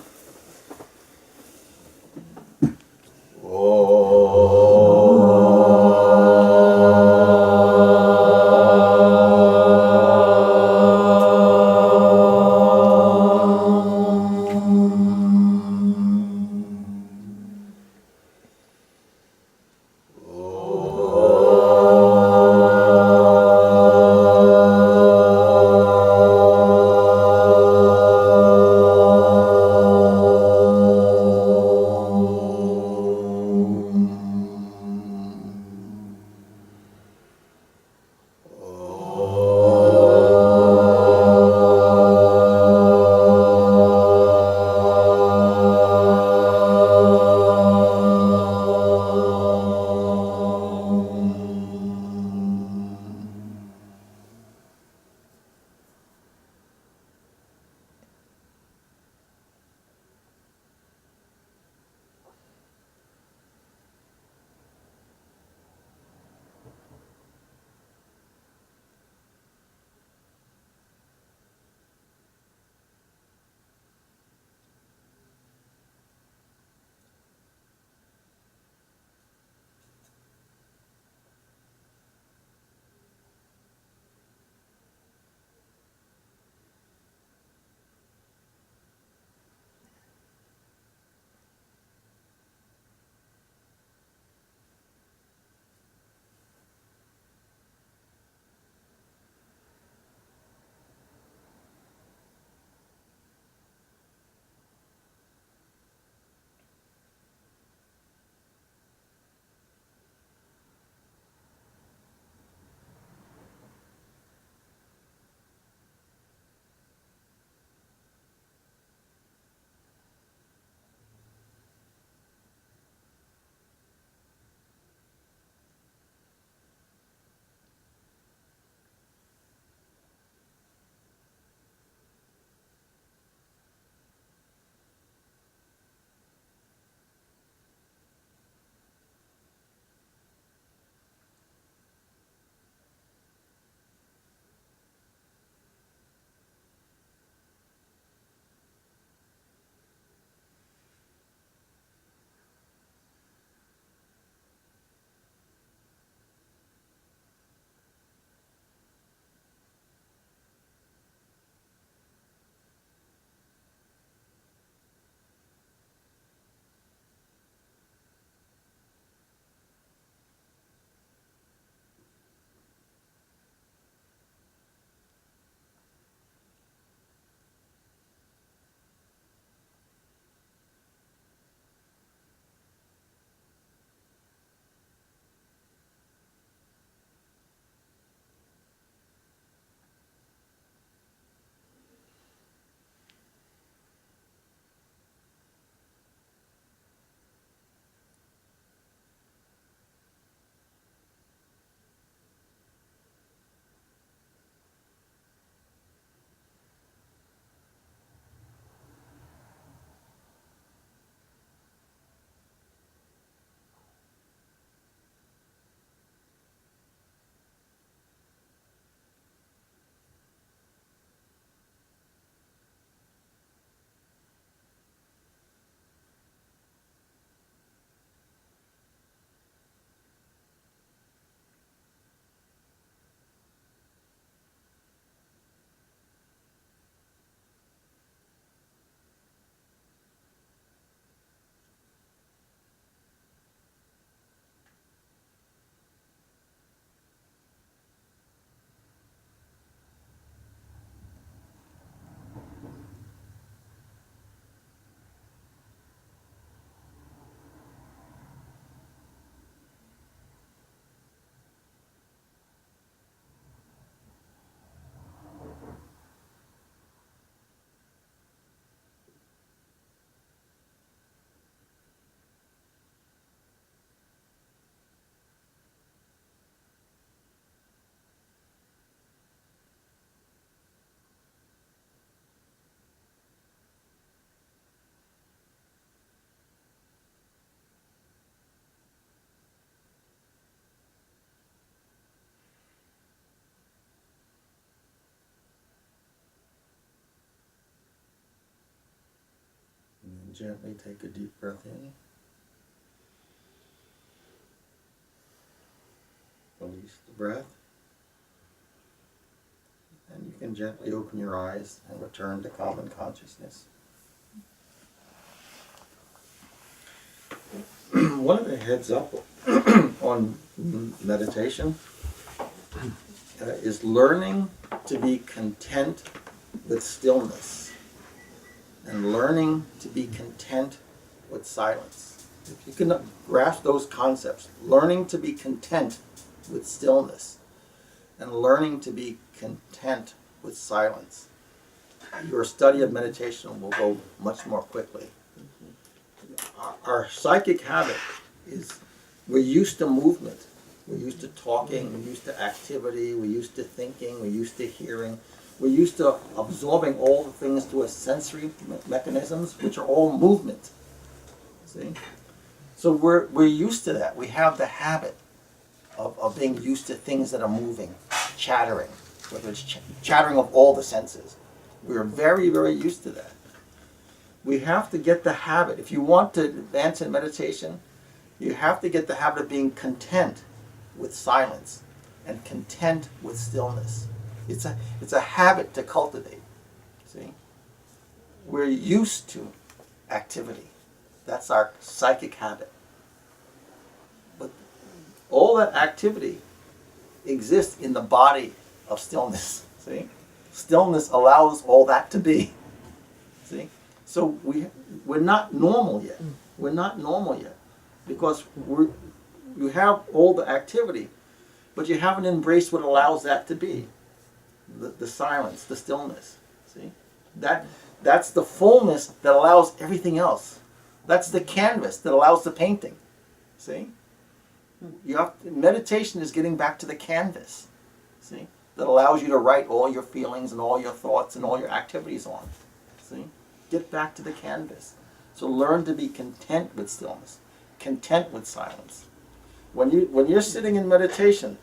gently take a deep breath in. Release the breath. And you can gently open your eyes and return to common consciousness. One of the heads up on meditation is learning to be content with stillness and learning to be content with silence. If you can grasp those concepts, learning to be content with stillness and learning to be content with silence, your study of meditation will go much more quickly. Our psychic habit is we're used to movement. We're used to talking, we're used to activity, we're used to thinking, we're used to hearing. We're used to absorbing all the things through a sensory mechanisms, which are all movement. See? So we're used to that. We have the habit of being used to things that are moving, chattering, whether it's chattering of all the senses. We're very, very used to that. We have to get the habit. If you want to advance in meditation, you have to get the habit of being content with silence and content with stillness. It's a habit to cultivate. See? We're used to activity. That's our psychic habit. But all that activity exists in the body of stillness. See? Stillness allows all that to be. See? So we're not normal yet. We're not normal yet. Because you have all the activity, but you haven't embraced what allows that to be. The silence, the stillness. See? That's the fullness that allows everything else. That's the canvas that allows the painting. See? Meditation is getting back to the canvas. See? That allows you to write all your feelings and all your thoughts and all your activities on. See? Get back to the canvas. So learn to be content with stillness, content with silence. When you're sitting in meditation,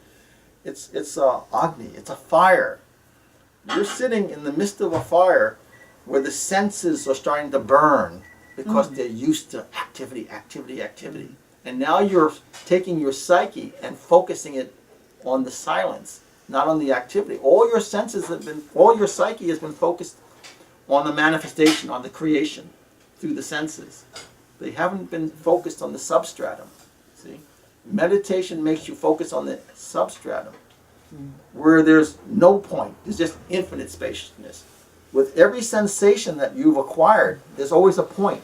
it's Agni, it's a fire. You're sitting in the midst of a fire where the senses are starting to burn because they're used to activity, activity, activity. And now you're taking your psyche and focusing it on the silence, not on the activity. All your psyche has been focused on the manifestation, on the creation, through the senses. They haven't been focused on the substratum. See? Meditation makes you focus on the substratum, where there's no point. There's just infinite spaciousness. With every sensation that you've acquired, there's always a point.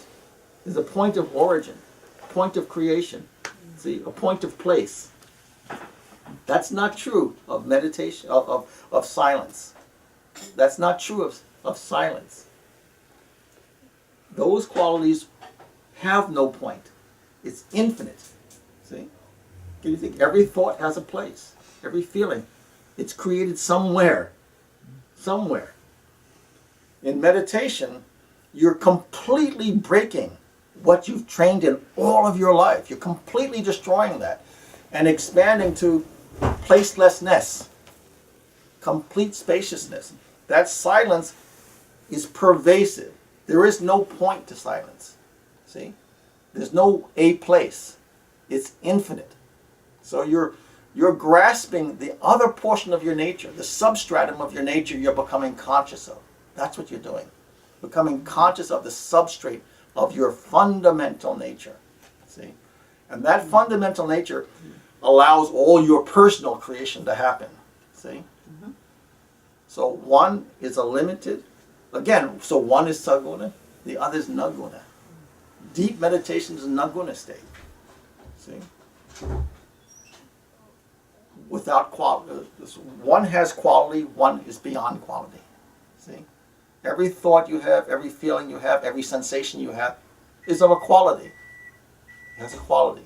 There's a point of origin, a point of creation, see, a point of place. That's not true of meditation, of silence. That's not true of silence. Those qualities have no point. It's infinite. See? You think every thought has a place. Every feeling. It's created somewhere. Somewhere. In meditation, you're completely breaking what you've trained in all of your life. You're completely destroying that and expanding to placelessness, complete spaciousness. That silence is pervasive. There is no point to silence. See? There's no a place. It's infinite. So you're grasping the other portion of your nature, the substratum of your nature you're becoming conscious of. That's what you're doing. Becoming conscious of the substrate of your fundamental nature. See? And that fundamental nature allows all your personal creation to happen. See? So one is a limited, again, so one is saguna, the other is naguna. Deep meditation is a naguna state. See? Without quality. One has quality, one is beyond quality. See? Every thought you have, every feeling you have, every sensation you have is of a quality. It has a quality.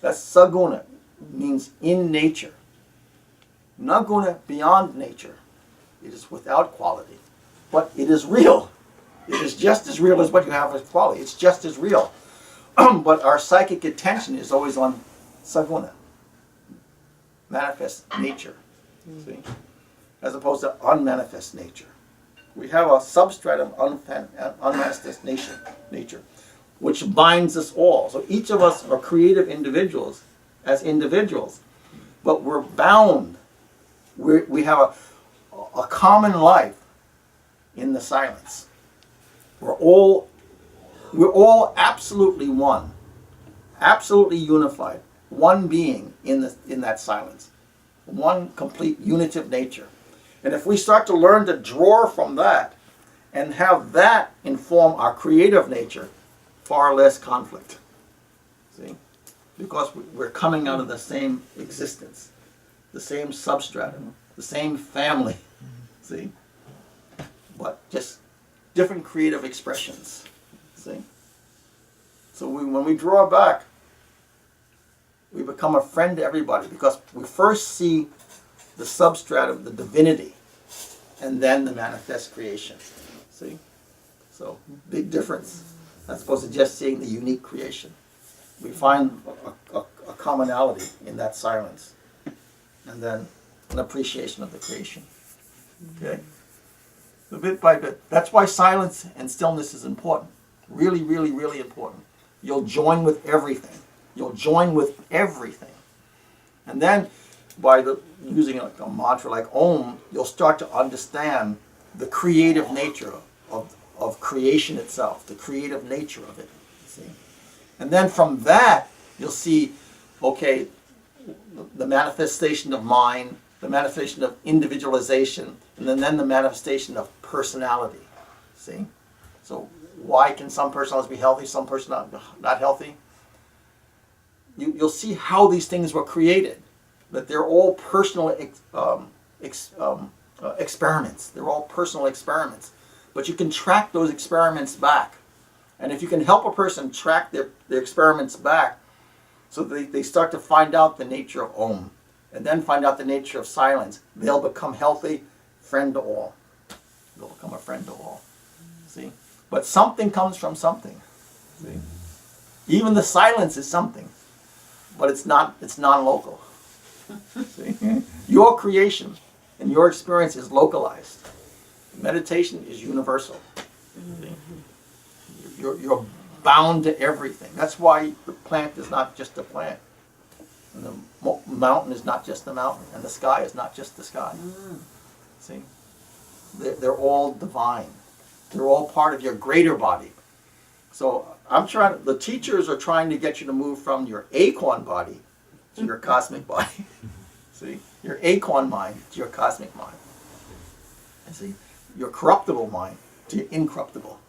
That's saguna, means in nature. Naguna, beyond nature. It is without quality. But it is real. It is just as real as what you have as quality. It's just as real. But our psychic attention is always on saguna, manifest nature, see, as opposed to unmanifest nature. We have a substratum unmanifest nature. which binds us all. So each of us are creative individuals as individuals, but we're bound. We have a common life in the silence. We're all absolutely one, absolutely unified, one being in that silence, one complete unitive nature. And if we start to learn to draw from that and have that inform our creative nature, far less conflict. See? Because we're coming out of the same existence, the same substratum, the same family. See? But just different creative expressions. See? So when we draw back, we become a friend to everybody because we first see the substratum, the divinity, and then the manifest creation. See? So, big difference. As opposed to just seeing the unique creation. We find a commonality in that silence. And then an appreciation of the creation. Okay? So bit by bit. That's why silence and stillness is important. Really, really, really important. You'll join with everything. You'll join with everything. And then, by using a mantra like Om, you'll start to understand the creative nature of creation itself, the creative nature of it. See? And then from that, you'll see, okay, the manifestation of mind, the manifestation of individualization, and then the manifestation of personality. See? So why can some personalities be healthy, some personalities not healthy? You'll see how these things were created, that they're all personal experiments. They're all personal experiments. But you can track those experiments back. And if you can help a person track their experiments back, so they start to find out the nature of Om, and then find out the nature of silence, they'll become healthy, friend to all. They'll become a friend to all. See? But something comes from something. See? Even the silence is something, but it's non-local. See? Your creation and your experience is localized. Meditation is universal. You're bound to everything. That's why the plant is not just a plant. And the mountain is not just the mountain. And the sky is not just the sky. See? They're all divine. They're all part of your greater body. So the teachers are trying to get you to move from your acorn body to your cosmic body. See? Your acorn mind to your cosmic mind. And see? Your corruptible mind to your incorruptible.